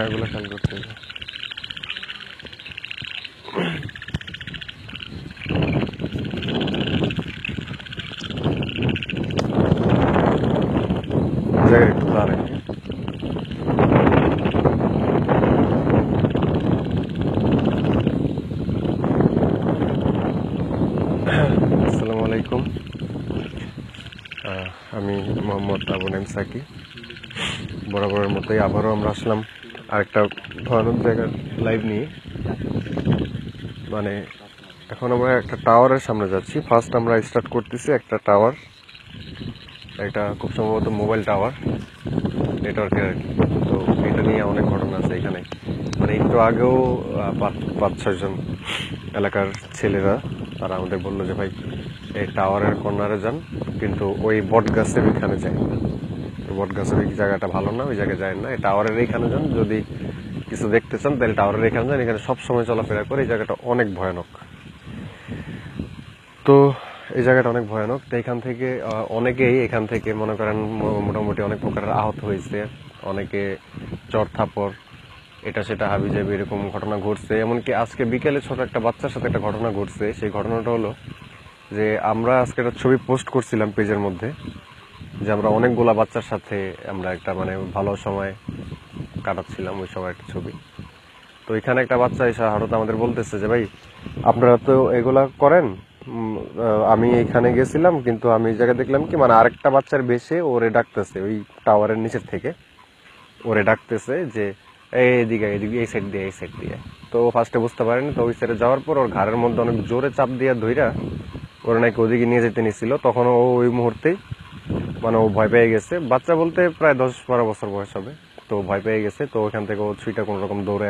এগুলো খেয়াল করতে হবে। জায়গায় একটু দাঁড়ায়। আসসালামু আলাইকুম, আমি মোহাম্মদ আবু নাইম সাকি। বরাবরের মতোই আবারও আমরা আসলাম আরেকটা ভয়ানক জায়গার লাইভ নিয়ে। মানে এখন আমরা একটা টাওয়ারের সামনে যাচ্ছি। ফার্স্ট আমরা স্টার্ট করতেছি একটা টাওয়ার, একটা খুব সম্ভবত মোবাইল টাওয়ার নেটওয়ার্কের আর কি। তো এটা নিয়ে অনেক ঘটনা আছে এখানে। মানে একটু আগেও 5-6 জন এলাকার ছেলেরা তারা আমাদের বললো যে ভাই এই টাওয়ারের কর্নারে যান, কিন্তু ওই বট গাছের ওইখানে যায় না। বট গাছের ওই জায়গাটা ভালো না, ওই জায়গায় যায় না। এই টাওয়ারের এইখানে যান, যদি কিছু দেখতে চান তাহলে টাওয়ারের এখানে যান। এখানে সবসময় চলাফেরা করে, এই জায়গাটা অনেক ভয়ানক। তো এই জায়গাটা অনেক ভয়ানক। তো এখান থেকে অনেকেই এখান থেকে মনে করেন মোটামুটি অনেক প্রকারের আহত হয়েছে। অনেকে চর থাপড় এটা সেটা হাবিজাবি এরকম ঘটনা ঘটছে। এমনকি আজকে বিকেলে ছোট একটা বাচ্চার সাথে একটা ঘটনা ঘটছে। সেই ঘটনাটা হলো যে আমরা আজকে একটা ছবি পোস্ট করছিলাম পেজের মধ্যে, যে আমরা অনেকগুলা বাচ্চার সাথে আমরা একটা মানে ভালো সময় কাটাচ্ছিলাম, ওই সময় একটা ছবি। তো এখানে একটা বাচ্চা এসে হঠাৎ আমাদের বলতেছে যে ভাই আপনারা তো এগুলা করেন, আমি এখানে গেছিলাম, কিন্তু আমি এই জায়গায় দেখলাম কি মানে আরেকটা বাচ্চার বেশে ওরে ডাকতেছে ওই টাওয়ারের নিচের থেকে, ওরে ডাকতেছে যে এইদিকে এইদিকে এই সাইড দিয়ে এই সাইড দিয়ে। তো ফার্স্টে বুঝতে পারেনি। তো ওই সাইডে যাওয়ার পর ওর ঘাড়ের মধ্যে অনেক জোরে চাপ দিয়ে ধইরা ওরা নাকি ওদিকে নিয়ে যেতে নিছিল। তখন ও ওই মুহূর্তেই মানে ও ভয় পেয়ে গেছে। বাচ্চা বলতে প্রায় 10-12 বছর বয়স হবে। তো ভয় পেয়ে গেছে। তো ওখান থেকে ও ছুইটা কোন রকম দৌড়ে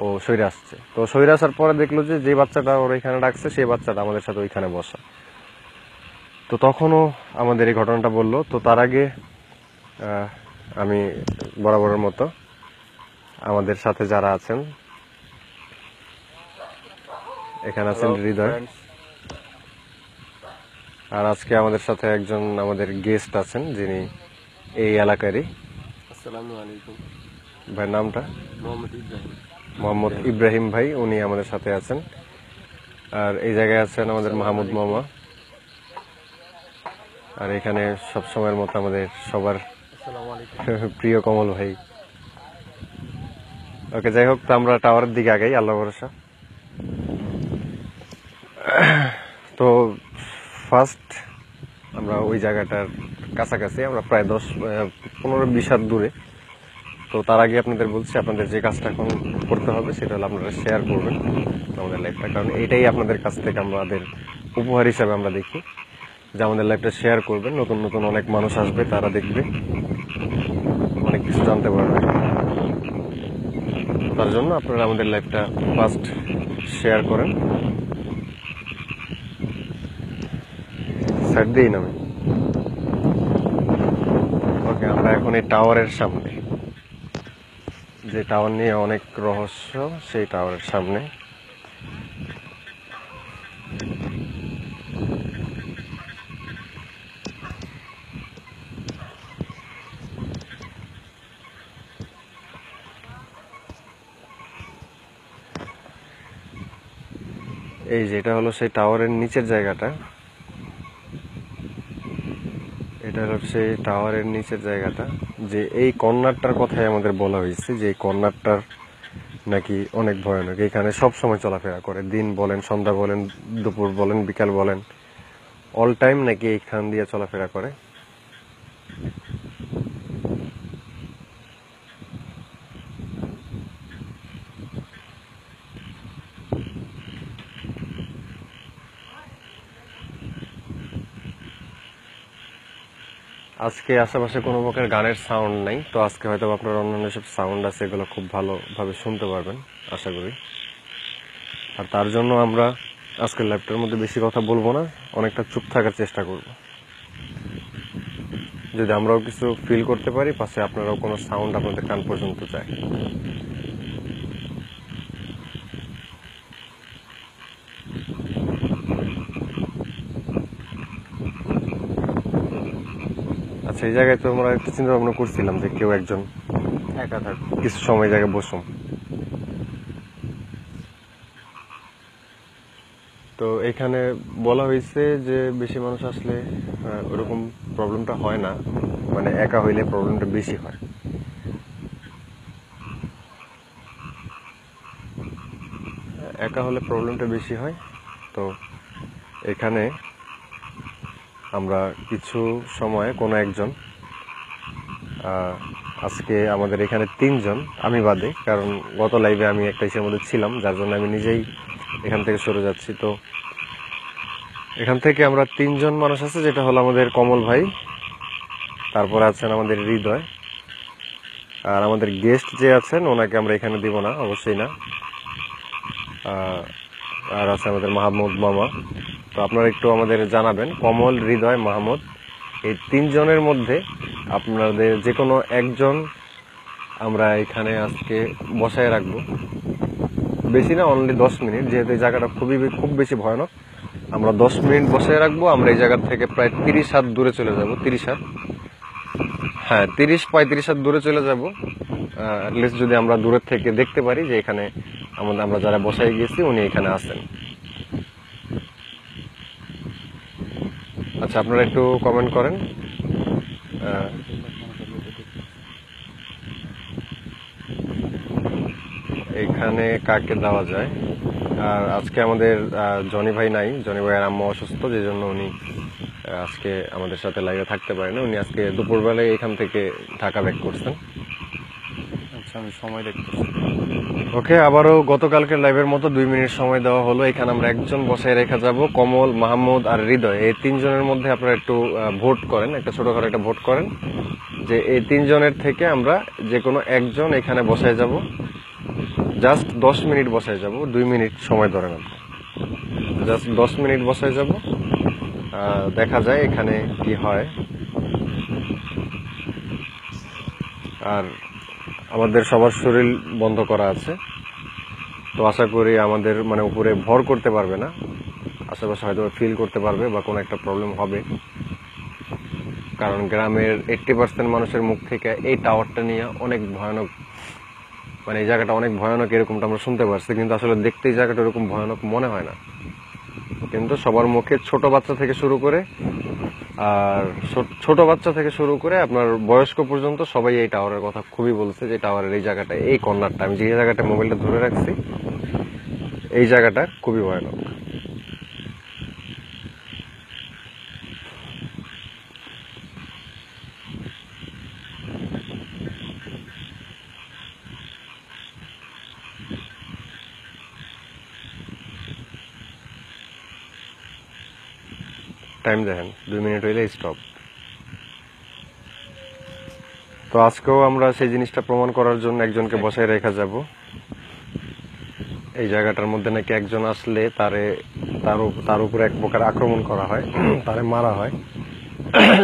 ও সইরে আসছে। তো সইরে আসার পরে দেখলো যে বাচ্চাটা ওর এখানে ডাকছে সেই বাচ্চাটা আমাদের সাথে ওইখানে বসা। তো তখনও আমাদের এই ঘটনাটা বললো। তো তার আগে আমি বরাবরের মতো আমাদের সাথে যারা আছেন, এখানে আছেন হৃদয়, আর আজকে আমাদের সাথে একজন আমাদের গেস্ট আছেন যিনি এই এলাকারই। আসসালামু আলাইকুম। ভাইয়ের নামটা? মোহাম্মদ ইব্রাহিম ভাই, উনি আমাদের সাথে আছেন। আর এই জায়গায় আছেন আমাদের মাহমুদ মামা। আর এখানে সব সময়ের মতো আমাদের সবার প্রিয় কমল ভাই। ওকে, যাই হোক, তো আমরা টাওয়ারের দিকে আগাই, আল্লাহ ভরসা। তো ফার্স্ট আমরা ওই জায়গাটার কাছাকাছি, আমরা প্রায় 10-15-20 হাত দূরে। তো তার আগে আপনাদের বলছি, আপনাদের যে কাজটা এখন করতে হবে সেটা হলো আপনারা শেয়ার করবেন আমাদের লাইভটা। কারণ এটাই আপনাদের কাছ থেকে আমাদের উপহার হিসাবে আমরা দেখি যে আমাদের লাইভটা শেয়ার করবেন। নতুন নতুন অনেক মানুষ আসবে, তারা দেখবে, অনেক কিছু জানতে পারবে। তার জন্য আপনারা আমাদের লাইভটা ফার্স্ট শেয়ার করেন। সাইড দিই নামে। ওকে, আমরা এখন এই টাওয়ারের সামনে, যে টাওয়ার নিয়ে অনেক রহস্য, সেই টাওয়ারের সামনে। এই যেটা হলো সেই টাওয়ারের নিচের জায়গাটা, এটা হলো সেই টাওয়ারের নিচের জায়গাটা। যে এই কর্নারটার কথাই আমাদের বলা হয়েছে, যে এই কর্নারটার নাকি অনেক ভয়ানক। এখানে সব সময় চলাফেরা করে, দিন বলেন, সন্ধ্যা বলেন, দুপুর বলেন, বিকাল বলেন, অল টাইম নাকি এইখান দিয়ে চলাফেরা করে। আজকে আশেপাশে কোনো প্রকার গানের সাউন্ড নাই। তো আজকে হয়তো আপনার অন্যান্য সব সাউন্ড আছে, এগুলো খুব ভালোভাবে শুনতে পারবেন আশা করি। আর তার জন্য আমরা আজকের লাইভটার মধ্যে বেশি কথা বলবো না, অনেকটা চুপ থাকার চেষ্টা করব। যদি আমরাও কিছু ফিল করতে পারি, পাশে আপনারাও কোনো সাউন্ড আপনাদের কান পর্যন্ত যায়। আচ্ছা, এই জায়গায় তো আমরা একটা চিন্তা ভাবনা করছিলাম যে কেউ একজন একা থাকবো। কিছু সময় জায়গায় বসুন। তো এখানে বলা হয়েছে যে বেশি মানুষ আসলে ওরকম প্রবলেমটা হয় না, মানে একা হইলে প্রবলেমটা বেশি হয়। একা হলে প্রবলেমটা বেশি হয়। তো এখানে আমরা কিছু সময় কোনো একজন, আজকে আমাদের এখানে 3 জন, আমি বাদে, কারণ গত লাইভে আমি একটা ইসের মধ্যে ছিলাম, যার জন্য আমি নিজেই এখান থেকে সরে যাচ্ছি। তো এখান থেকে আমরা 3 জন মানুষ আছে, যেটা হলো আমাদের কমল ভাই, তারপরে আছেন আমাদের হৃদয়, আর আমাদের গেস্ট যে আছেন ওনাকে আমরা এখানে দিব না, অবশ্যই না। আর আছে আমাদের মাহমুদ মামা। তো আপনারা একটু আমাদের জানাবেন, কমল, হৃদয়, মাহমুদ, এই 3 জনের মধ্যে আপনাদের যে কোনো একজন আমরা এখানে আজকে বসায় রাখবো। বেশি না, অনলি 10 মিনিট, যেহেতু এই জায়গাটা খুব বেশি ভয়ানক। আমরা 10 মিনিট বসায় রাখবো। আমরা এই জায়গা থেকে প্রায় 30 হাত দূরে চলে যাব। 30 হাত, হ্যাঁ 30-35 হাত দূরে চলে যাব। অ্যাটলিস্ট যদি আমরা দূরের থেকে দেখতে পারি যে এখানে আমরা যারা বসায় গেছি উনি এখানে আছেন। আচ্ছা, আপনারা একটু কমেন্ট করেন। এখানে কাকে দেওয়া যায়। আর আজকে আমাদের জনি ভাই নাই, জনি ভাইয়ের আম্মা অসুস্থ, যে জন্য উনি আজকে আমাদের সাথে লাইভে থাকতে পারেন। উনি আজকে দুপুরবেলায় এখান থেকে ঢাকা ব্যাক করছেন। আচ্ছা, আমি সময় দেখতেছি। ওকে, আবারও গতকালকের লাইভের মতো 2 মিনিট সময় দেওয়া হলো। এখানে আমরা একজন বসায় রেখে যাব, কমল, মাহমুদ আর হৃদয়। এই 3 জনের মধ্যে আপনারা একটু ভোট করেন, একটা ছোটখাটো একটা ভোট করেন যে এই 3 জনের থেকে আমরা যে কোনো একজন এখানে বসায় যাব। জাস্ট 10 মিনিট বসায় যাব, 2 মিনিট সময় ধরেন আপনি। জাস্ট 10 মিনিট বসায় যাব, দেখা যায় এখানে কি হয়। আর আমাদের সবার শরীর বন্ধ করা আছে, তো আশা করি আমাদের মানে উপরে ভর করতে পারবে না, আশেপাশে হয়তো ফিল করতে পারবে বা কোনো একটা প্রবলেম হবে। কারণ গ্রামের 80% মানুষের মুখ থেকে এই টাওয়ারটা নিয়ে অনেক ভয়ানক, মানে এই জায়গাটা অনেক ভয়ানক এরকমটা আমরা শুনতে পারছি, কিন্তু আসলে দেখতে এই জায়গাটা এরকম ভয়ানক মনে হয় না। কিন্তু সবার মুখে ছোট বাচ্চা থেকে শুরু করে আপনার বয়স্ক পর্যন্ত সবাই এই টাওয়ারের কথা খুবই বলছে, যে টাওয়ারের এই জায়গাটা, এই কর্নারটা, আমি যে জায়গাটা মোবাইলটা ধরে রাখছি, এই জায়গাটা খুবই ভয়ানক। টাইম দেখেন, 2 মিনিট হইলে স্টপ। তো আজকেও আমরা সেই জিনিসটা প্রমাণ করার জন্য একজনকে বসায় রেখে যাব। এই জায়গাটার মধ্যে নাকি একজন আসলে তার উপরে এক প্রকার আক্রমণ করা হয়, তারে মারা হয়,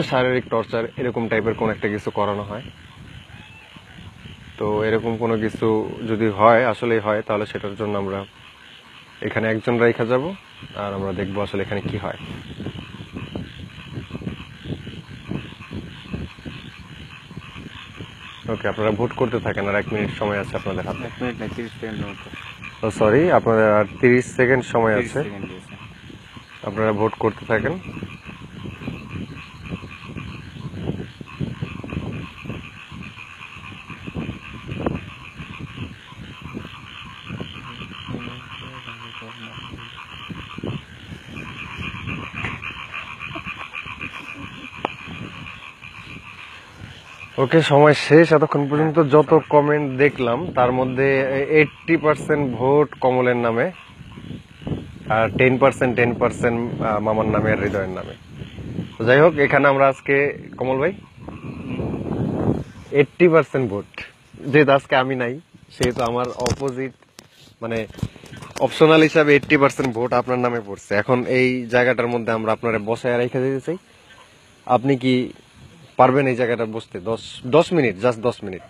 শারীরিক টর্চার এরকম টাইপের কোন একটা কিছু করানো হয়। তো এরকম কোনো কিছু যদি হয়, আসলেই হয়, তাহলে সেটার জন্য আমরা এখানে একজন রেখে যাব, আর আমরা দেখবো আসলে এখানে কি হয়। ওকে, আপনারা ভোট করতে থাকেন, আর 1 মিনিট সময় আছে আপনাদের হাতে। 1 মিনিট না, 30 সেকেন্ডের মতো। সরি, আপনাদের আর 30 সেকেন্ড সময় 30 আছে, সেকেন্ড দিয়েছে। আপনারা ভোট করতে থাকেন। ওকে, সময় শেষ। এতক্ষণ পর্যন্ত যত কমেন্ট দেখলাম তার মধ্যে 80% ভোট কমলের নামে, আর 10% মামার নামে আর হৃদয়ের নামে। তো যাই হোক, এখানে আমরা আজকে কমল ভাই 80% ভোট, যেহেতু আজকে আমি নাই, সেহেতু আমার অপোজিট মানে অপশনাল হিসাবে 80% ভোট আপনার নামে পড়ছে। এখন এই জায়গাটার মধ্যে আমরা আপনার বসায় রেখে দিতে চাই। আপনি কি পারবেন এই জায়গাটা বসতে? 10 মিনিট, জাস্ট 10 মিনিট।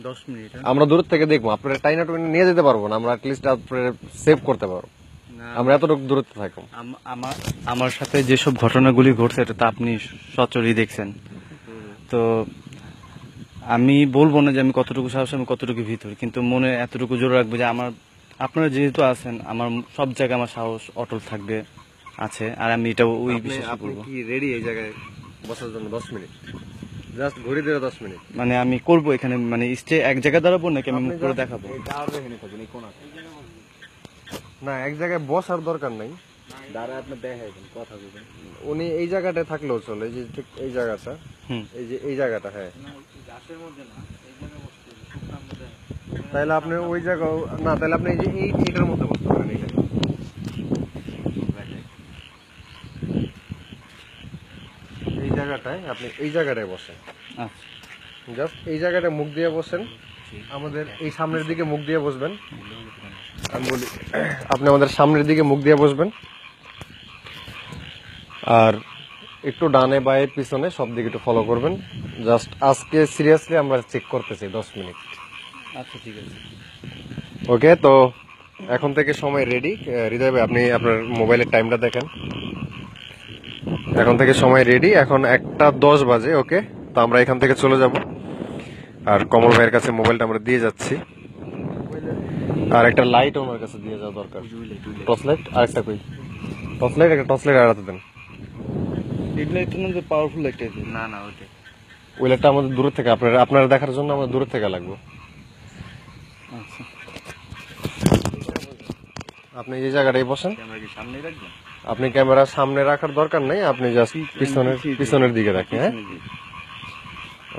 10 মিনিট। আমরা দূর থেকে দেখবো, আপনারা টাইনা টুইনা নিয়ে যেতে পারবো না, আমরা অ্যাটলিস্ট আপনারা সেভ করতে পারবো, আমরা এতটুকু দূরত্বে থাকবো। আমার সাথে যেসব ঘটনাগুলি ঘটছে এটা তো আপনি সচরই দেখছেন। তো আমি বলবো না যে আমি কতটুকু সাহস, আমি কতটুকু ভিতর, কিন্তু মনে এতটুকু জোর রাখবো যে আমার, আপনারা যেহেতু আছেন, আমার সব জায়গায় আমার সাহস অটল থাকবে, আছে। আর আমি এটা ওই আপনি বিশ্বাস আপনি করবো, কি রেডি এই জায়গায় বসার জন্য 10 মিনিট? জাস্ট ঘড়ি দিয়ে 10 মিনিট। মানে আমি করবো এখানে, মানে স্টে এক জায়গায় দাঁড়াবো নাকি আমি আপনি মুখ করে just দেখাবো? না, এক জায়গায় বসার দরকার নাই। দাঁড়া, আপনি দেখাইবেন, কথা বলবেন। উনি এই জায়গাটায় থাকলেও চলে, যে ঠিক এই জায়গাটা, হুম। এই যে এই জায়গাটা, হ্যাঁ। তাহলে আপনি ওই জায়গা না, তাহলে আপনি এই যে এইটার মধ্যে বসতে পারেন। এই জায়গাটায় আপনি এই জায়গাটায় বসেন। আচ্ছা। জাস্ট এই জায়গাটায় মুখ দিয়ে বসেন। আমাদের এই সামনের দিকে মুখ দিয়ে বসবেন। আমি বলি, আপনি আমাদের সামনের দিকে মুখ দিয়ে বসবেন, আর একটু ডানে বায়ে পিছনে সব দিকে একটু ফলো করবেন। জাস্ট আজকে সিরিয়াসলি আমরা চেক করতেছি 10 মিনিট। আচ্ছা, ঠিক আছে। ওকে, তো এখন থেকে সময় রেডি। হৃদয় ভাই, আপনি আপনার মোবাইলের টাইমটা দেখেন। এখন থেকে সময় রেডি, এখন 1:10 বাজে। ওকে, তো আমরা এখান থেকে চলে যাব, আর কমল ভাইয়ের কাছে মোবাইলটা আমরা দিয়ে যাচ্ছি। আর একটা লাইট ওনার কাছে দিয়ে যাওয়া দরকার। টর্চ লাইট আরেকটা কই? টর্চ লাইট, একটা টর্চ লাইট আড়াতে দেন। এই লাইটটা না, পাওয়ারফুল লাইটটা। না না, ওইটাই। ওই লাইটটা আমাদের দূর থেকে, আপনারা দেখার জন্য আমাদের দূর থেকে লাগবে। আচ্ছা, আপনি এই জায়গাটাই বসেন। ক্যামেরা কি সামনেই রাখবেন? আপনি ক্যামেরা সামনে রাখার দরকার নেই, আপনি জাস্ট পিছনের দিকে রাখেন। হ্যাঁ,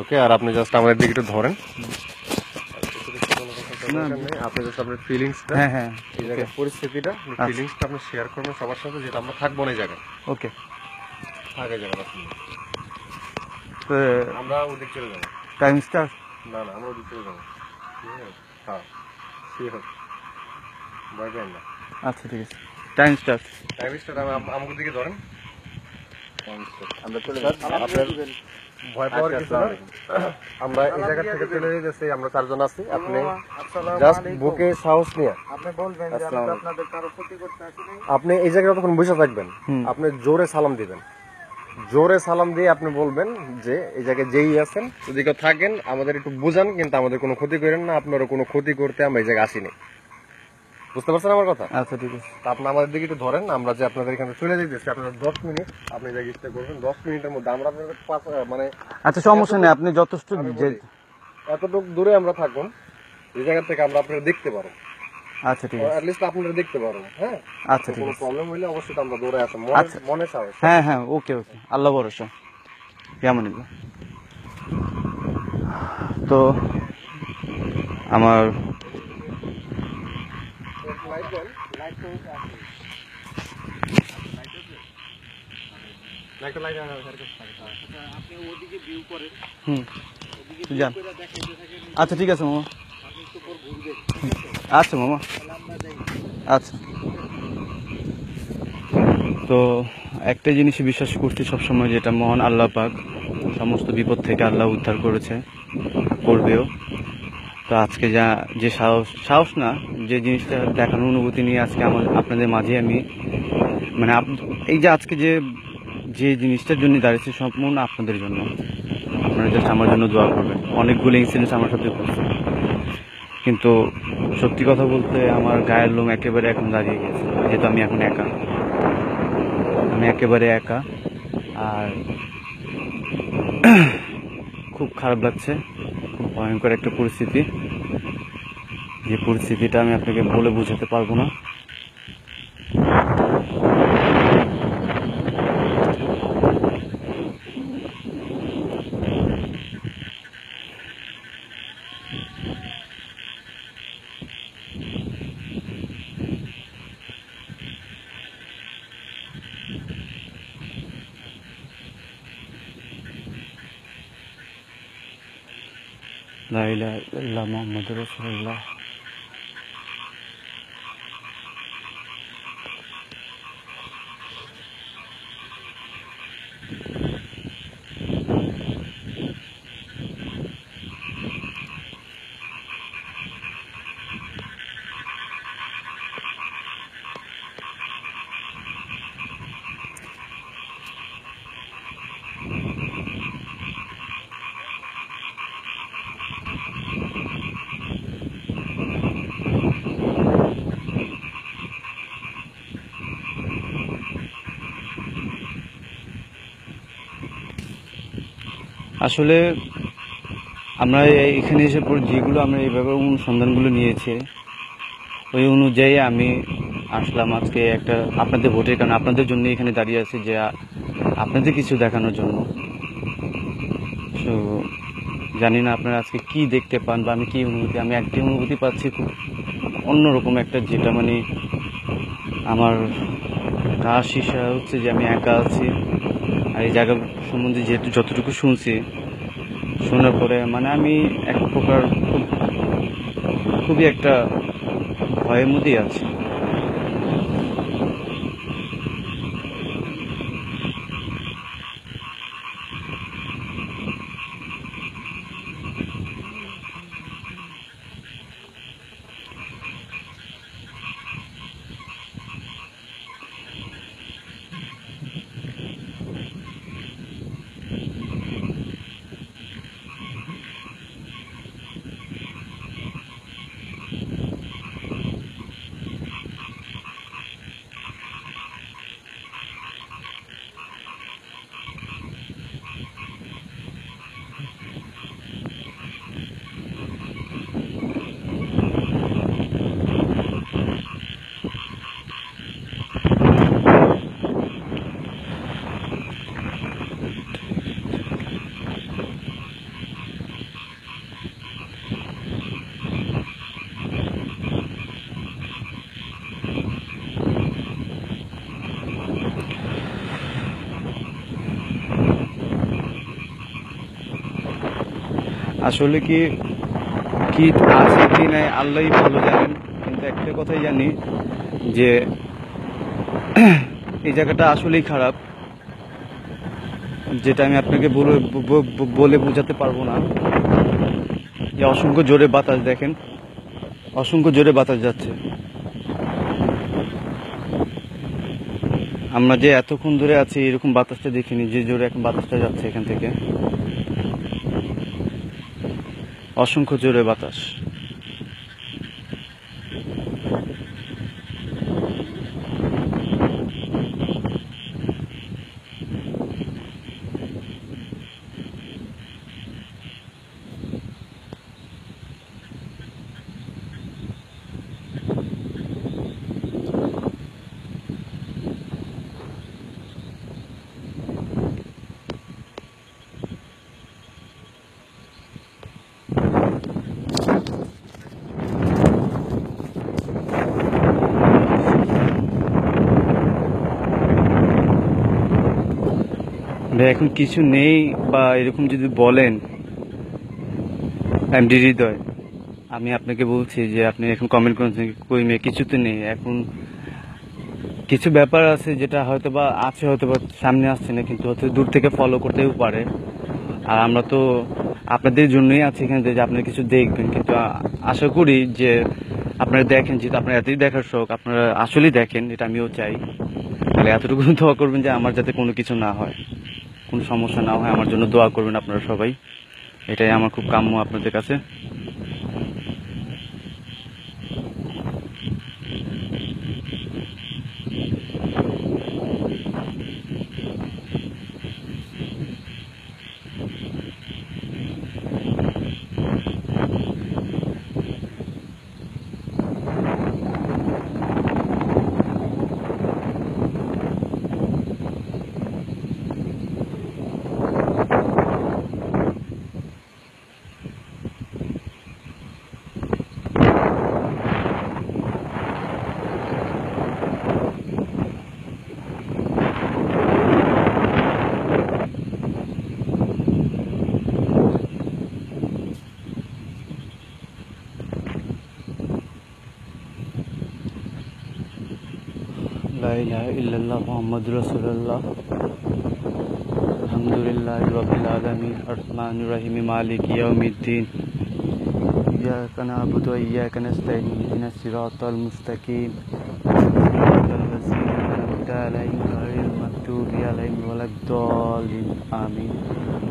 ওকে। আর আপনি জাস্ট আমাদের দিকে একটু ধরেন। আপনি জাস্ট আপনার ফিলিংসটা, হ্যাঁ হ্যাঁ, এই জায়গার পরিস্থিতিটা, ফিলিংসটা আপনি শেয়ার করবেন সবার সাথে, যেটা আমরা থাকবো না এই জায়গায়। ওকে। থাকে জায়গা আমরা ওদিক চলে যাবো। Time start. না না, আমরা ওদিক চলে যাবো। হ্যাঁ, শিওর, ভয় পেন না। আচ্ছা, ঠিক আছে। Time start. Time start. আমাকে দিকে ধরেন। আমরা চলে আপনার ভয় পাওয়ার কিছু না। আমরা এই জায়গা থেকে চলে যেতেছি, আমরা 4 জন আছি। আপনি জাস্ট বুকে সাহস নিয়ে আপনি বলবেন যে আমি তো আপনাদের কারো ক্ষতি করতে আসিনি। আপনি এই জায়গায় তখন বসে থাকবেন। আপনি জোরে সালাম দিবেন, জোরে সালাম দিয়ে আপনি বলবেন যে এই জায়গায় যেই আছেন, যদি কেউ থাকেন আমাদের একটু বুঝান, কিন্তু আমাদের কোনো ক্ষতি করেন না। আপনারও কোনো ক্ষতি করতে আমরা এই জায়গায় আসিনি। বুঝতে পারছেন আমার কথা? আচ্ছা, ঠিক আছে। তা আপনি আমাদের দিকে একটু ধরেন। আমরা যে আপনাদের এখানে চলে যেতেছি, আপনারা 10 মিনিট আপনি জায়গায় স্টে করবেন। 10 মিনিটের মধ্যে আমরা আপনাদের মানে আচ্ছা, সমস্যা নেই, আপনি যথেষ্ট আমি বলি, এতটুকু দূরে আমরা থাকবো, এই জায়গা থেকে আমরা আপনারা দেখতে পারো। আচ্ছা, ঠিক আছে। অ্যাটলিস্ট আপনারা দেখতে পারো। হ্যাঁ, আচ্ছা, ঠিক কোনো আছে। প্রবলেম হইলে অবশ্যই তো আমরা দৌড়ে আসি। আচ্ছা। মনে সাহস। হ্যাঁ হ্যাঁ, ওকে ওকে, আল্লাহ ভরসা। কেমন? তো আমার হুম, যান। আচ্ছা, ঠিক আছে মামা। আচ্ছা মামা, আচ্ছা। তো একটা জিনিসই বিশ্বাস করছি সবসময়, যেটা মহান আল্লাহ পাক সমস্ত বিপদ থেকে আল্লাহ উদ্ধার করেছে, করবেও। তো আজকে যে সাহস না, যে জিনিসটা দেখানোর অনুভূতি নিয়ে আজকে আপনাদের মাঝে আমি, মানে এই যে আজকে যে জিনিসটার জন্য দাঁড়িয়েছি, সম্পূর্ণ আপনাদের জন্য। আপনারা জাস্ট আমার জন্য দোয়া করবেন। অনেকগুলো ইনসিডেন্টস আমার সাথে ঘটছে, কিন্তু সত্যি কথা বলতে আমার গায়ের লোম একেবারে এখন দাঁড়িয়ে গেছে, যেহেতু আমি এখন একা। আমি একেবারে একা, আর খুব খারাপ লাগছে। খুব ভয়ঙ্কর একটা পরিস্থিতি, যে পরিস্থিতিটা আমি আপনাকে বলে বোঝাতে পারবো না। লা ইলাহা ইল্লাল্লাহ মুহাম্মাদুর রাসূলুল্লাহ। আসলে আমরা এখানে এসে পর যেগুলো আমরা এইভাবে অনুসন্ধানগুলো নিয়েছি ওই অনুযায়ী আমি আসলাম আজকে একটা আপনাদের ভোটের কারণে আপনাদের জন্য এখানে দাঁড়িয়ে আছি যে আপনাদের কিছু দেখানোর জন্য। তো জানি না আপনারা আজকে কি দেখতে পান বা আমি কি অনুভূতি, আমি একটি অনুভূতি পাচ্ছি খুব অন্যরকম একটা, যেটা মানে আমার গা শিশা হচ্ছে যে আমি একা আছি। আর এই জায়গা সম্বন্ধে যেহেতু যতটুকু শুনছি, শোনার পরে মানে আমি এক প্রকার খুবই একটা ভয়ের মধ্যেই আছি। আসলে কি কি আছে কি নাই আল্লাহই ভালো জানেন, কিন্তু একটা কথাই জানি যে এই জায়গাটা আসলেই খারাপ, যেটা আমি আপনাকে বলে বোঝাতে পারবো না। যে অসংখ্য জোরে বাতাস, দেখেন অসংখ্য জোরে বাতাস যাচ্ছে। আমরা যে এতক্ষণ ধরে আছি এরকম বাতাসটা দেখিনি, যে জোরে এখন বাতাসটা যাচ্ছে এখান থেকে, অসংখ্য জোরে বাতাস। ভাই এখন কিছু নেই বা এরকম যদি বলেন এমডি হৃদয়, আমি আপনাকে বলছি যে আপনি এখন কমেন্ট করেছেন কই মেয়ে কিছু তো নেই। এখন কিছু ব্যাপার আছে যেটা হয়তো বা আছে, হয়তো বা সামনে আসছে না, কিন্তু হয়তো দূর থেকে ফলো করতেও পারে। আর আমরা তো আপনাদের জন্যই আছি এখানে যে আপনারা কিছু দেখবেন, কিন্তু আশা করি যে আপনারা দেখেন, যেহেতু আপনারা এতই দেখার শখ, আপনারা আসলেই দেখেন, এটা আমিও চাই। তাহলে এতটুকু দোয়া করবেন যে আমার যাতে কোনো কিছু না হয়, কোনো সমস্যা না হয়, আমার জন্য দোয়া করবেন আপনারা সবাই। এটাই আমার খুব কাম্য আপনাদের কাছে। লা ইলাহা ইল্লাল্লাহ মুহাম্মাদুর রাসূলুল্লাহ। আলহামদুলিল্লাহি রাব্বিল আলামিন আর-রাহমানির রহিম মালিকি ইয়াউমিদ্দিন ইয়্যাকা না'বুদু ওয়া ইয়্যাকা নাস্তাঈন ইহদিনাস সিরাতাল মুস্তাকিম সিরাতাল লাযীনা আন'আমতা আলাইহিম গায়রিল মাগদুবি আলাইহিম ওয়ালাদ-দাল্লিন আমিন।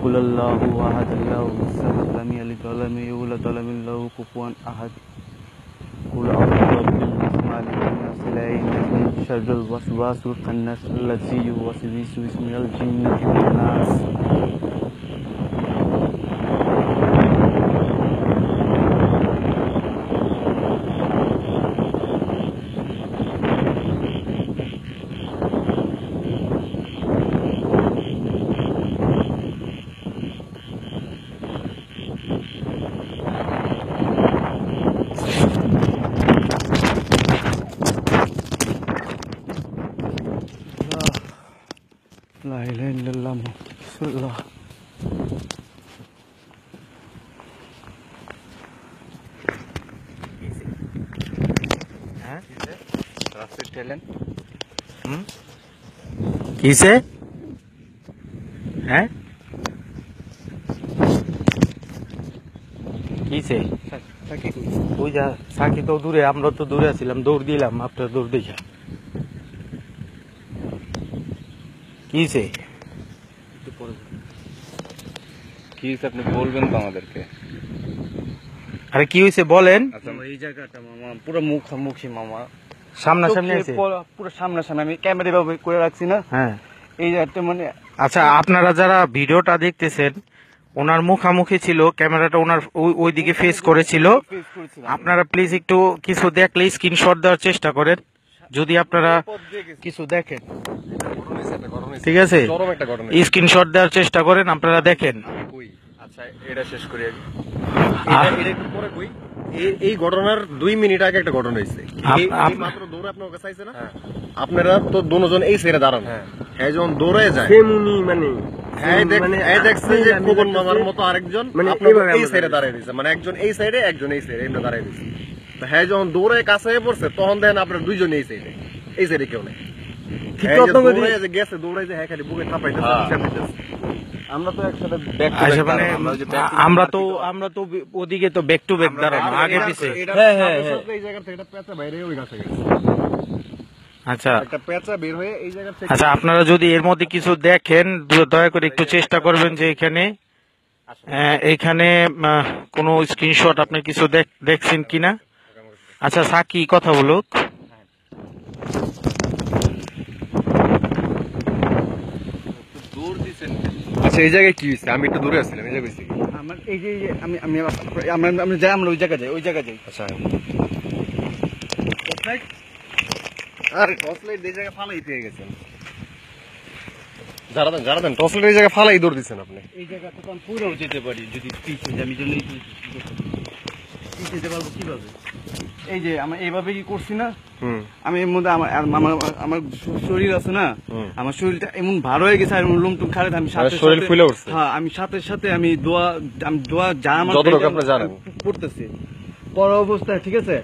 কুল আল্লাহু আহাদ আল্লাহুস সামাদ লাম ইয়ালিদ ওয়া লাম ইউলাদ ওয়া লাম ইয়াকুল লাহু কুফুওয়ান আহাদ। কুল আউযু বিরাব্বিন নাস মালিকিন নাস ইলাহিন নাস মিন শাররিল ওয়াসওয়াসিল খান্নাস আল্লাযী ইউওয়াসওয়িসু ফি সুদুরিল জিন্নাতি ওয়ান নাস। লা ইলাহা ইল্লাল্লাহ রাসূলুল্লাহ। হ্যাঁ রাস্তায় ঠেলেন। কিসে? হ্যাঁ কিসে? ওই যা সাকি তো দূরে, আমরা তো দূরে আছিলাম, দৌড় দিলাম, আপনার দৌড় দিয়েছে। কিসে? কি হয়েছে আপনি বলবেন তো আমাদেরকে। আরে কি হয়েছে বলেন। আচ্ছা এই জায়গাটা মামা পুরো মুখোমুখি মামা, সামনাসামনি আছে? পুরো সামনাসামনি, আমি ক্যামেরা ভাবে করে রাখছি না। হ্যাঁ এই জায়গাটা মানে আচ্ছা, আপনারা যারা ভিডিওটা দেখতেছেন, ওনার মুখামুখি ছিল, ক্যামেরাটা ওনার ওইদিকে ফেস করেছিল। ফেস করেছিলাম। আপনারা প্লিজ একটু কিছু দেখলে স্ক্রিনশট দেওয়ার চেষ্টা করেন, যদি আপনারা কিছু দেখেন। ঠিক আছে, চরম একটা ঘটনা। স্ক্রিনশট দেওয়ার চেষ্টা করেন, আপনারা দেখেন। আচ্ছা এটা শেষ করি আগে। এটা একটু পরে কই। এই ঘটনার 2 মিনিট আগে একটা ঘটনা হয়েছে। এই মাত্র দৌড়ে আপনার কাছে আইছে না? আপনারা তো দুজন এই সাইডে দাঁড়ান। হ্যাঁ যখন দৌড়ে যায় সেমনি মানে এই দেখছে যে খোকন মামার মতো আরেকজন আপনার এই সাইডে দাঁড়ায় রয়েছে, মানে একজন এই সাইডে একজন এই সাইডে এমনি দাঁড়ায় রয়েছে। তো হ্যাঁ যখন দৌড়ে কাছে পড়ছে তখন দেখেন আপনার দুইজন এই সাইডে কেউ নেই। গেছে দৌড়াই যে হ্যাঁ খালি বুকে থাপাইতেছে। আমরা তো একসাথে আচ্ছা, মানে আমরা তো ওদিকে তো ব্যাক টু ব্যাক দাঁড়ানো, আগে পিছে। এই জায়গা থেকে একটা পেঁচা বাইরে ওই গাছে গেছে। আচ্ছা একটা পেঁচা বের হয়ে এই জায়গা থেকে। আচ্ছা, আপনারা যদি এর মধ্যে কিছু দেখেন দয়া করে একটু চেষ্টা করবেন যে এখানে কোনো স্ক্রিনশট আপনি কিছু দেখছেন কিনা। আচ্ছা সাকি কথা বলুক। দৌড় দিছেন। আচ্ছা এই জায়গায় কি হয়েছে? আমি একটু দূরে আসছিলাম, এই জায়গায় আমার এই যে আমি আমি আমরা যাই, আমরা ওই জায়গায় যাই। আচ্ছা আরে টর্চ লাইট এই জায়গায় ফালাই দিয়ে গেছেন। যারা দেন টর্চ লাইট এই জায়গায় ফালাই দৌড় দিচ্ছেন আপনি। এই জায়গাটা তো আমি পুরো যেতে পারি যদি পিছিয়ে যাই, আমি জন্য পিছিয়ে যেতে পারবো কিভাবে? এই যে আমি এইভাবে কি করছি না, আমি এর মধ্যে আমার শরীর আছে না, আমার শরীরটা এমন ভার হয়ে গেছে, আর লোম টুম খারে, আমি শরীর ফুলে উঠছে। হ্যাঁ, আমি সাথে আমি দোয়া যা আমার যতটুকু আপনি জানেন পড়তেছি পড়া অবস্থায়, ঠিক আছে।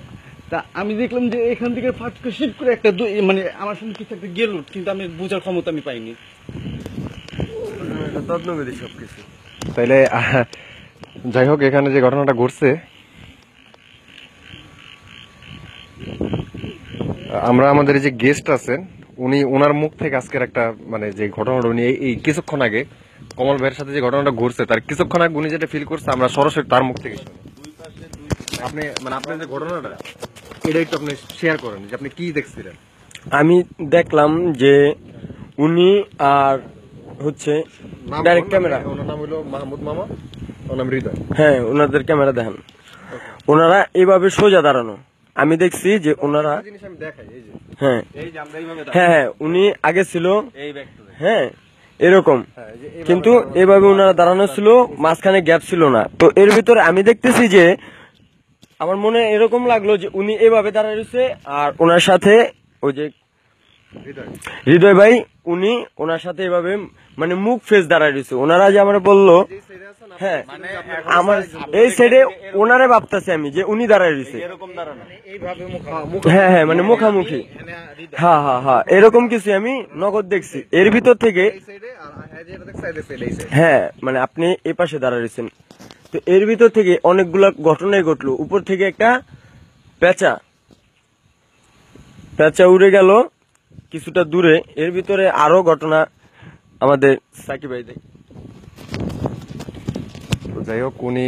তা আমি দেখলাম যে এখান থেকে ফাটকে শিট করে একটা মানে আমার সঙ্গে কিছু একটা গেল, কিন্তু আমি বোঝার ক্ষমতা আমি পাইনি। তদনবেদী সবকিছু। তাইলে যাই হোক, এখানে যে ঘটনাটা ঘটছে, আমরা আমাদের যে গেস্ট আছেন উনি ওনার মুখ থেকে আজকের একটা মানে যে ঘটনাটা উনি এই কিছুক্ষণ আগে কমল ভাইয়ের সাথে যে ঘটনাটা ঘটছে তার কিছুক্ষণ আগে উনি যেটা ফিল করছে আমরা সরাসরি তার মুখ থেকে শুনি। আপনি মানে আপনার যে ঘটনাটা এটা একটু আপনি শেয়ার করেন যে আপনি কি দেখছিলেন। আমি দেখলাম যে উনি আর হচ্ছে ডাইরেক্ট ক্যামেরা, ওনার নাম হলো মাহমুদ মামা, ওর নাম হৃদয়। হ্যাঁ ওনাদের ক্যামেরা দেখেন, ওনারা এভাবে সোজা দাঁড়ানো। আমি দেখছি যে ওনারা জিনিস আমি দেখাই এই যে হ্যাঁ এই যে আমরা এইভাবে হ্যাঁ উনি আগে ছিল এই ব্যাগ টু হ্যাঁ এরকম, কিন্তু এভাবে ওনারা দাঁড়ানো ছিল, মাঝখানে গ্যাপ ছিল না। তো এর ভিতরে আমি দেখতেছি যে আমার মনে এরকম লাগলো যে উনি এভাবে দাঁড়ায় রয়েছে, আর ওনার সাথে ওই যে হৃদয় ভাই উনি ওনার সাথে এভাবে মানে মুখ ফেস দাঁড়ায় রয়েছে। ওনারা যে আমার বললো হ্যাঁ আমার এই সাইডে ওনারে ভাবতেছি আমি যে উনি দাঁড়ায় রয়েছে হ্যাঁ হ্যাঁ মানে মুখামুখি, হ্যাঁ এরকম কিছু আমি নগদ দেখছি। এর ভিতর থেকে হ্যাঁ মানে আপনি এই পাশে দাঁড়ায় রয়েছেন, তো এর ভিতর থেকে অনেকগুলা ঘটনাই ঘটলো। উপর থেকে একটা পেঁচা উড়ে গেল কিছুটা দূরে। এর ভিতরে আরো ঘটনা আমাদের সাকিব ভাই দেখ। যাই হোক, উনি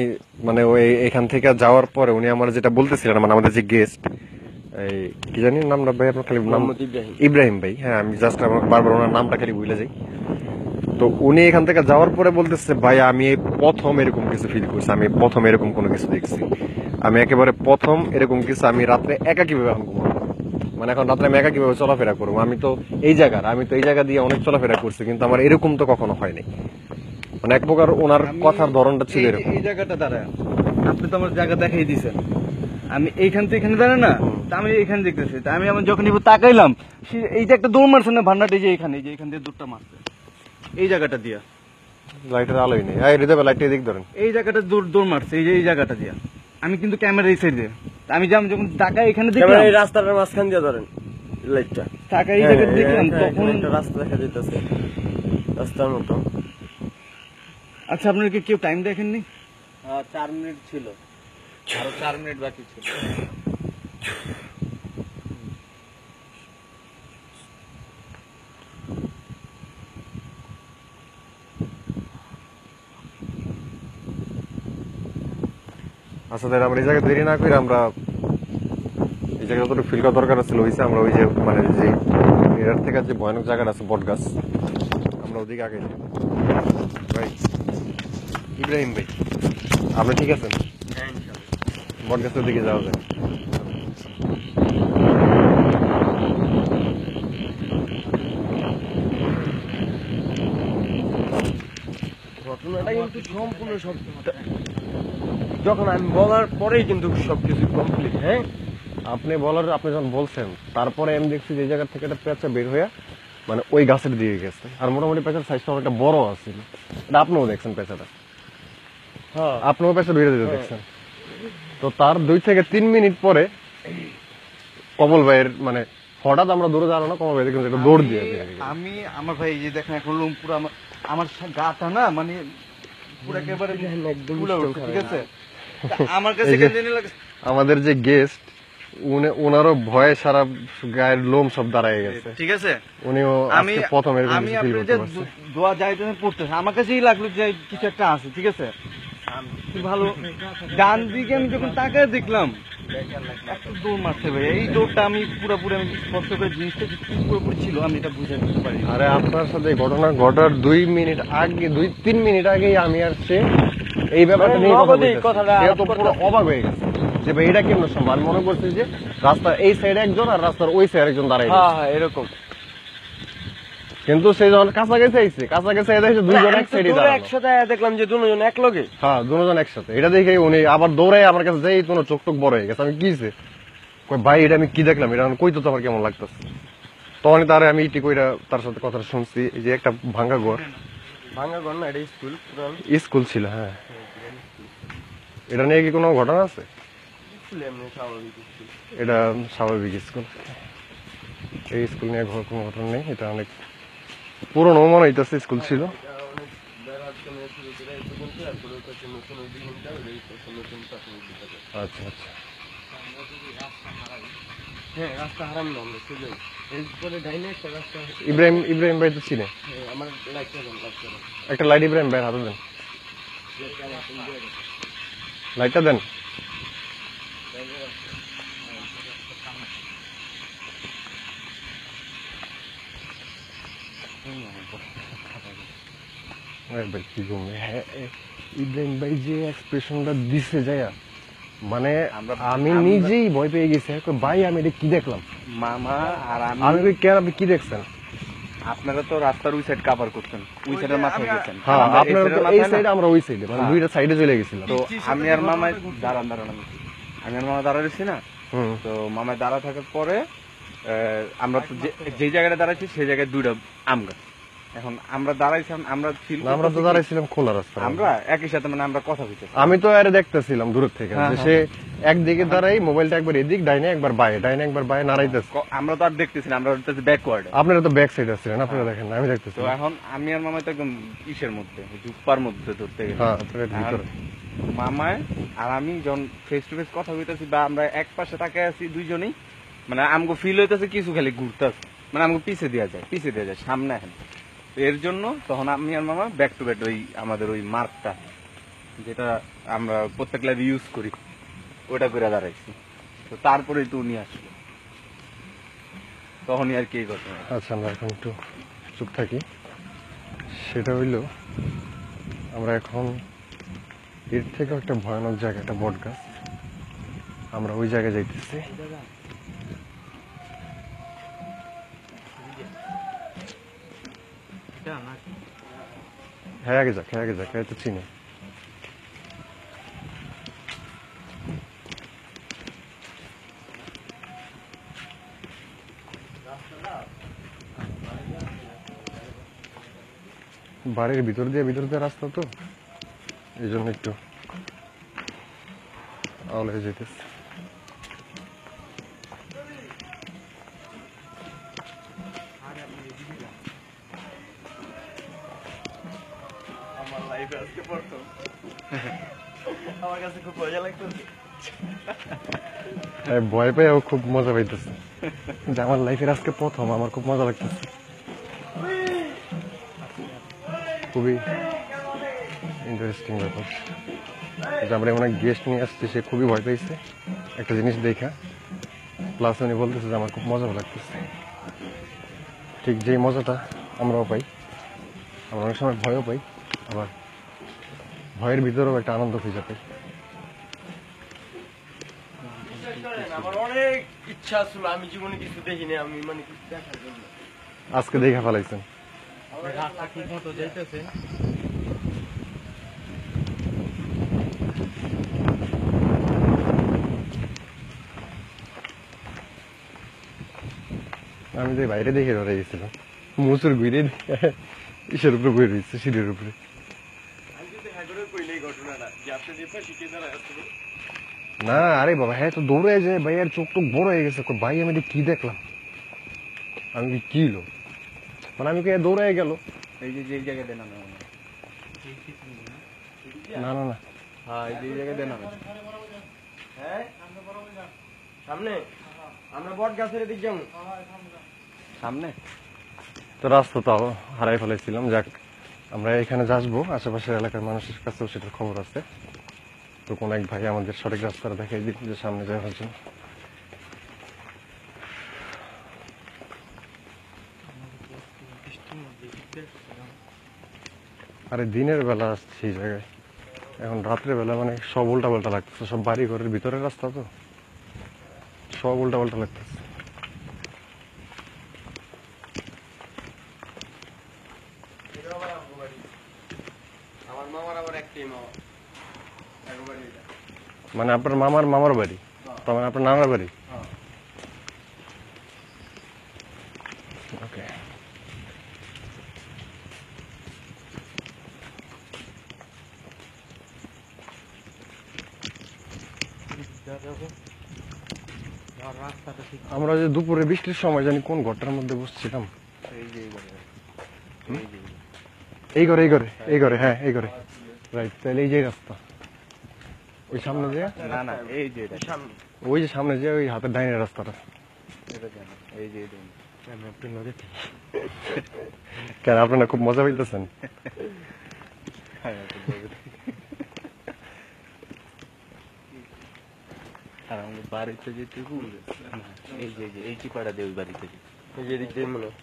মানে ওই এখান থেকে যাওয়ার পরে উনি আমার যেটা বলতেছিলেন, মানে আমাদের যে গেস্ট এই কি জানি নামটা ভাই আপনার খালি নাম ইব্রাহিম ভাই, হ্যাঁ আমি জাস্ট বারবার ওনার নামটা খালি ভুলে যাই। তো উনি এখান থেকে যাওয়ার পরে বলতেছে ভাই আমি প্রথম এরকম কিছু ফিল করছি, আমি প্রথম এরকম কোনো কিছু দেখছি, আমি একেবারে প্রথম এরকম কিছু, আমি রাত্রে একা কিভাবে এখন ঘুমাবো, মানে এখন রাত্রে আমি একা কিভাবে চলাফেরা করবো, আমি তো এই জায়গা দিয়ে অনেক চলাফেরা করছি, কিন্তু আমার এরকম তো কখনো হয়নি। মানে এক প্রকার ওনার কথার ধরনটা ছিল এরকম। এই জায়গাটা দাঁড়ায় আপনি তো আমার জায়গা দেখাই দিয়েছেন, আমি এইখান থেকে এখানে দাঁড়ায় না, তা আমি এখানে দেখতেছি, তা আমি আমার যখন তাকাইলাম এই যে একটা দৌড় মারছে না ভান্ডাটা, এই যে এখানে, এই যে এখান থেকে দৌড়টা মারছে, এই জায়গাটা দিয়া, লাইটের আলোই নেই। এই হৃদয় লাইটটা এদিক ধরেন। এই জায়গাটা দৌড় মারছে, এই যে এই জায়গাটা দিয়া। আমি কিন্তু ক্যামেরা এই সাইড দিয়ে, আমি যখন টাকা এখানে দেখলাম, এই রাস্তাটার মাঝখান দিয়ে ধরেন লাইটটা, টাকা এই জায়গাটা দেখলাম, তখন একটা রাস্তা দেখা যেতেছে রাস্তার মতো। আচ্ছা আপনার কি কেউ টাইম দেখেননি? 4 মিনিট ছিল, আরো 4 মিনিট বাকি ছিল। আচ্ছা তাহলে আমরা এই জায়গায় দেরি না করে আমরা এই জায়গায় যতটুকু ফিল করা দরকার ছিল হয়েছে, আমরা ওই যে মানে যে এর থেকে যে ভয়ানক জায়গাটা আছে বট গাছ, আমরা ওদিকে আগে যাই। ভাই ইব্রাহিম ভাই, আপনি ঠিক আছেন? বট গাছের দিকে যাওয়া যায়। ঘটনাটা কিন্তু সম্পূর্ণ সব, যখন আমি বলার পরেই কিন্তু সবকিছু কমপ্লিট। হ্যাঁ আপনি যখন বলছেন, তারপরে আমি দেখছি যে এই জায়গা থেকে একটা পেঁচা বের হয়ে মানে ওই গাছের দিকে গেছে, আর মোটামুটি পেঁচার সাইজটা অনেকটা বড় আছিল। এটা আপনিও দেখছেন পেঁচাটা, হ্যাঁ আপনিও পেঁচা বেরিয়ে যেতে দেখছেন। তো তার 2 থেকে 3 মিনিট পরে কমল ভাইয়ের মানে হঠাৎ আমরা দৌড়ে যাওয়া না, কমল ভাই দেখুন একটা দৌড় দিয়ে আমি আমার ভাই, এই যে দেখেন এখন লোম পুরো আমার গাটা না মানে পুরো একেবারে একদম ফুলে উঠছে, ঠিক আছে? তা আমার কাছে এই যে- কেন জানি লাগে, আমাদের যে গেস্ট ওনারও ভয়ে সারা গায়ের লোম সব দাঁড়ায় গেছে। ঠিক আছে? উনিও আমি আজকে প্রথম এরকম আমি কিছু ফিল আপনি করতে যে পারছে। দোয়া যাইতে পড়তেছে, আমার কাছেই লাগলো যে কিছু একটা আছে, ঠিক আছে? কি ভালো, ডান দিকে আমি যখন তাকায় দেখলাম একটা দৌড় মারছে ভাই। এই দৌড়টা আমি পুরোপুরি আমি স্পষ্ট করে জিনিসটা যে কি পুরোপুরি ছিল আমি এটা বুঝে নিতে পারি। আরে আপনার সাথে এই ঘটনা ঘটার 2 মিনিট আগে 2-3 মিনিট আগেই আমি আর সে এই ব্যাপারটা নিয়ে কথা নগদেই বলতেছি। কথাটা সে তো আলাপ পুরো অবাক হয়ে গেছে যে ভাই এটা কেমন সম্ভব। আমি মনে করছি যে রাস্তার এই সাইডে একজন আর রাস্তার ওই সাইডে একজন দাঁড়ায় হ্যাঁ গেছে। হ্যাঁ এরকম। কিন্তু সে যখন কাছাকাছি আইছে, কাছাকাছি দেখছে দুইজন এক সাইডে দাঁড়ানো। একসাথে দেখলাম যে দুজন এক লগে। হ্যাঁ দুজন একসাথে। এটা দেখে উনি আবার দৌড়ায় আমার কাছে যাই, তোমার চোখ টোক বড় হয়ে গেছে। আমি কি হইছে? কই ভাই এটা আমি কি দেখলাম, এটা আমি কইতো তো আমার কেমন লাগতেছে। তখনই তারে আমি ইটি কইরা তার সাথে কথা শুনছি। এই যে একটা ভাঙা ঘর, ভাঙা ঘর না, এটা স্কুল পুরান স্কুল ছিল। হ্যাঁ এটা নিয়ে কি কোনো ঘটনা আছে? স্কুল, এমনি স্বাভাবিক স্কুল। এটা স্বাভাবিক স্কুল, এই স্কুল নিয়ে কোনো ঘটনা নেই। এটা অনেক পুরনো মনে হইতেছে স্কুল ছিল। আচ্ছা আচ্ছা। হ্যাঁ রাস্তা হারাম না, আমরা সোজা এরপরে ডাইনে একটা রাস্তা। ইব্রাহিম ভাই তো চিনে, আমার লাইটটা দেন, লাইটটা দেন। একটা লাইট ইব্রাহিম ভাইয়ের হাতে দেন, লাইটটা দেন। ভাই কি ঘুমে। হ্যাঁ ইব্রাহিম ভাই যে এক্সপ্রেশনটা দিছে যায়া, মানে আমি নিজেই ভয় পেয়ে গেছি। ভাই আমি এটা কি দেখলাম? মামা আর আমি কই কেন, আপনি কি দেখছেন? আপনারা তো রাস্তার ওই সাইড কভার করতেন, ওই সাইডের মাথায় গেছেন। হ্যাঁ আমরা এই আপনার সাইডের এই মাথায় না। সাইডে, আমরা ওই সাইডে, মানে দুইটা সাইডে চলে গেছিলাম। তো আমি আর মামায় দাঁড়ান আমি আর মামা দাঁড়াইছি না। হুম। তো মামায় দাঁড়া থাকার পরে আমরা তো যে জায়গাটা দাঁড়াইছি সেই জায়গায় 2টা আম গাছ। এখন আমরা দাঁড়াইছিলাম, আমরা ফিল না, আমরা তো দাঁড়াইছিলাম খোলা রাস্তা। আমরা একই সাথে মানে আমরা কথা বলতেছি। আমি তো আরে দেখতেছিলাম দূর থেকে হ্যাঁ, যে সে একদিকে দাঁড়াই, মোবাইলটা একবার এদিক ডাইনে একবার বায়ে, ডাইনে একবার বায়ে নাড়াইতেছে। আমরা তো আর দেখতেছি না, আমরা ব্যাকওয়ার্ড। আপনারা তো ব্যাক সাইড আছিলেন, আপনারা দেখেন না, আমি দেখতেছি। তো এখন আমি আর মামায় তো একদম ইসের মধ্যে, জুপ্পার মধ্যে ধরতে গেলে। হ্যাঁ আপনারা ভিতরে। মামায় আর আমি যখন ফেস টু ফেস কথা বলতেছি বা আমরা এক পাশে তাকায় আছি দুইজনেই, মানে আমাকে ফিল হইতেছে কিছু খালি ঘুরতেছে, মানে আমাকে পিছে দেওয়া যায় সামনে। এখন এর জন্য তখন আমি আর মামা ব্যাক টু ব্যাক ওই আমাদের ওই মার্কটা যেটা আমরা প্রত্যেক লাইভে ইউজ করি ওটা করে দাঁড়াইছি। তো তারপরেই তো উনি আসলো, তখনই আর কি এই ঘটনা। আচ্ছা আমরা এখন একটু চুপ থাকি। সেটা হইল আমরা এখন এর থেকে একটা ভয়ানক জায়গা, একটা বট গাছ, আমরা ওই জায়গায় যাইতেছি। হ্যাঁ আগে যাক, হ্যাঁ তো চিনি। বাড়ির ভিতর দিয়ে রাস্তা তো এই জন্য একটু আওলা হয়ে যেতেছে। আমার লাইফে আজকে প্রথম আমার কাছে খুব মজা লাগতেছে। ভয় পেয়েও খুব মজা পাইতেছে যে আমার লাইফের আজকে প্রথম, আমার খুব মজা লাগতেছে। খুবই ইন্টারেস্টিং ব্যাপার যে আমরা এমন এক গেস্ট নিয়ে আসছি, সে খুবই ভয় পেয়েছে একটা জিনিস দেখা, প্লাস উনি বলতেছে যে আমার খুব মজা লাগতেছে। ঠিক যেই মজাটা আমরাও পাই, আমরা অনেক সময় ভয়ও পাই, আবার ভয়ের ভিতরেও একটা আনন্দ খুঁজে পাই। আমার অনেক ইচ্ছা ছিল, আমি জীবনে কিছু দেখিনি, আমি মানে কিছু দেখার জন্য। আজকে দেখা ফেলাইছেন। রাস্তা ঠিক মতো যাইতেছে। আমি যে বাইরে দেখে ধরে গেছিলাম, মুসুর ঘুরে ইসের উপরে বই রয়েছে, সিঁড়ির উপরে। না আরে বাবা, হ্যাঁ তো দৌড়ে যায়, ভাইয়ের চোখ টোক বড় হয়ে গেছে। ভাই আমি কি দেখলাম, আমি কি লো, মানে আমি দৌড়ে গেল। এই যে জায়গায় দেন আমি না না না, হ্যাঁ এই যে জায়গায় দেন আমি হ্যাঁ সামনে আমরা বট গাছের দিক যাবো। সামনে তো রাস্তা তো হারাই ফেলাইছিলাম। যাক, আমরা এখানে আসবো, আশেপাশের এলাকার মানুষের কাছেও সেটার খবর আছে। তো কোন এক ভাই আমাদের সঠিক রাস্তাটা দেখাই দিন যে সামনে যাওয়ার জন্য। আরে দিনের বেলা আসছি এই জায়গায়, এখন রাত্রের বেলা মানে সব উল্টা পাল্টা লাগতেছে। সব বাড়ি ঘরের ভিতরের রাস্তা তো সব উল্টা পাল্টা লাগতেছে। আমার মামার আবার একটাই মামা, একবারই এটা। মানে আপনার মামার মামার বাড়ি, তার মানে আপনার নানার বাড়ি। ওকে, রাস্তাটা ঠিক আমরা যে দুপুরে বৃষ্টির সময় জানি কোন ঘরটার মধ্যে বসছিলাম। এই যে এই ঘরে, এই ঘরে, এই ঘরে, হ্যাঁ এই ঘরে, রাইট। তাহলে এই যে রাস্তা, ওই সামনে যে, না না এই যে এটা সামনে ওই যে সামনে যে ওই হাতের ডাইনের রাস্তাটা। এটা জানো এই যে এটা কেন আপনারা খুব মজা পাইতেছেন? আর আমাদের বাড়িতে যেটুকু এই যে এই চিপাটা দিয়ে ওই বাড়িতে এই যে দিক দিয়ে মনে হয়।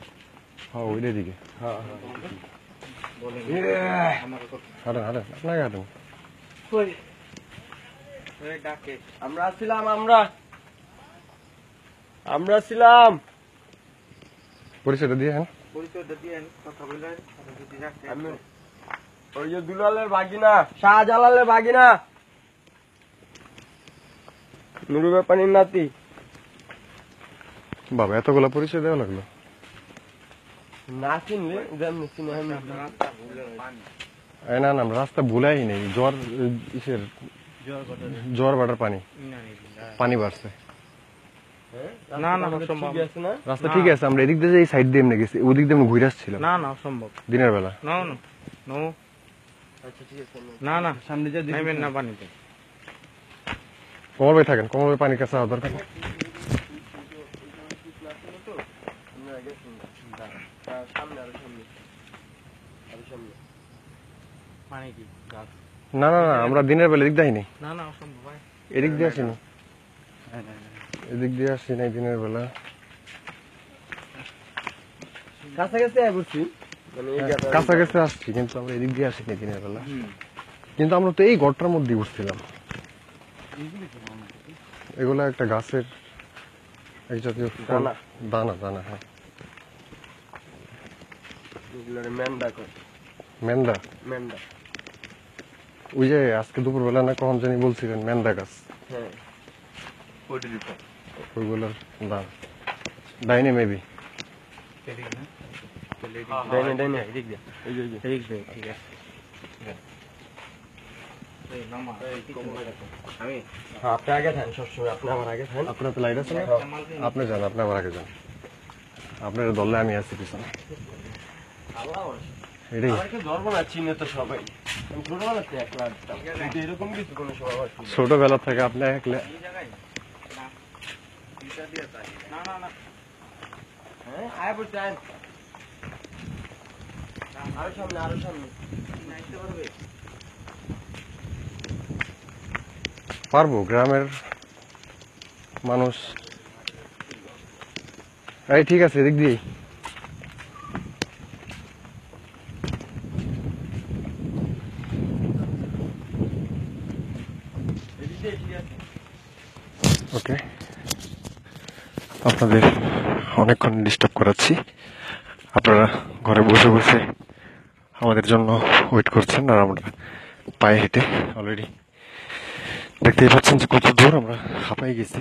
হ্যাঁ ওই দিকে হ্যাঁ হাঁটেন হাঁটেন, আপনাকে হাঁটেন। ডাকে আমরা ছিলাম, আমরা ছিলাম। পরিচয়টা দিয়ে হ্যাঁ। পরিচয়টা দিয়ে কথা বললেন যদি রাখতে আমি ওই যে দুলালের ভাগিনা, শাহজালালের ভাগিনা, নুরু ব্যাপারীর নাতি। বাবা এতগুলা পরিচয় দেওয়া লাগলো। না চিনলে যেমনি চিনে আমি। না না, আমরা রাস্তা ভুলাই নেই। জ্বর ইসের জ্বর বাটার পানি পানি বাড়ছে। না না অসম্ভব ঠিক আছে না? রাস্তা ঠিক আছে, আমরা এদিক দিয়ে এই সাইড দিয়ে এমনি গেছি, ওদিক দিয়ে ঘুরে আসছিলাম না না অসম্ভব দিনের বেলা। নো নো নো আচ্ছা ঠিক আছে। না না সামনে যা নেবেন না পানিতে। কমল ভাই থাকেন, কমল ভাই পানির কাছে আওয়ার দরকার নেই। আমরা গেছি না। সামনে আরো সামনে, আরো সামনে। পানি কি গাছ? না না না, আমরা দিনের বেলা এদিক দেয়নি, না না অসম্ভব ভাই। এদিক দিয়ে আসিনি, এদিক দিয়ে আসি নাই দিনের বেলা। কাছাকাছি আয় পড়ছি, মানে এই জায়গাটা- কাছাকাছি আসছি কিন্তু আমরা এদিক দিয়ে আসিনি দিনের বেলা। কিন্তু আমরা তো এই ঘরটার মধ্যে উঠছিলাম। এগুলা একটা গাছের এক জাতীয় ফল। দানা। দানা দানা, হ্যাঁ এগুলোর মেন্ডা কয়, মেন্দা। মেন্ডা। ওই যে আজকে দুপুর বেলা না কখন জানি বলছিলেন মেন্দা গাছ, হ্যাঁ ওইগুলোর দাম ডাইনে মেবি। ডাইনে ডাইনে এদিক দিয়ে এই যে এদিক দিয়ে ঠিক আছে আমি হ্যাঁ আপনি আগে থাকেন সবসময়, আপনি আমার আগে থাকেন। আপনার তো লাইট আছে না? আপনি যান, আপনি আমার আগে যান। আপনার দলে আমি আছি পিছনে। এটাই আমাকে ধরবো না, চিনে তো সবাই। আমি ছোটবেলা থেকে একলা আসতাম, কিন্তু এরকম কিছু কোনো সময় আমার ছিল না। ছোটবেলা থেকে আপনি একলে হ্যাঁ আয় বসে আয়, আরো সামনে আরো সামনে। পারবো, গ্রামের মানুষ। এই ঠিক আছে, এদিক দিয়েই। ওকে, আপনাদের অনেকক্ষণ ডিস্টার্ব করাচ্ছি। আপনারা ঘরে বসে বসে আমাদের জন্য ওয়েট করছেন, আর আমরা পায়ে হেঁটে অলরেডি দেখতেই পাচ্ছেন যে কত দূর আমরা হাঁপাই গেছি।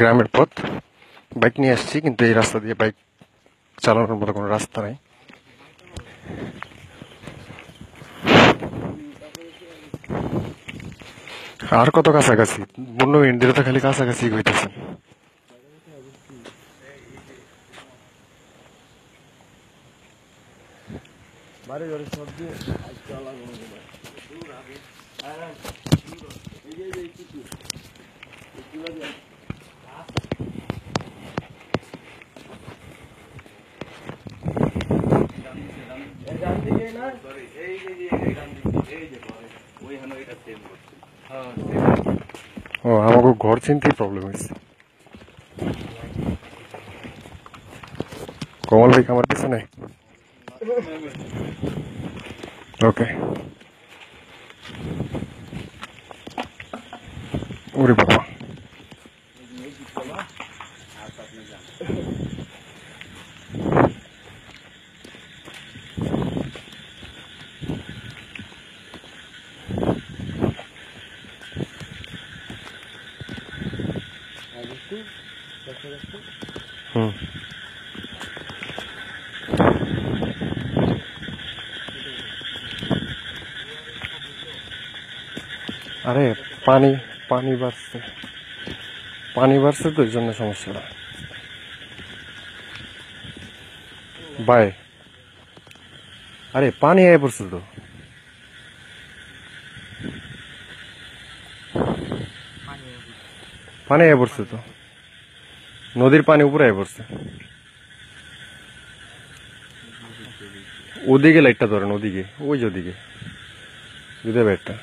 গ্রামের পথ, বাইক নিয়ে আসছি, কিন্তু এই রাস্তা দিয়ে বাইক চালানোর মতো কোনো রাস্তা নাই। আর কত কাছাকাছি, 15 মিনিট ধরে তো খালি কাছাকাছি হইতেছে। বাড়ি ঘরে সব দিয়ে চলা ও, আমাকে ঘর চিনতেই প্রবলেম হয়েছে। কমল ভাই আমার পিছনে। ওকে, ওরে বাবা, হুম। আরে পানি পানি বাড়ছে, পানি বাড়ছে তো, এর জন্য সমস্যাটা। বাই, আরে পানি আয় পড়ছে তো। পানি আয় পড়ছে তো, নদীর পানি উপরে আয় পড়ছে। ওদিকে লাইটটা ধরেন, ওদিকে, ওই যে ওদিকে দিতে একটা।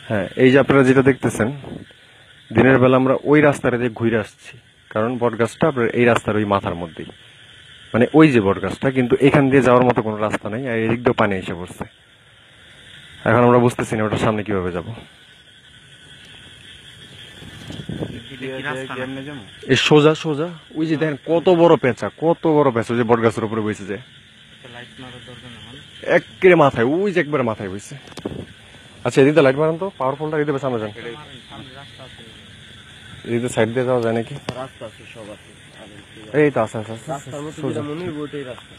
হ্যাঁ, এই যে আপনারা যেটা দেখতেছেন, দিনের বেলা আমরা ওই রাস্তাটা দিয়ে ঘুরে আসছি, কারণ বটগাছটা আপনার এই রাস্তার ওই মাথার মধ্যেই, মানে ওই যে বটগাছটা, কিন্তু এখান দিয়ে যাওয়ার মতো কোনো রাস্তা নেই, আর এদিক দিয়ে পানি এসে পড়ছে। এখন আমরা বুঝতেছি না ওটার সামনে কিভাবে যাব। এই সোজা সোজা ওই যে দেখেন কত বড় পেঁচা, কত বড় পেঁচা, ওই যে বটগাছের উপরে বসে যায় একেবারে মাথায়, ওই যে একবারে মাথায় বসে। আচ্ছা, এদিকে লাইট মারান তো, পাওয়ারফুলটা এদিকে সামনে যান। এদিকে সাইড দিয়ে যাওয়া যায় নাকি? রাস্তা আছে, সব আছে। এই তো আছে আছে আছে, রাস্তার মধ্যে সোজা। যেটা মনে হইব ওইটাই রাস্তা।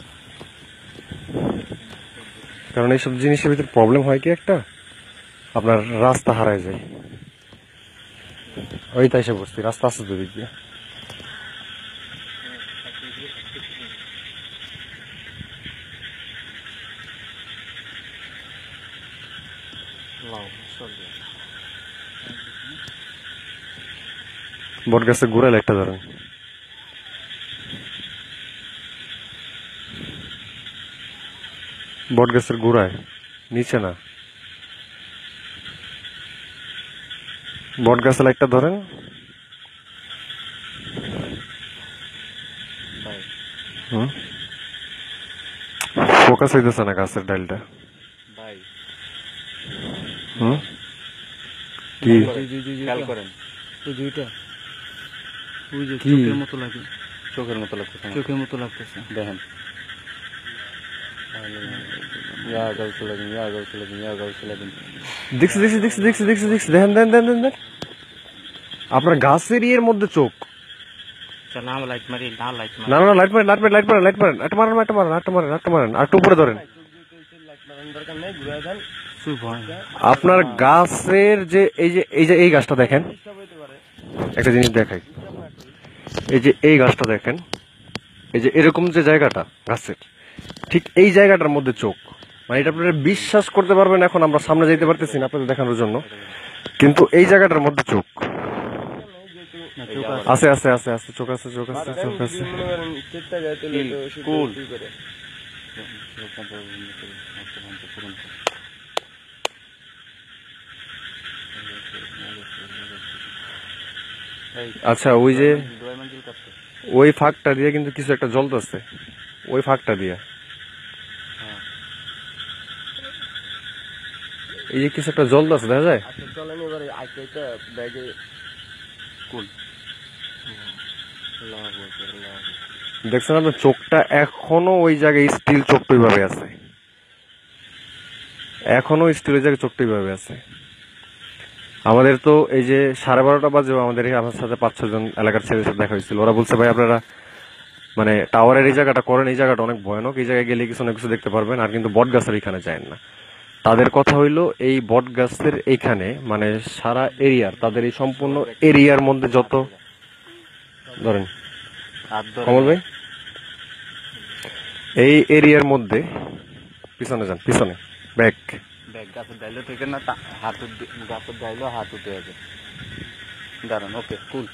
কারণ এইসব জিনিসের ভিতরে প্রবলেম হয় কি, একটা আপনার রাস্তা হারায় যায়। ওই তাই সে বসছি, রাস্তা আছে দুদিক দিয়ে। বট গাছের গোড়ায় লাইটটা ধরেন। বট গাছের গোড়ায়, নিচে না। বট গাছে লাইটটা ধরেন। হুম, ফোকাস হইতেছে না গাছের ডালটা। হুম, কি খেয়াল করেন, ওই দুইটা, ওই যে কি? চোখের মতো লাগে, চোখের মতো লাগতেছে আমার। চোখের মতো লাগতেছে। দেখেন, ইয়া গাউসে লাগেন, ইয়া গাউসে লাগেন, ইয়া গাউসে লাগেন। দেখছি দেখছি দেখছি দেখছি দেখছি দেখছি, দেখেন দেন দেন দেন দেন। আপনার গাছের ইয়ের মধ্যে চোখ, না লাইট মারি না লাইট মারি না না লাইট মারেন একটা মারেন একটা মারেন আর একটু উপরে ধরেন। দরকার নেই, ঘুরে যান। আপনার গাছের যে এই গাছটা দেখেন, একটা জিনিস দেখাই, এই যে এই গাছটা দেখেন, এই যে এরকম যে জায়গাটা গাছের ঠিক এই জায়গাটার মধ্যে চোখ, মানে এটা আপনারা বিশ্বাস করতে পারবেন। এখন আমরা সামনে যেতে পারতেছি না আপনাদের দেখানোর জন্য, কিন্তু এই জায়গাটার মধ্যে চোখ আছে আছে আছে আছে চোখ আছে চোখ আছে চোখ আছে। মনে করেন চেষ্টা যায় তাহলে তো সে তো কুল। কি করে। আচ্ছা ওই যে ওই ফাঁকটা দিয়ে কিন্তু কিছু একটা জ্বলতেছে, ওই ফাঁকটা দিয়ে এই যে কিছু একটা জ্বলতেছে দেখা যায়। আচ্ছা চলেন এবারে একটা ব্যাগে দেখছেন আপনার চোখটা এখনো ওই জায়গায় স্টিল চোখটা ওইভাবে আছে, এখনো স্টিল ওই জায়গায় চোখটা ওইভাবে আছে। আমাদের তো এই যে 12:30 বাজেও আমাদের আমার সাথে 5-6 জন এলাকার ছেলের সাথে দেখা হয়েছিল। ওরা বলছে ভাই আপনারা মানে টাওয়ারের এই জায়গাটা করেন, এই জায়গাটা অনেক ভয়ানক, এই জায়গায় গেলে কিছু না কিছু দেখতে পারবেন, আর কিন্তু বট গাছের এখানে যায় না। তাদের কথা হইলো এই বট গাছের এইখানে মানে সারা এরিয়ার, তাদের এই সম্পূর্ণ এরিয়ার মধ্যে যত ধরেন কমল ভাই এই এরিয়ার মধ্যে পিছনে যান, পিছনে ব্যাক গাছের ডাইলে থেকে না গাছের ডাইলেও হাত উঠে আছে। দাঁড়ান, ওকে কুল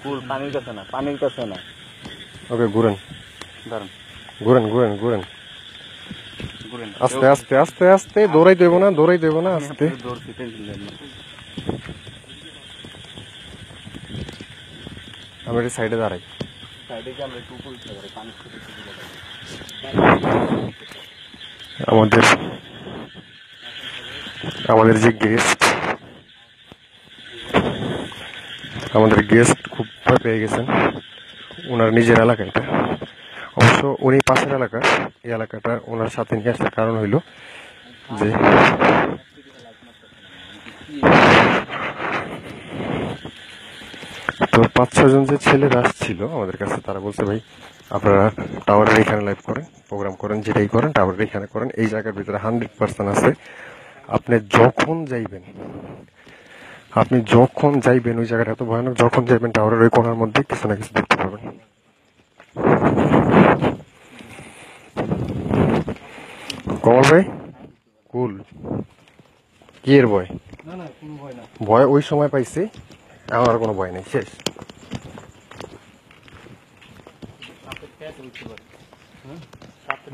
কুল, পানির কাছে না, পানির কাছে না, ওকে ঘুরেন দাঁড়ান ঘুরেন ঘুরেন ঘুরেন ঘুরেন। আস্তে আস্তে আস্তে আস্তে, দৌড়াই দেবো না দৌড়াই দেবো না, আস্তে। দৌড়ছি, টেনশন নেন না। আমি একটু সাইডে দাঁড়াই। সাইডে গিয়ে আমরা একটু উপরে উঠতে পারি, পানির সাথে একটু দূরে যাবো। আমাদের যে গেস্ট, আমাদের গেস্ট খুব ভয় পেয়ে গেছেন। ওনার নিজের এলাকা এটা, অবশ্য উনি পাশের এলাকা, এই এলাকাটা ওনার সাথে নিয়ে আসার কারণ হইল যে তো 5-6 জন যে ছেলেরা আসছিল আমাদের কাছে, তারা বলছে ভাই আপনারা টাওয়ারের এখানে লাইভ করেন, প্রোগ্রাম করেন, যেটাই করেন টাওয়ারের এখানে করেন, এই জায়গার ভিতরে 100% আছে। আপনি যখন যাইবেন ওই জায়গাটা এত ভয়ানক, যখন যাইবেন টাওয়ারের ওই কোণার মধ্যে কিছু না কিছু দেখতে পাবেন। কমল ভাই কুল কি এর ভয়? ভয় ওই সময় পাইছি, এখন আর কোনো ভয় নেই, শেষ।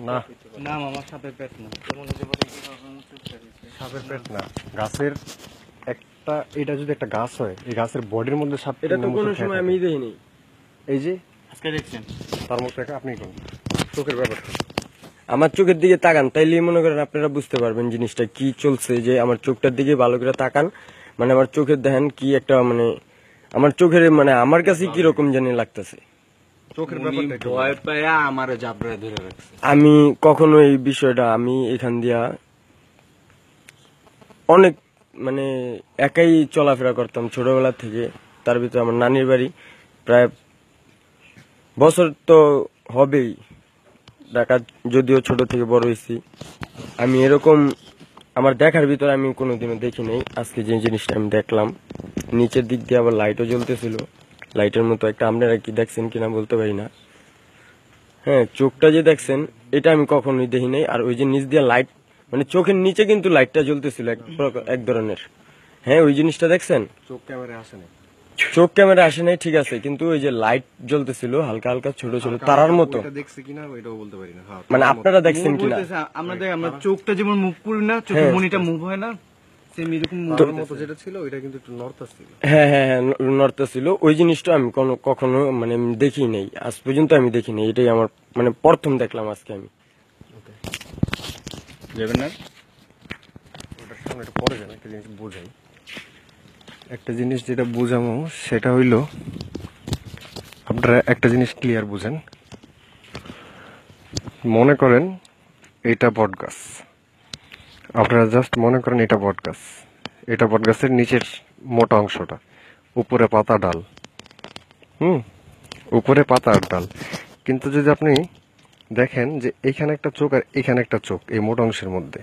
না না মামা, সাপের পেট না, সাপের পেট না, গাছের একটা, এটা যদি একটা গাছ হয় এই গাছের বডির মধ্যে সাপ, এটা তো কোনো সময় আমি দেখিনি। এই যে আজকে দেখছেন তার মুখ থেকে আপনি কোন চোখের ব্যাপারটা আমার চোখের দিকে তাকান, তাইলে মনে করেন আপনারা বুঝতে পারবেন জিনিসটা কি চলছে। যে আমার চোখটার দিকে ভালো করে তাকান, মানে আমার চোখের দেখেন কি একটা, মানে আমার চোখের মানে আমার কাছে কি রকম জানি লাগতেছে। চোখের ব্যাপারটা একটু ভয় পায়া আমার জাবরা ধরে রাখছে। আমি কখনো এই বিষয়টা, আমি এখান দিয়া অনেক মানে একাই চলাফেরা করতাম ছোটবেলা থেকে। তার ভিতরে আমার নানির বাড়ি, প্রায় বছর তো হবেই ঢাকা, যদিও ছোট থেকে বড় হয়েছি। আমি এরকম আমার দেখার ভিতরে আমি কোনোদিনও দেখি নাই। আজকে যে জিনিসটা আমি দেখলাম, নিচের দিক দিয়ে আবার লাইটও জ্বলতেছিল, লাইটের মতো একটা, আপনারা কি দেখছেন কিনা বলতে পারি না। হ্যাঁ, চোখটা যে দেখছেন এটা আমি কখনোই দেখি নাই। আর ওই যে নিচ দিয়ে লাইট, মানে চোখের নিচে কিন্তু লাইটটা জ্বলতেছিল এক ধরনের। হ্যাঁ, ওই জিনিসটা দেখছেন? চোখ ক্যামেরা আসে না, চোখ ক্যামেরা আসে নাই ঠিক আছে, কিন্তু ওই যে লাইট জ্বলতেছিল হালকা হালকা ছোট ছোট তারার মতো। এটা দেখছি কিনা এটাও বলতে পারি না। হ্যাঁ মানে আপনারা দেখছেন কিনা? আমরা চোখটা যেমন মুভ করি না, চোখের হ্যাঁ। মনিটা মুভ হয় না, সেম এরকম মুভ তার মতো যেটা ছিল ওইটা কিন্তু একটু নর্থ ছিল। হ্যাঁ হ্যাঁ হ্যাঁ, নড়তে ছিল। ওই জিনিসটা আমি কখনো মানে আমি দেখি নাই, আজ পর্যন্ত আমি দেখি নাই। এটাই আমার মানে প্রথম দেখলাম আজকে আমি। যাবেন না? ওটার সামনে একটু পরে যান, একটা জিনিস বোঝাই। একটা জিনিস যেটা বোঝামো সেটা হইলো, আপনারা একটা জিনিস ক্লিয়ার বুঝেন। মনে করেন এটা বট গাছ, আপনারা জাস্ট মনে করেন এটা বট গাছ, এটা বট গাছের নিচের মোটা অংশটা, উপরে পাতা ডাল, উপরে পাতার ডাল। কিন্তু যদি আপনি দেখেন যে এখানে একটা চোখ আর এখানে একটা চোখ এই মোট অংশের মধ্যে,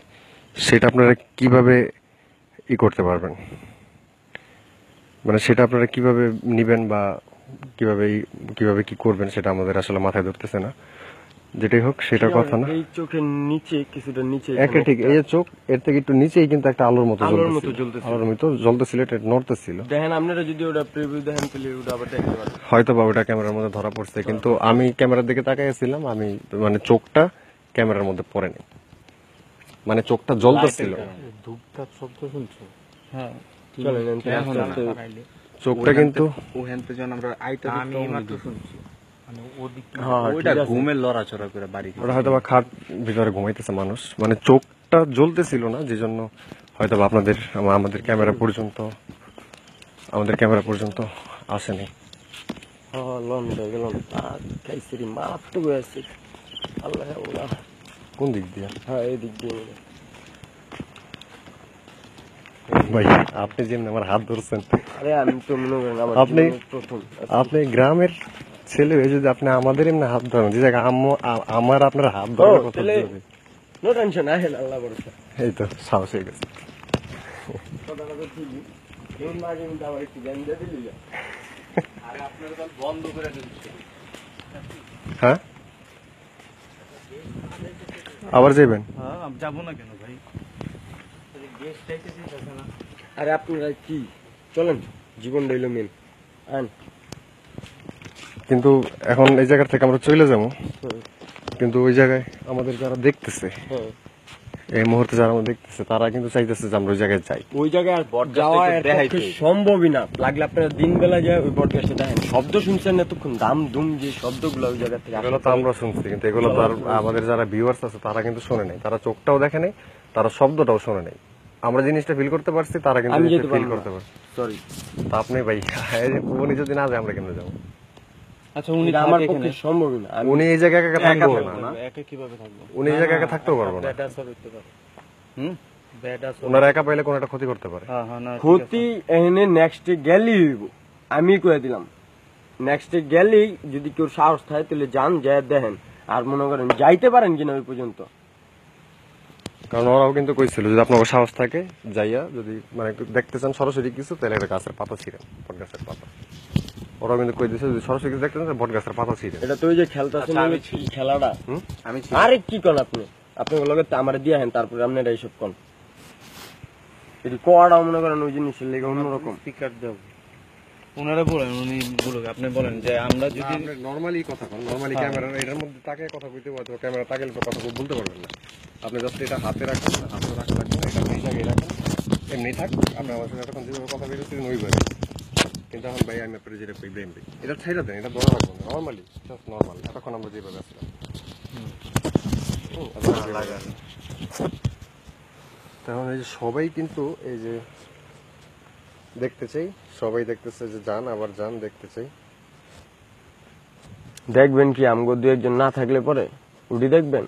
সেটা আপনারা কিভাবে করতে পারবেন, মানে সেটা আপনারা কিভাবে নিবেন বা কিভাবে কি করবেন সেটা আমাদের আসলে মাথায় ধরতেছে না। যেটাই হোক সেটা কথা না। এই চোখের নিচে কিছুটা নিচে একটা ঠিক এই যে চোখ এর থেকে একটু নিচেই কিন্তু একটা আলোর মতো আলোর মতো জ্বলতেছিল, জ্বলতেছিল। আলোর মতো জ্বলতেছিল, এটা নড়তেছিল। দেখেন আপনারা যদি ওটা প্রিভিউ দেখেন তাহলে ওটা আবার দেখতে পারবেন। হয়তো বা ওটা ক্যামেরার মধ্যে ধরা পড়ছে, কিন্তু আমি ক্যামেরার দিকে তাকাইছিলাম, আমি মানে চোখটা ক্যামেরার মধ্যে পড়েনি, মানে চোখটা জ্বলতেছিল। হ্যাঁ চলেন এখন না। চোখটা কিন্তু ওখানতে যখন আমরা আইতে আমি মাত্র শুনছি মানে ওদিক হ্যাঁ ওইটা ঘুমের লড়াচড়া করে বাড়ি ওটা হয়তো বা খাট ভিতরে ঘুমাইতেছে মানুষ, মানে চোখটা জ্বলতেছিল না, যে জন্য হয়তো বা আমাদের ক্যামেরা পর্যন্ত আসেনি। হ্যাঁ লন হয়ে গেল খাইছি মারাত্মক হয়ে আছে। আল্লাহ আল্লাহ। কোন দিক দিয়ে? হ্যাঁ এই দিক দিয়ে ভাই আপনি যেমন আমার হাত ধরছেন, আরে আমি তো মনে করেন আমার আপনি- জীবনের প্রথম আপনি গ্রামের ছেলে হয়ে যদি আপনি আমাদের এমনি হাত ধরেন, যে জায়গায় আমার আপনার হাত ধরার কথা তাহলে যদি- নো টেনশন আহেন আল্লাহ ভরসা। এই তো সাহস হয়ে গেছে। কথাটা তো ঠিকই ধরুন না কিন্তু আবার একটু জ্ঞান দিয়ে দিলি যা। আরে আপনার দল বন্ধ করে দিচ্ছে। হ্যাঁ আবার যাবেন? হ্যাঁ যাবো না কেন ভাই? আরে আপনারা কি চলেন, জীবন রইল মেন আন। কিন্তু এখন এই জায়গা থেকে আমরা চলে যাবো, হুম, কিন্তু ওই জায়গায় আমাদের যারা দেখতেছে, হ্যাঁ। এই মুহূর্তে যারা আমাদের দেখতেছে, তারা কিন্তু চাইতেছে যে আমরা ওই জায়গায় যাই। ওই জায়গায় আর যাওয়া এর পক্ষে সম্ভবই না। লাগলে আপনারা দিন বেলা যায় ওই পডকাস্টে দেখেন, শব্দ শুনছেন এতক্ষণ, দাম দুম যে শব্দগুলো ওই জায়গা থেকে এগুলো তো আমরা শুনছি, কিন্তু এগুলো তো আর আমাদের যারা ভিউয়ার্স আছে তারা কিন্তু শোনে নাই, তারা চোখটাও দেখে নাই, তারা শব্দটাও শোনে নাই। আমরা জিনিসটা ফিল করতে পারছি, তারা কিন্তু আমি যেতে ফিল পারবো করতে পারছে। সরি। তা আপনি ভাই উনি যদি না যায় আমরা কেমনে যাবো? আচ্ছা উনি আমার থাকে পক্ষে এখানে? সম্ভবই না। আমি উনি এই জায়গায় একা থাকবো না, একা কিভাবে থাকবো? উনি এই জায়গায় একা থাকতেও পারবো না। ব্যাড আসর হইতে পারে, হুম? ব্যাড আসর। ওনারা একা পাইলে কোনো একটা ক্ষতি করতে পারে। হ্যাঁ হ্যাঁ না ক্ষতি এখানে নেক্সটে গেলেই হইব, আমি কয়ে দিলাম। নেক্সটে গেলেই যদি কেউ সাহস থাকে তাহলে যান, যায় দেখেন। আর মনে করেন যাইতে পারেন কিনা ওই পর্যন্ত। কারণ ওরাও কিন্তু কইছিল যদি আপনার সাহস থাকে যাইয়া যদি মানে দেখতে চান সরাসরি কিছু, তাহলে একটা গাছের পাতা ছিঁড়েন, বট গাছের পাতা। ওরাও কিন্তু কই দিছে যদি সরাসরি কিছু দেখতে চান বট গাছের পাতা ছিঁড়েন। এটা তো ওই যে খেলতেছেন আচ্ছা, আমি খেলাটা, আমি আরে কি কন আপনি, আপনি ওগুলোকে আমার দিয়ে হেন, তারপরে আপনারা এইসব কন। এটি কোয়াটাও মনে করেন ওই জিনিসের লেগে অন্যরকম। স্পিকার দেব। ওনারা বলেন, উনি বলুক, আপনি বলেন যে আমরা যদি নরমালি কথা বলেন, নরমালি ক্যামেরা এটার মধ্যে তাকে কথা কইতে হয়তো ক্যামেরা তাকালে তো কথা বলতে পারবেন না। আপনি জাস্ট এটা হাতে রাখেন, হাতে রাখেন, এটা এই জায়গায় রাখেন, এমনি থাক। আপনি আমার সাথে এতক্ষণ যেভাবে কথা বেরোচ্ছেন ওইভাবে। কিন্তু এখন ভাই আমি আপনার যেটা কই ব্রেন এটা ছেড়ে দেন, এটা ধরে রাখবেন নরমালি, জাস্ট নরমাল এতক্ষণ আমরা যেভাবে আসলাম। তখন এই যে সবাই কিন্তু এই যে দেখতে চাই, সবাই দেখতেছে যে যান আবার যান দেখতে চাই। দেখবেন কি আমগো দু একজন না থাকলে পরে উঠি দেখবেন।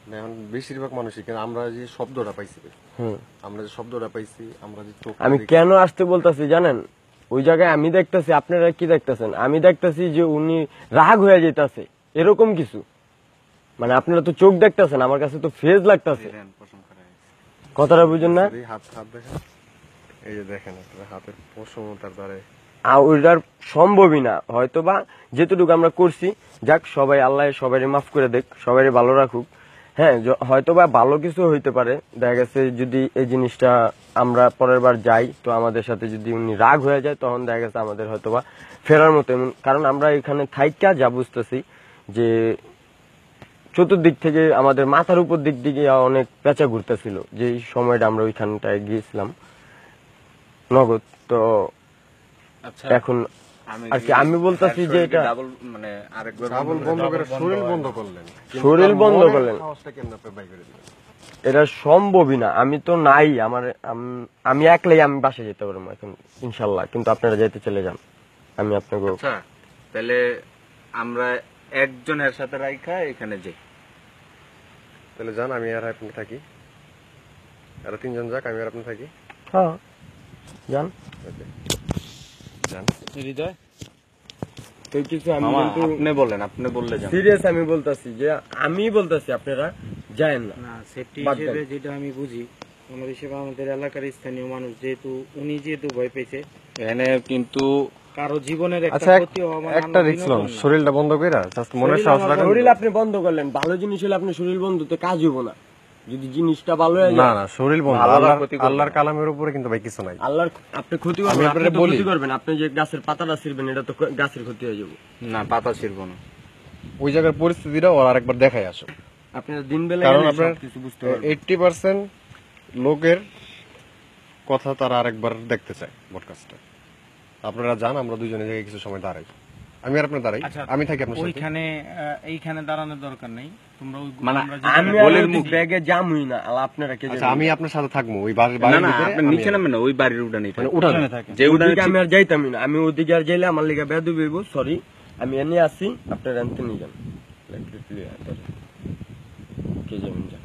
না, এখন বেশিরভাগ মানুষই কিন্তু আমরা যে শব্দটা পাইছি, হুম, আমরা যে শব্দটা পাইছি, আমরা যে চোখ আমি কেন আসতে বলতেছি জানেন? ওই জায়গায় আমি দেখতেছি, আপনারা কি দেখতেছেন? আমি দেখতেছি যে উনি রাগ হয়ে যেতেছে, এরকম কিছু। মানে আপনারা তো চোখ দেখতেছেন, আমার কাছে তো ফেজ লাগতেছে। কথাটা বুঝেন না? হাত হাত দেখেন, এই যে দেখেন আপনার হাতের পশমতার দ্বারা আর ওইটার সম্ভবই না, হয়তো বা যেটুকু আমরা করছি, যাক সবাই আল্লাহ সবাই মাফ করে দেখ, সবাই ভালো রাখুক। হ্যাঁ হয়তো বা ভালো কিছু হইতে পারে। দেখা গেছে যদি এই জিনিসটা আমরা পরের বার যাই, তো আমাদের সাথে যদি উনি রাগ হয়ে যায়, তখন দেখা গেছে আমাদের হয়তো বা ফেরার মতো এমন। কারণ আমরা এখানে থাইকা যা বুঝতেছি যে চতুর্দিক থেকে আমাদের মাথার উপর দিক দিকে অনেক পেঁচা ঘুরতেছিল, যে সময়টা আমরা ওইখানটায় গিয়েছিলাম নগদ। তো আচ্ছা এখন আর কি আমি বলতেছি যে এটা ডাবল মানে আরেকবার ডাবল বন্ধ করে শরীর বন্ধ করলেন, শরীর বন্ধ করলেন, সাহসটা কেমনে আপনি বাই করে দিলেন? এটা সম্ভবই না। আমি তো নাই, আমার আমি একলাই আমি বাসায় যেতে পারবো এখন ইনশাল্লাহ, কিন্তু আপনারা যেতে চলে যান, আমি আপনাকে। আচ্ছা তাহলে আমরা একজনের সাথে রাইখা এখানে যাই। তাহলে যান, আমি আর আপনি থাকি, আরো তিনজন যাক, আমি আর আপনি থাকি। হ্যাঁ যান। ওকে যান। হৃদয় তো কিছু আমি মামা কিন্তু আপনি বলেন, আপনি বললে যান। সিরিয়াস আমি বলতাছি যে আমি বলতাছি আপনারা যায়েন না। না সেফটি বাদ হিসেবে দেন। যেটা আমি বুঝি, আমার হিসেবে আমাদের এলাকার স্থানীয় মানুষ যেহেতু উনি যেহেতু ভয় পেয়েছে, এখানে কিন্তু কারো জীবনের আচ্ছা একটা ক্ষতি হওয়া মানে একটা আমরা রিস্ক লন, বিনোদন না। শরীরটা বন্ধ কইরা জাস্ট মনের শরীর সাহস আমার রাখেন। শরীর আপনি বন্ধ করলেন, ভালো জিনিস হলে আপনি শরীর বন্ধ তো কাজ হইব না। যদি জিনিসটা ভালো হয়ে না যায় না শরীর বন্ধ, ভালোরা আল্লাহর ক্ষতি করবে আল্লাহর না। কালামের উপরে কিন্তু ভাই কিছু নাই। আল্লাহর আপনি ক্ষতি আমি করবেন, আপনি আপনাদের তো বলি। ক্ষতি করবেন, আপনি যে গাছের পাতাটা ছিড়বেন এটা তো গাছের ক্ষতি হয়ে যাবে। না, পাতা ছিড়ব না। ওই জায়গার পরিস্থিতিটা ওর আরেকবার দেখাই আসো, আপনারা দিন বেলা কারণ গেলে আপনার সবকিছু বুঝতে পারবেন। 80% লোকের কথা তারা আরেকবার দেখতে চায় পডকাস্টটা। আপনারা যান, আমরা দুজনে জায়গায় কিছু সময় দাঁড়াই, আমি আর আপনি দাঁড়াই, আচ্ছা, আমি থাকি আপনার সাথে। ওইখানে এইখানে দাঁড়ানোর দরকার নেই, তোমরা ওই মানে আমরা যে আমি গোলের আর মুখ। ব্যাগে জামুই না, আল্লাহ আপনারা কে আচ্ছা আমি আপনার সাথে থাকবো ওই না বাড়ির না, ভিতরে, আপনি নিচে নামেন না, ওই বাড়ির উঠানেই মানে থাকেন। উঠানে থাকে। যে উঠানে ওদিকে আমি আর যাইতামই না, আমি ওদিকে আর যাইলে আমার লিগা বেদ হইব। সরি, আমি এনে আসি, আপনারা আনতে নিয়ে যান। কে যাবেন যান।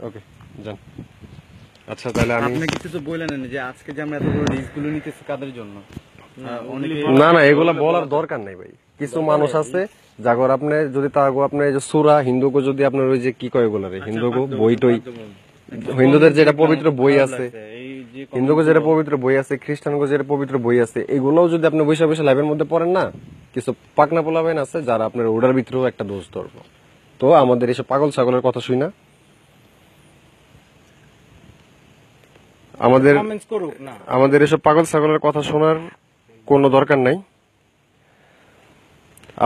ওকে যান। আচ্ছা তাহলে আমি আপনি কিছু তো বললেন না যে আজকে যে আমরা এত বড় রিস্ক গুলো নিতেছি কাদের জন্য? অনেকে না না এগুলা বলার দরকার নাই ভাই। কিছু মানুষ আছে জাগর আপনি যদি তাগো আপনি এই যে সূরা হিন্দুকে যদি আপনার ওই যে কি কয় এগুলা রে হিন্দুকে বই টই, হিন্দুদের যেটা পবিত্র বই আছে, এই যে হিন্দুকে যেটা পবিত্র বই আছে, খ্রিস্টানকে যেটা পবিত্র বই আছে, এগুলোও যদি আপনি বসে বসে লাইভের মধ্যে পড়েন না, কিছু পাকনা পোলাবেন আছে যারা আপনার ওটার ভিতরেও একটা দোষ ধরবো। তো আমাদের এসব পাগল ছাগলের কথা শুই না, আমাদের কমেন্টস করুক না। আমাদের এসব পাগল ছাগলের কথা শোনার কোনো দরকার নাই।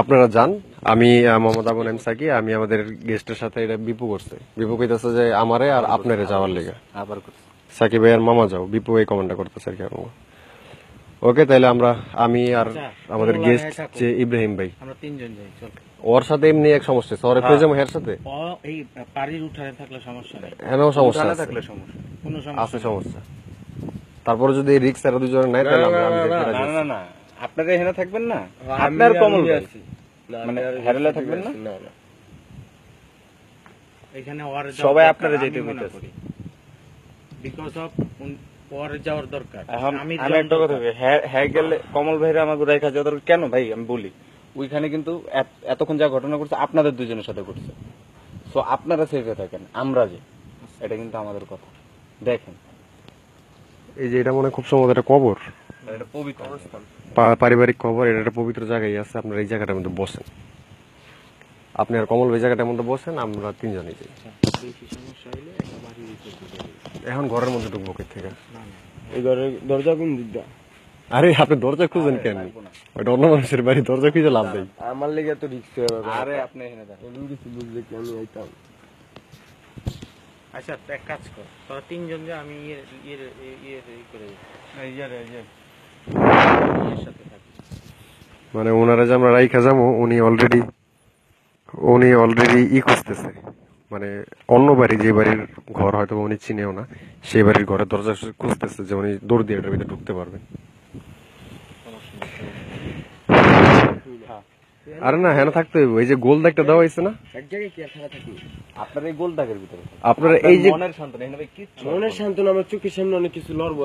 আপনারা যান, আমি মোহাম্মদ আবু নাইম সাকি, আমি আমাদের গেস্টের সাথে এটা বিপু করছে, বিপু কইতাছে যে আমারে আর আপনারে যাওয়ার লেগে, আবার করছি। সাকি ভাই আর মামা যাও, বিপু এই কমেন্টটা করতেছে আর কি। ওকে তাহলে আমি আর আমাদের গেস্ট যে ইব্রাহিম ভাই, আমরা তিনজন যাই, চল। ওর সাথে এমনি এক সমস্যা আছে, ওর পেয়ে যাবো হের সাথে ও এই বাড়ির উঠানে থাকলে সমস্যা নেই, এনেও সমস্যা উঠানে আছে, থাকলে সমস্যা। কোনো আছে সমস্যা নেই। সমস্যা। তারপরে যদি রিক্স এরা দুজনে নেয় তাহলে আমি দেখতে রাজি না আছি। না না, আপনারা এখানে থাকবেন না, আমি আপনার আর কমল আমি ভাই। আছি। না, মানে আমি আর হেরেলা আছি, থাকবেন না? না না এখানে ওর সবাই আপনারা যেতে বলতেছে। বিকজ অফ ওর যাওয়ার দরকার। এখন আমি যাওয়ার একটা কথা দরকার। বলি, হ্যাঁ গেলে কমল ভাইরা আমাকে রেখা যাওয়া দরকার কেন ভাই? আমি বলি ওইখানে কিন্তু এতক্ষণ যা ঘটনা করছে আপনাদের দুজনের সাথে করছে, তো আপনারা সেফে থাকেন, আমরা যে এটা কিন্তু আমাদের কথা দেখেন, এই যে এটা মনে হয় খুব সম্ভবত একটা কবর, এটা পবিত্র। পারিবারিক কবর, এটা একটা পবিত্র জায়গায় আছে, আপনারা এই জায়গাটার মধ্যে বসেন, আপনি আর কমল ভাই জায়গাটার মধ্যে বসেন, আমরা তিনজনই যাই। বেশি সমস্যা হলে একটা বাড়ির ভিতরে ঢুকে যাবে। এখন ঘরের মধ্যে ঢুকবো কোথা থেকে? এই ঘরের দরজা কোন দিকটা? আরে আপনি দরজা খুঁজেন কেন? ওইটা অন্য মানুষের বাড়ি, দরজা খুঁজে লাভ নেই। আমার লেগে তো রিস্ক হয়ে যাবে। আরে আপনি এখানে থাকেন। এমন কিছু বুঝলে কি আমি আইতাম? আচ্ছা তো এক কাজ কর, তোরা তিনজন যা, আমি করে ইয়ের সাথে থাকি। মানে ওনারা যে আমরা রাইখা যাবো, উনি অলরেডি খুঁজতেছে, মানে অন্য বাড়ি, যে বাড়ির ঘর হয়তো উনি চিনেও না, সেই বাড়ির ঘরের দরজা খুঁজতেছে যে উনি দৌড় দিয়ে এটার ভিতরে ঢুকতে পারবেন। আরে না হ্যাঁ থাকতে হইব, এই যে গোল দাগটা দেওয়া হয়েছে না এক জায়গায় কি আর খারাপ থাকি? আপনার এই গোল দাগের ভিতরে আপনারা, এই যে মনের শান্তনা এখানে ভাই কিচ্ছু মনের শান্তনা আমার চোখের সামনে অনেক কিছু লড়বো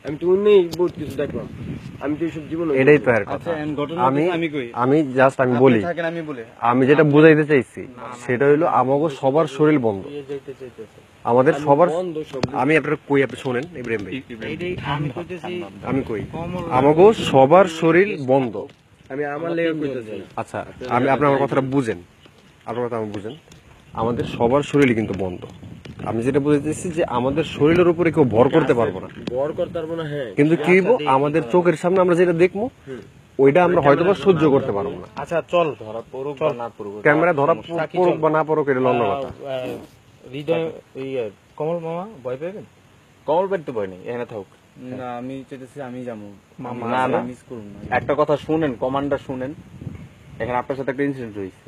আমি তো অন্যই বহুত কিছু দেখলাম, আমি তো এইসব জীবনে এটাই তো আর কথা। আচ্ছা, ঘটনা আমি কই, আমি জাস্ট আমি বলি, থাকেন আমি বলি, আমি যেটা বুঝাইতে চাইছি সেটা হইলো আমাকে সবার শরীর বন্ধ, যেতে চাইতেছে আমাদের সবার। বন্ধ সব। আমি আপনার কই, আপনি শোনেন ইব্রাহিম ভাই, এইটাই আমি কইতেছি। আমি কই কমল আমাকে সবার শরীর বন্ধ। আমি আমার লেগে কইতেছি। আচ্ছা আমি আপনি আমার কথাটা বুঝেন, আপনার কথা আমি বুঝেন, আমাদের সবার শরীরই কিন্তু বন্ধ। আমি যেটা বুঝতেছি যে আমাদের শরীরের উপরে কেউ ভর করতে পারবো না, বর করতে পারবো না। হ্যাঁ, কিন্তু কি হইবো, আমাদের চোখের সামনে আমরা যেটা দেখবো ওইটা আমরা হয়তোবা সহ্য করতে পারবো না। আচ্ছা চল, ধরা পড়ুক বা না পড়ুক, ক্যামেরা ধরা পড়ুক বা না পড়ুক এটা অন্য কথা। হৃদয় কমল মামা ভয় পাবেন? কমল পেট তো ভয় নেই, এখানে থাকুক। না আমি চাইতেছি আমি যাবো, না না, মিস করুন না। একটা কথা শুনেন, কমান্ডার শুনেন, এখানে আপনার সাথে একটা ইনসিডেন্ট হয়েছে।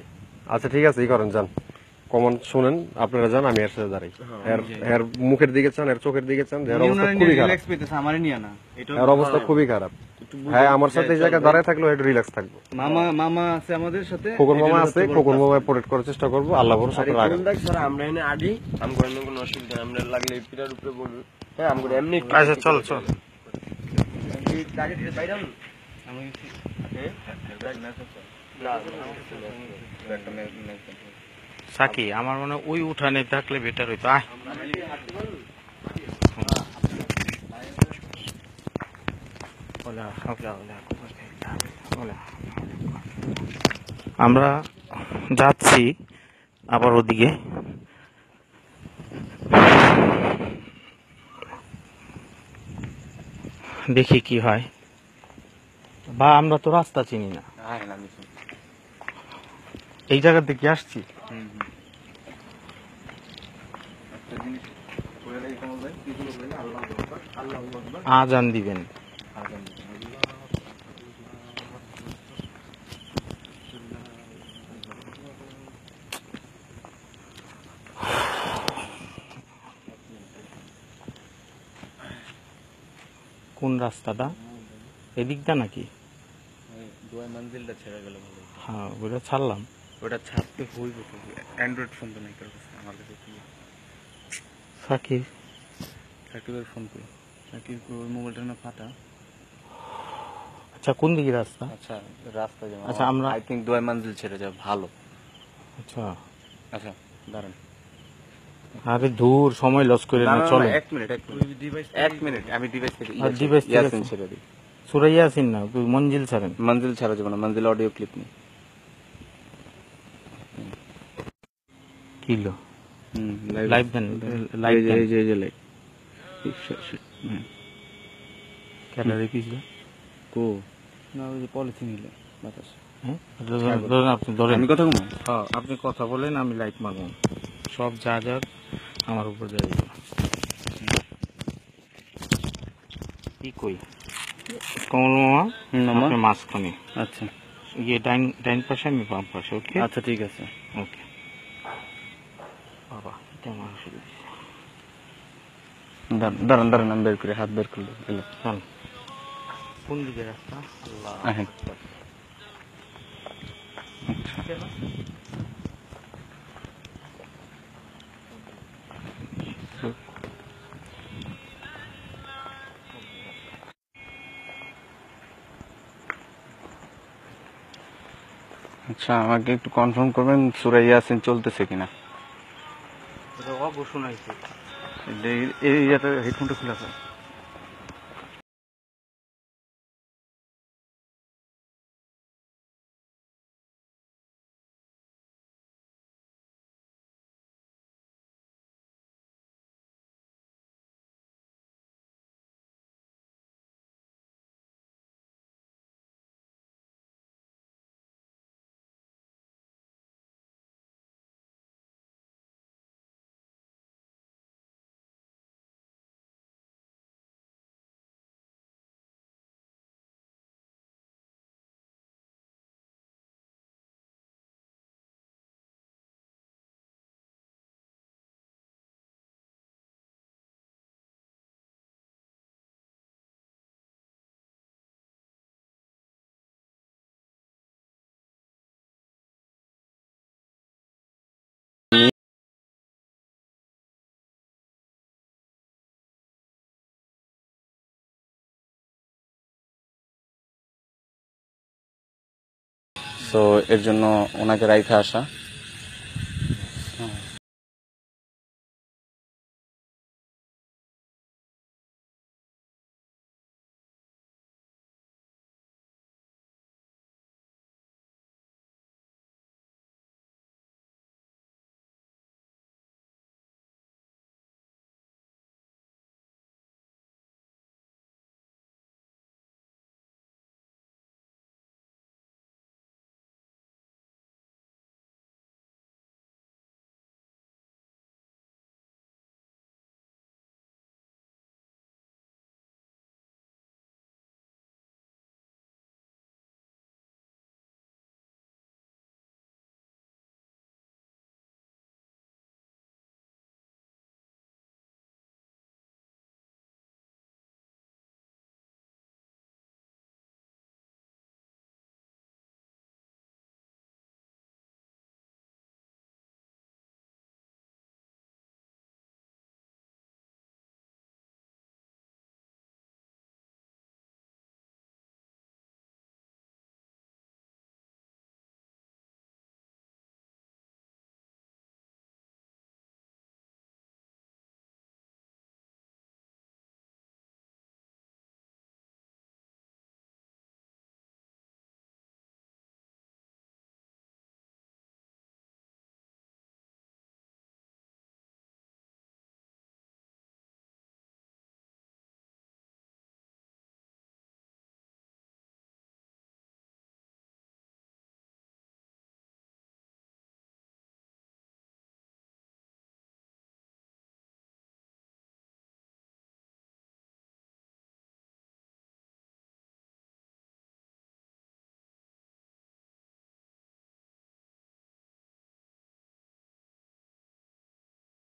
আচ্ছা ঠিক আছে, এই করেন যান, কমন শুনেন, আপনারা যান, আমি এর সাথে দাঁড়াই। এর মুখের দিকে চান, এর চোখের দিকে চান, এর অবস্থা খুবই খারাপ, রিল্যাক্স পেতেছে, আমারে নিয়ে না। এটা এর অবস্থা খুবই খারাপ। হ্যাঁ আমার সাথে এই জায়গায় দাঁড়ায় থাকলেও একটু রিল্যাক্স থাকবো। মামা আছে আমাদের সাথে, খোকন মামা আছে, খোকন মামা প্রোটেক্ট করার চেষ্টা করবো, আল্লাহ ভরসা করে আগান। দেখ স্যার, আমরা এনে আডি আমগো এনে কোনো অসুবিধা নাই, আমরা লাগলে পিটার উপরে বলবো। হ্যাঁ আমগো এমনি আচ্ছা চল চল। লাগে বাইরে সাকি আমার মনে হয় ওই উঠানে থাকলে বেটার হইতো। আয় আমরা যাচ্ছি আবার ওদিকে। দেখি কি হয়, বা আমরা তো রাস্তা চিনি না, এই জায়গা থেকে আসছি। আজান দিবেন। কোন রাস্তাটা, এদিকটা নাকি? মঞ্জিলটা ছেড়ে গেল ভালো। হ্যাঁ ওটা ছাড়লাম। ওটা ছাড়তে হইব তো, অ্যান্ড্রয়েড ফোন তো নাই কার কাছে, আমার কাছে কি সাকি সাকিবের ফোন করি, সাকিব ওর মোবাইলটা না ফাটা। আচ্ছা কোন দিকে রাস্তা? আচ্ছা রাস্তা যেমন, আচ্ছা, আমরা- আই থিঙ্ক দুয়াই মঞ্জিল ছেড়ে যাবে ভালো। আচ্ছা আচ্ছা দাঁড়ান, আরে দূর, সময় লস করে না, চলো। এক মিনিট আমি ডিভাইস থেকে আর device থেকে ইয়াসিন আছে। ছেড়ে দিই। সুরাইয়া আসিন না, তুই মঞ্জিল ছাড়েন। মঞ্জিল ছাড়া যাবে না, মঞ্জিল অডিও ক্লিপ নেই। কিলো লাইভ লাইভ দেন, লাইভ লাইভ দেন। এই যে লাইভ ক্যালারি পিস কো না, ওই যে পলিথিন হিলে বাতাস। হ্যাঁ ধরেন, আপনি ধরেন। আমি কথা কম। হ্যাঁ আপনি কথা বলেন, আমি লাইট মারব, সব যা যা আমার উপর যাই। কি কই কমল মামা, মামা আপনি মাঝখানে, আচ্ছা ইয়ে ডাইন ডাইন পাশে, আমি বাম পাশে। ওকে আচ্ছা ঠিক আছে। ওকে। বাবা এটা আমার শুরু দাঁড়ান দাঁড়ান, আমি বের করে হাত বের করলো এলো। চল। কোন দিকে রাস্তা? আল্লাহ আহেন। আচ্ছা আমাকে একটু কনফার্ম করবেন সূরা ইয়াসিন চলতেছে কিনা। এটা অবশ্যই নাইছে। এই হেডফোনটা খোলা আছে। সো এর জন্য ওনাকে রাইখে আসা।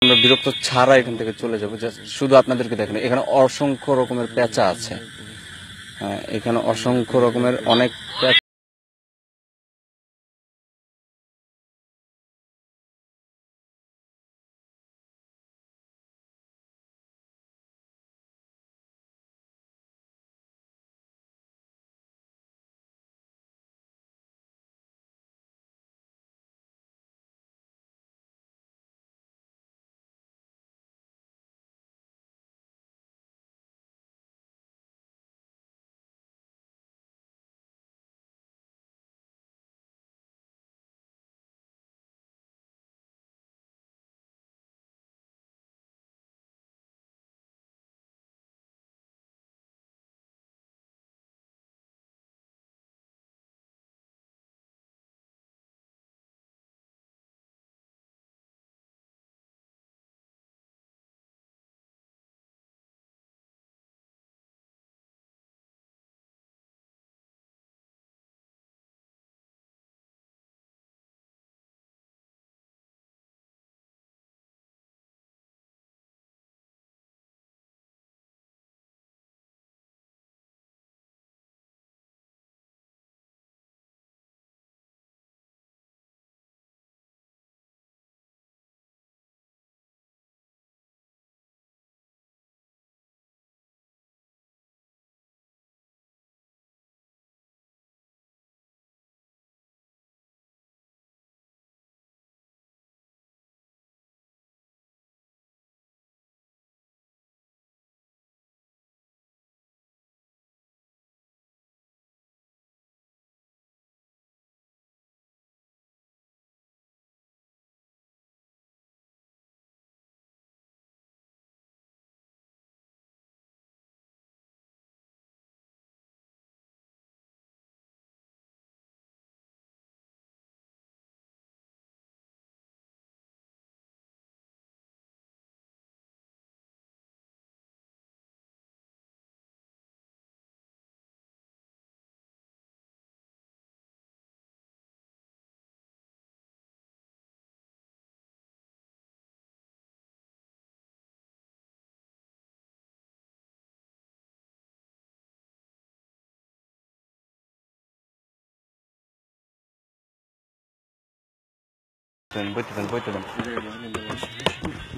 আমরা বিরক্ত ছাড়া এখান থেকে চলে যাবো, শুধু আপনাদেরকে দেখেন এখানে অসংখ্য রকমের পেঁচা আছে। হ্যাঁ, এখানে অসংখ্য রকমের অনেক পেঁচা। বইতে দেন।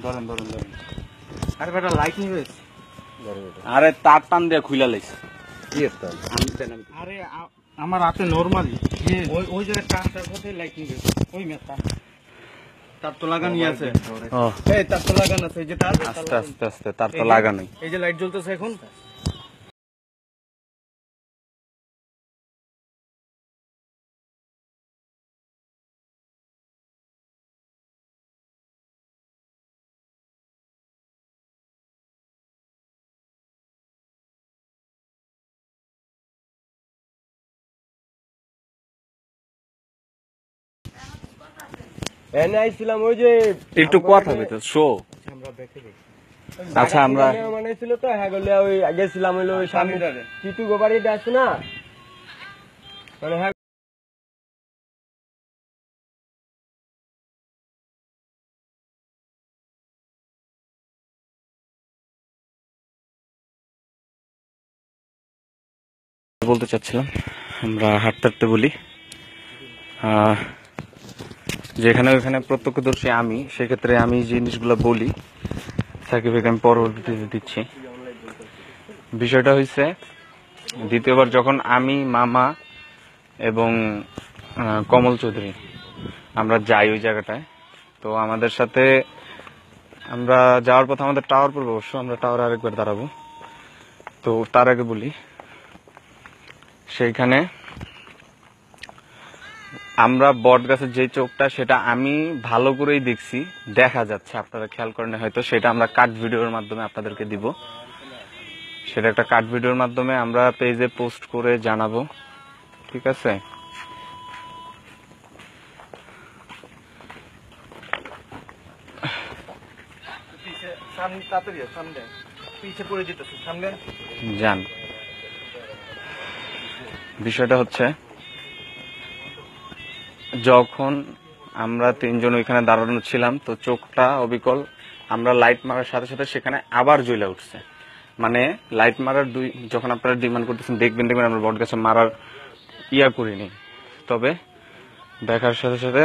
ধরেন ধরেন ধরেন। আরে বেটা লাইট নিবে। আরে তার টান দিয়ে খুইলা লাইছে। কি একটা আরে আমার হাতে নরমালি ওই যে টানটার মধ্যে লাইট নিবে, ওই মেটা তার তো লাগানি আছে। এই তার তো লাগানো আছে, যেটা আস্তে আস্তে আস্তে, তার তো লাগানোই। এই যে লাইট জ্বলতেছে এখন। এনে আইছিলাম ওই যে একটু কথা বলতে শো। আচ্ছা আমরা মানে ছিল তো, হ্যাঁ গেলে ওই গেছিলাম হইলো ওই সামনে চিটু গোবাড়িতে আছে না, মানে হ্যাঁ বলতে চাচ্ছিলাম, আমরা হাঁটতে হাঁটতে বলি যেখানে ওইখানে প্রত্যক্ষদর্শী আমি, সেক্ষেত্রে আমি জিনিসগুলো বলি সাকিবকে আমি পরবর্তীতে দিচ্ছি। বিষয়টা হয়েছে দ্বিতীয়বার যখন আমি, মামা এবং কমল চৌধুরী আমরা যাই ওই জায়গাটায়, তো আমাদের সাথে আমরা যাওয়ার পথে আমাদের টাওয়ার পড়বে, অবশ্য আমরা টাওয়ার আরেকবার দাঁড়াবো। তো তার আগে বলি, সেইখানে আমরা বট গাছের যে চোখটা, সেটা আমি ভালো করেই দেখছি, দেখা যাচ্ছে, আপনারা খেয়াল করেন হয়তো, সেটা আমরা কাট ভিডিওর মাধ্যমে আপনাদেরকে দিব। সেটা একটা কাট ভিডিওর মাধ্যমে আমরা পেজে পোস্ট করে জানাবো, ঠিক আছে? যান। বিষয়টা হচ্ছে, যখন আমরা তিনজন ওইখানে দাঁড়ানো ছিলাম, তো চোখটা অবিকল আমরা লাইট মারার সাথে সাথে সেখানে আবার জ্বলে উঠছে। মানে লাইট মারার যখন আপনারা ডিমান্ড করতেছেন দেখবেন আমরা বট গাছে মারার ইয়া করিনি, তবে দেখার সাথে সাথে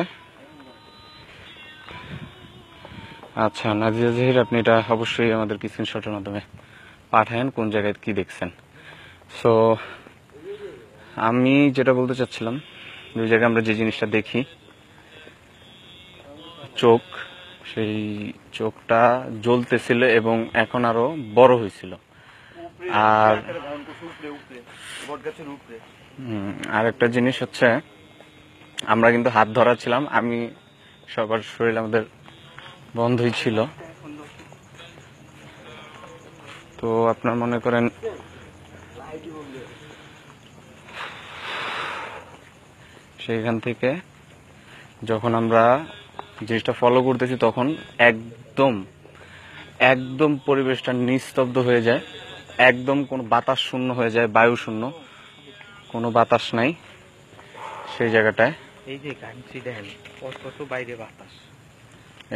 আচ্ছা নাজিয়া জাহির, আপনি এটা অবশ্যই আমাদের স্ক্রিনশটের মাধ্যমে পাঠায়েন কোন জায়গায় কি দেখছেন। সো আমি যেটা বলতে চাচ্ছিলাম, ওই জায়গায় আমরা যে জিনিসটা দেখি চোখ, সেই চোখটা জ্বলতেছিল এবং এখন আরো বড় হয়েছিল। আর আরেকটা জিনিস হচ্ছে, আমরা কিন্তু হাত ধরা ছিলাম, আমি সবার শরীর আমাদের বন্ধই ছিল। তো আপনার মনে করেন সেইখান থেকে যখন আমরা জিনিসটা ফলো করতেছি তখন একদম একদম পরিবেশটা নিস্তব্ধ হয়ে যায়, একদম কোনো বাতাস শূন্য হয়ে যায়, বায়ু শূন্য, কোনো বাতাস নাই সেই জায়গাটায়। এই যে গামছি দেখেন কত বাইরে বাতাস,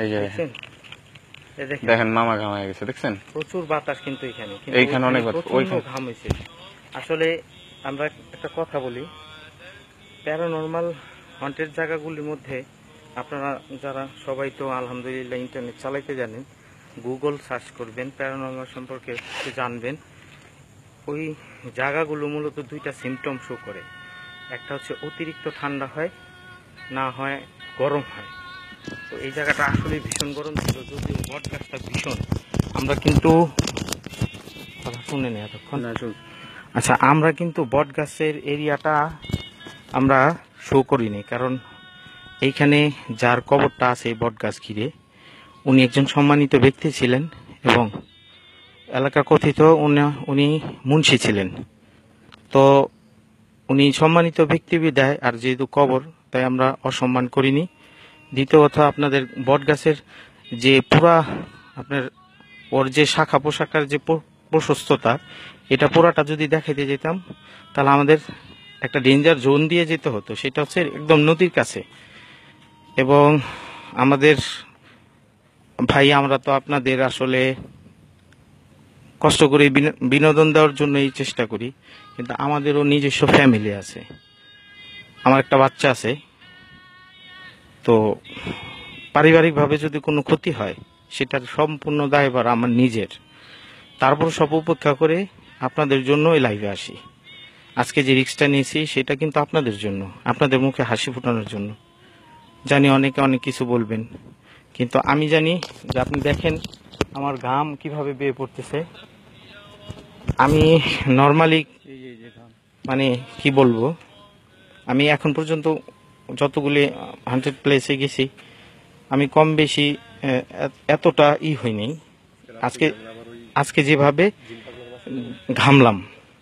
এই যে দেখছেন? এই দেখেন মামা ঘাম হয়ে গেছে, দেখছেন প্রচুর বাতাস কিন্তু এখানে, এইখানে অনেক বাতাস, প্রচন্ড ওইখানে ঘাম হয়েছে। আসলে আমরা একটা কথা বলি, প্যারানরমাল হন্টেড জায়গাগুলির মধ্যে আপনারা যারা সবাই তো আলহামদুলিল্লাহ ইন্টারনেট চালাইতে জানেন, গুগল সার্চ করবেন, প্যারানরমাল সম্পর্কে একটু জানবেন। ওই জায়গাগুলো মূলত দুইটা সিমটম শো করে, একটা হচ্ছে অতিরিক্ত ঠান্ডা হয়, না হয় গরম হয়। তো এই জায়গাটা আসলে ভীষণ গরম ছিল, যদিও বট গাছটা ভীষণ, আমরা কিন্তু কথা শুনে নেই এতক্ষণ। আচ্ছা, আমরা কিন্তু বট গাছের এরিয়াটা আমরা শো করিনি, কারণ এইখানে যার কবরটা আছে এই বট গাছ ঘিরে, উনি একজন সম্মানিত ব্যক্তি ছিলেন এবং এলাকা কথিত উনি মুন্সি ছিলেন। তো উনি সম্মানিত ব্যক্তি বিদায়, আর যেহেতু কবর তাই আমরা অসম্মান করিনি। দ্বিতীয় কথা, আপনাদের বট গাছের যে পুরা আপনার ওর যে শাখা পোশাকার যে প্রশস্ততা, এটা পুরাটা যদি দেখাইতে যেতাম তাহলে আমাদের একটা ডেঞ্জার জোন দিয়ে যেতে হতো, সেটা হচ্ছে একদম নদীর কাছে। এবং আমাদের ভাই, আমরা তো আপনাদের আসলে কষ্ট করে বিনোদন দেওয়ার জন্য এই চেষ্টা করি, কিন্তু আমাদেরও নিজস্ব ফ্যামিলি আছে, আমার একটা বাচ্চা আছে। তো পারিবারিকভাবে যদি কোনো ক্ষতি হয় সেটার সম্পূর্ণ দায়ভার আমার নিজের। তারপর সব উপেক্ষা করে আপনাদের জন্য এই লাইভে আসি। আজকে যে রিস্কটা নিয়েছি সেটা কিন্তু আপনাদের জন্য, আপনাদের মুখে হাসি ফোটানোর জন্য। জানি অনেকে অনেক কিছু বলবেন, কিন্তু আমি জানি যে আপনি দেখেন আমার ঘাম কিভাবে বেয়ে পড়তেছে। আমি নর্মালি মানে কি বলবো, আমি এখন পর্যন্ত যতগুলি হান্টেড প্লেসে গেছি আমি কম বেশি এতটা হইনি। আজকে যেভাবে ঘামলাম,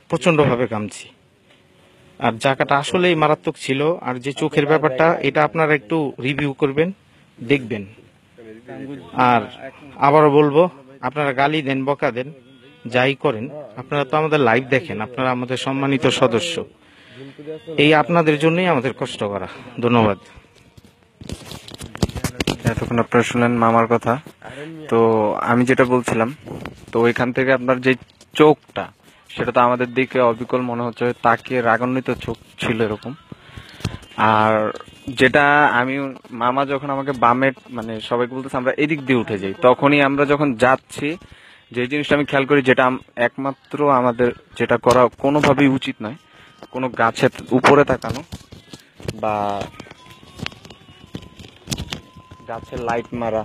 প্রচন্ডভাবে ঘামছি। আর জায়গাটা আসলেই মারাত্মক ছিল। আর যে চোখের ব্যাপারটা, এটা আপনারা একটু রিভিউ করবেন, দেখবেন। আর আবারও বলবো, আপনারা গালি দেন, বকা দেন, যাই করেন, আপনারা তো আমাদের লাইভ দেখেন, আপনারা আমাদের সম্মানিত সদস্য। এই আপনাদের জন্যই আমাদের কষ্ট করা। ধন্যবাদ। এতক্ষণ আপনারা শুনলেন মামার কথা। তো আমি যেটা বলছিলাম, তো ওইখান থেকে আপনার যে চোখটা, সেটা তো আমাদের দিকে অবিকল মনে হচ্ছে, তাকিয়ে রাগান্বিত চোখ ছিল এরকম। আর যেটা আমি, মামা যখন আমাকে বামে, মানে সবাইকে বলতেছে আমরা এদিক দিয়ে উঠে যাই, তখনই আমরা যখন যাচ্ছি, যে জিনিসটা আমি খেয়াল করি, যেটা একমাত্র আমাদের যেটা করা কোনোভাবেই উচিত নয়, কোনো গাছের উপরে তাকানো বা গাছের লাইট মারা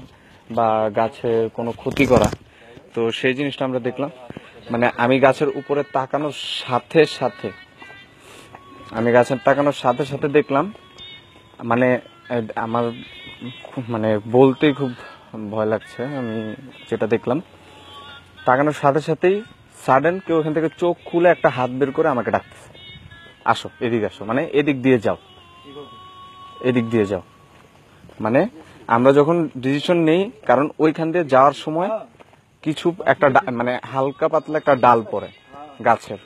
বা গাছের কোনো ক্ষতি করা। তো সেই জিনিসটা আমরা দেখলাম, মানে আমি গাছের উপরে তাকানোর সাথে সাথে দেখলাম, মানে আমার মানে বলতেই খুব ভয় লাগছে। আমি যেটা দেখলাম, তাকানোর সাথে সাথেই সাডেন কেউ এখান থেকে চোখ খুলে একটা হাত বের করে আমাকে ডাকতেছে, আসো এদিকে আসো, মানে এদিক দিয়ে যাও। মানে আমরা যখন ডিসিশন নেই, কারণ ওইখান দিয়ে যাওয়ার সময় কিছু একটা মানে হালকা পাতলা একটা ডাল পড়ে গাছের,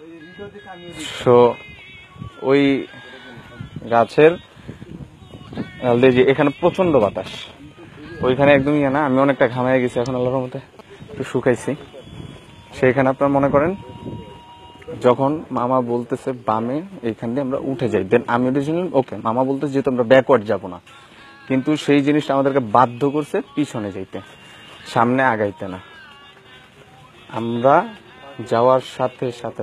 সো ওই গাছের এখানে প্রচন্ড বাতাস, ওইখানে একদমই না, আমি অনেকটা ঘামায় গেছি, এখন আল্লাহর মধ্যে একটু শুকাইছি। সেইখানে আপনার মনে করেন যখন মামা বলতেছে বামে, এইখান দিয়ে আমরা উঠে যাই, দেন আমি ডিসিশন ওকে, মামা বলতেছে যেহেতু আমরা ব্যাকওয়ার্ড যাব না, কিন্তু সেই জিনিসটা আমাদেরকে বাধ্য করছে পিছনে যাইতে, সামনে আগাইতে না। আমরা যাওয়ার সাথে সাথে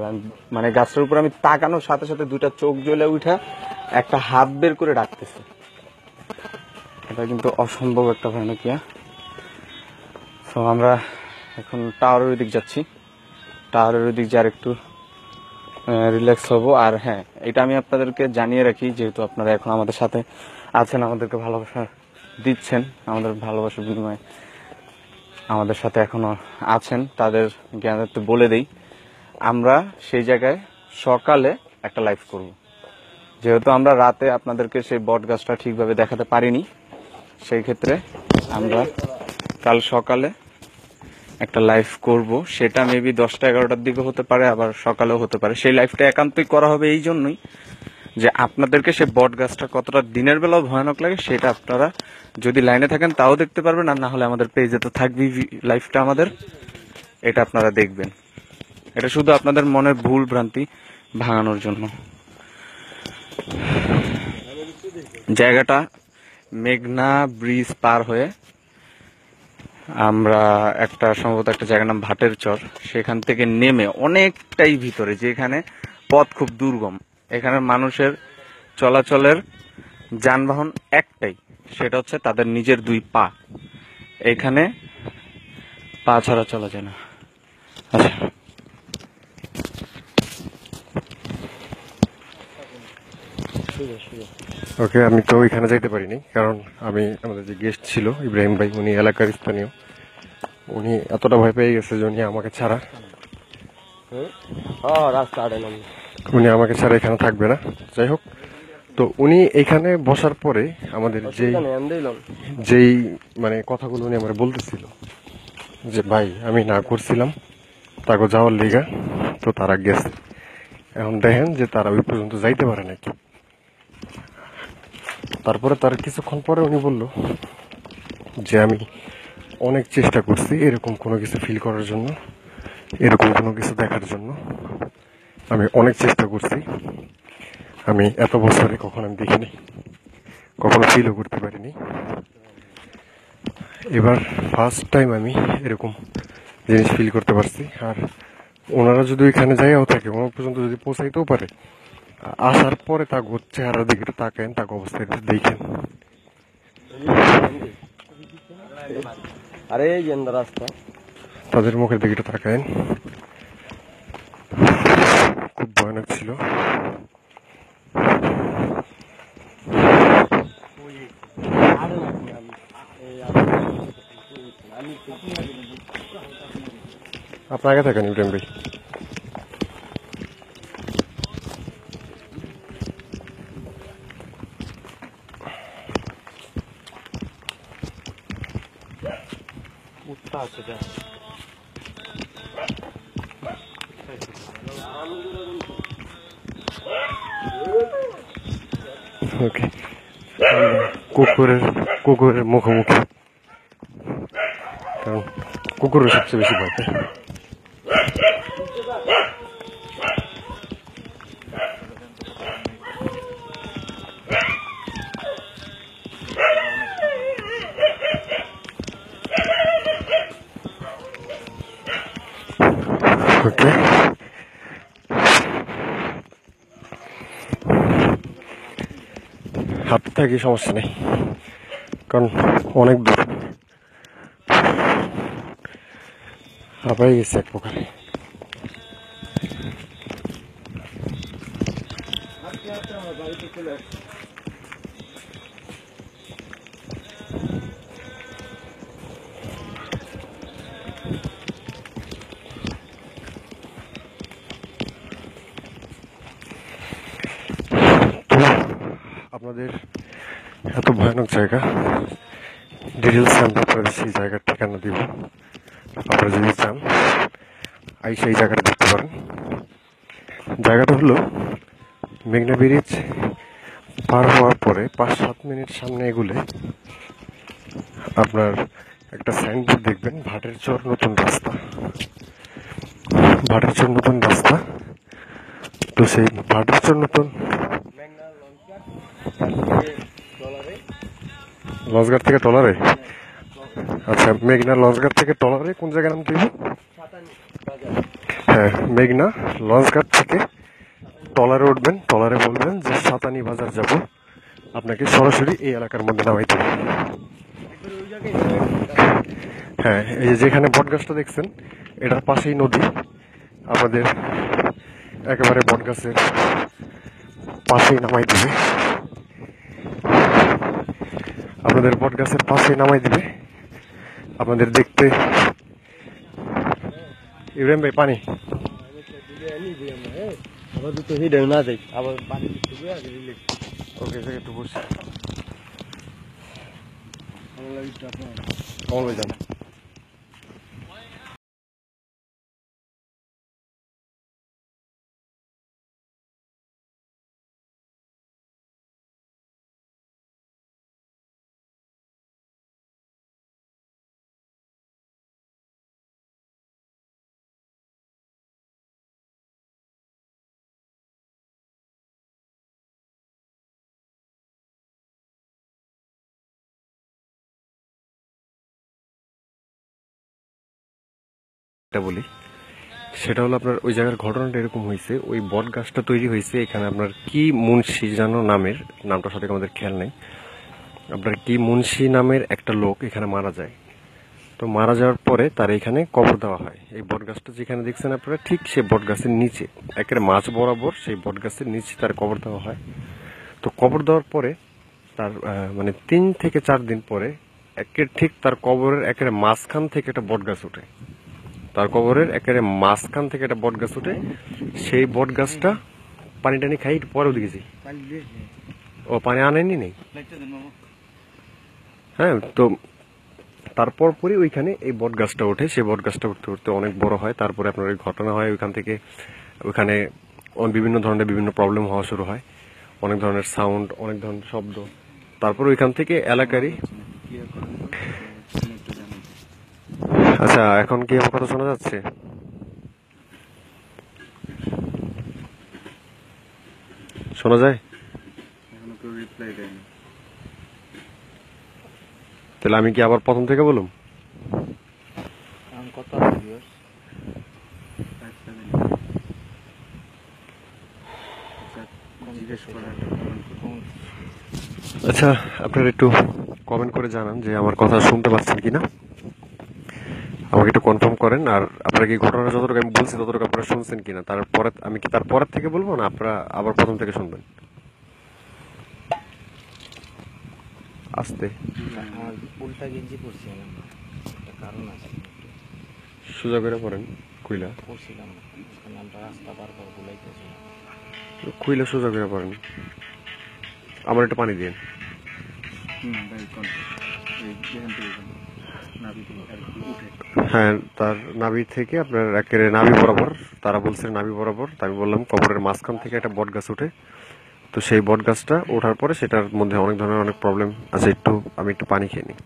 মানে গাছের উপর আমি তাকানোর সাথে সাথে দুইটা চোখ জ্বলে উঠা একটা হাত বের করে ডাকতেছে। এটা কিন্তু অসম্ভব একটা ভয়ানক ইয়া। তো আমরা এখন টাওয়ারের ওই দিক যাচ্ছি, টাওয়ারের ওই দিক যার একটু রিল্যাক্স হব। আর হ্যাঁ, এটা আমি আপনাদেরকে জানিয়ে রাখি, যেহেতু আপনারা এখন আমাদের সাথে আছেন, আমাদেরকে ভালোবাসা দিচ্ছেন, আমাদের ভালোবাসার বিনিময়ে আমাদের সাথে এখনো আছেন, তাদের জ্ঞানার্থে বলে দেই, আমরা সেই জায়গায় সকালে একটা লাইভ করব। যেহেতু আমরা রাতে আপনাদেরকে সেই বট গাছটা ঠিকভাবে দেখাতে পারিনি, সেই ক্ষেত্রে আমরা কাল সকালে একটা লাইভ করব। সেটা মেবি 10টা-11টার দিকে হতে পারে, আবার সকালেও হতে পারে। সেই লাইভটা একান্তই করা হবে এই জন্যই যে আপনাদেরকে সেই বট গাছটা কতটা দিনের বেলাও ভয়ানক লাগে সেটা আপনারা যদি লাইনে থাকেন তাও দেখতে পারবেন, আর না হলে আমাদের পেজে তো থাকবেই লাইভটা আমাদের, এটা আপনারা দেখবেন। এটা শুধু আপনাদের মনের ভুল ভ্রান্তি ভাঙানোর জন্য। জায়গাটা মেঘনা ব্রিজ পার হয়ে আমরা একটা সম্ভবত একটা জায়গার নাম ভাটের চর, সেখান থেকে নেমে অনেকটাই ভিতরে, যেখানে পথ খুব দুর্গম, এখানে মানুষের চলাচলের যানবাহন একটাই, সেটা হচ্ছে তাদের নিজের 2 পা। এখানে পা ছাড়া চলা যায় না। আচ্ছা, ওকে, আমি তো ওইখানে যাইতে পারিনি, কারণ আমি আমাদের যে গেস্ট ছিল ইব্রাহিম ভাই, উনি এলাকার স্থানীয়, উনি এতটা ভয় পেয়ে গেছে যে উনি আমাকে ছাড়া উনি আমাকে ছাড়া এখানে থাকবে না। যাই হোক, তো উনি এখানে বসার পরে আমাদের যেই মানে কথাগুলো উনি আমার বলতেছিল যে ভাই আমি না করছিলাম তাকে যাওয়ার লিগা, তো তারা গেছে, এখন দেখেন যে তারা ওই পর্যন্ত যাইতে পারে নাকি। তারপরে তার কিছুক্ষণ পরে উনি বলল যে আমি অনেক চেষ্টা করছি এরকম কোনো কিছু ফিল করার জন্য, এরকম কোনো কিছু দেখার জন্য আমি অনেক চেষ্টা করছি, আমি এত বছরে কখনো আমি দেখিনি, কখনো ফিলও করতে পারিনি, এবার ফার্স্ট টাইম আমি এরকম জিনিস ফিল করতে পারছি। আর ওনারা যদি ওইখানে যাইয়াও থাকে, ওনার পর্যন্ত যদি পৌঁছাইতেও পারে, আসার পরে তা চেহারার দিকে একটু তাকায়েন, তাকে অবস্থা একটু দেখেন। আরে রাস্তা, তাদের মুখের দিকে একটু তাকায়েন, খুব ভয়ানক ছিল। আপনি আগে থাকেন ইব্রাহিম ভাই। ওকে, কুকুরের মুখোমুখি, কারণ কুকুরের সবচেয়ে বেশি ভয় পায়। ওকে, হাতে থাকি সমস্যা নেই, কারণ অনেক দূর, হাঁপাই গেছে এক প্রকারে। আপনাদের এত ভয়ানক জায়গা, ডিটেলস আমি আপনাদের সেই জায়গার ঠিকানা দিব, আপনারা যদি চান আই সেই জায়গাটা দেখতে পারেন। জায়গাটা হলো মেঘনা ব্রিজ পার হওয়ার পরে 5-7 মিনিট সামনে এগুলে আপনার একটা সাইনবোর্ড দেখবেন, ভাটের চর নতুন রাস্তা, ভাটের চর নতুন রাস্তা। তো সেই ভাটের চর নতুন লঞ্চঘাট থেকে ট্রলারে, আচ্ছা মেঘনা লঞ্চঘাট থেকে ট্রলারে কোন জায়গায় নামতে হবে? হ্যাঁ, মেঘনা লঞ্চঘাট থেকে ট্রলারে উঠবেন, ট্রলারে বলবেন যে সাতানি বাজার যাব, আপনাকে সরাসরি এই এলাকার মধ্যে নামাইতে হবে। হ্যাঁ, এই যে যেখানে বটগাছটা দেখছেন এটার পাশেই নদী, আমাদের একেবারে বটগাছের পাশেই নামাই দিবে, আপনাদের বটগাছের পাশেই নামাই দিবে। আপনাদের দেখতে ইব্রাহিম ভাই পানি ওকে একটু বসে কমল ভাই যান। বলি সেটা হলো আপনার ওই জায়গার ঘটনাটা এরকম হয়েছে, ওই বট গাছটা তৈরি হয়েছে এখানে আপনার কি মুন্সি জানো নামের, নামটা সঠিক আমাদের খেয়াল নেই, আপনার কি মুন্সি নামের একটা লোক এখানে মারা যায়। তো মারা যাওয়ার পরে তার এখানে কবর দেওয়া হয়। এই বট গাছটা যেখানে দেখছেন আপনারা ঠিক সেই বট গাছের নিচে একেবারে মাঝ বরাবর সেই বট গাছের নিচে তার কবর দেওয়া হয়। তো কবর দেওয়ার পরে তার মানে 3 থেকে 4 দিন পরে ঠিক তার কবরের একেবারে মাঝখান থেকে একটা বট গাছ ওঠে, তার কবরের একেবারে মাঝখান থেকে একটা বট গাছ ওঠে। সেই বট গাছটা পানি টানি খাই পরে ওদিকে যাই, ও পানি আনেনি নেই। হ্যাঁ, তো তারপর পরে ওইখানে এই বট গাছটা ওঠে, সেই বট গাছটা উঠতে উঠতে অনেক বড় হয়। তারপরে আপনার ওই ঘটনা হয়, ওইখান থেকে ওইখানে বিভিন্ন ধরনের বিভিন্ন প্রবলেম হওয়া শুরু হয়, অনেক ধরনের সাউন্ড, অনেক ধরনের শব্দ। তারপর ওইখান থেকে এলাকারই, আচ্ছা এখন কি আমার কথা শোনা যাচ্ছে? শোনা যায়? তাহলে আমি কি আবার প্রথম থেকে বলুম? আচ্ছা আপনারা একটু কমেন্ট করে জানান যে আমার কথা শুনতে পাচ্ছেন কিনা, আমাকে একটু কনফার্ম করেন। আর আপনারা কি ঘটনাটা যতটুকু আমি বলছি ততটুকু আপনারা শুনছেন কিনা, তারপরে আমি কি তারপরের থেকে বলবো না আপনারা আবার প্রথম থেকে শুনবেন? আস্তে উল্টা গেঞ্জি পরছি কারণ আছে, সোজা করে পড়েন, কুইলা পরছিলাম আমরা রাস্তা বারবার ভুলাইতেছি, কুইলা সোজা করে পড়েন। আমার একটু পানি দিন। হ্যাঁ, তার নাভি থেকে আপনার একেবারে নাভি বরাবর, তারা বলছে নাভি বরাবর, আমি বললাম কবরের মাঝখান থেকে একটা বট গাছ ওঠে। তো সেই বট গাছটা ওঠার পরে সেটার মধ্যে অনেক ধরনের অনেক প্রবলেম আছে। আমি একটু পানি খেয়ে নিই।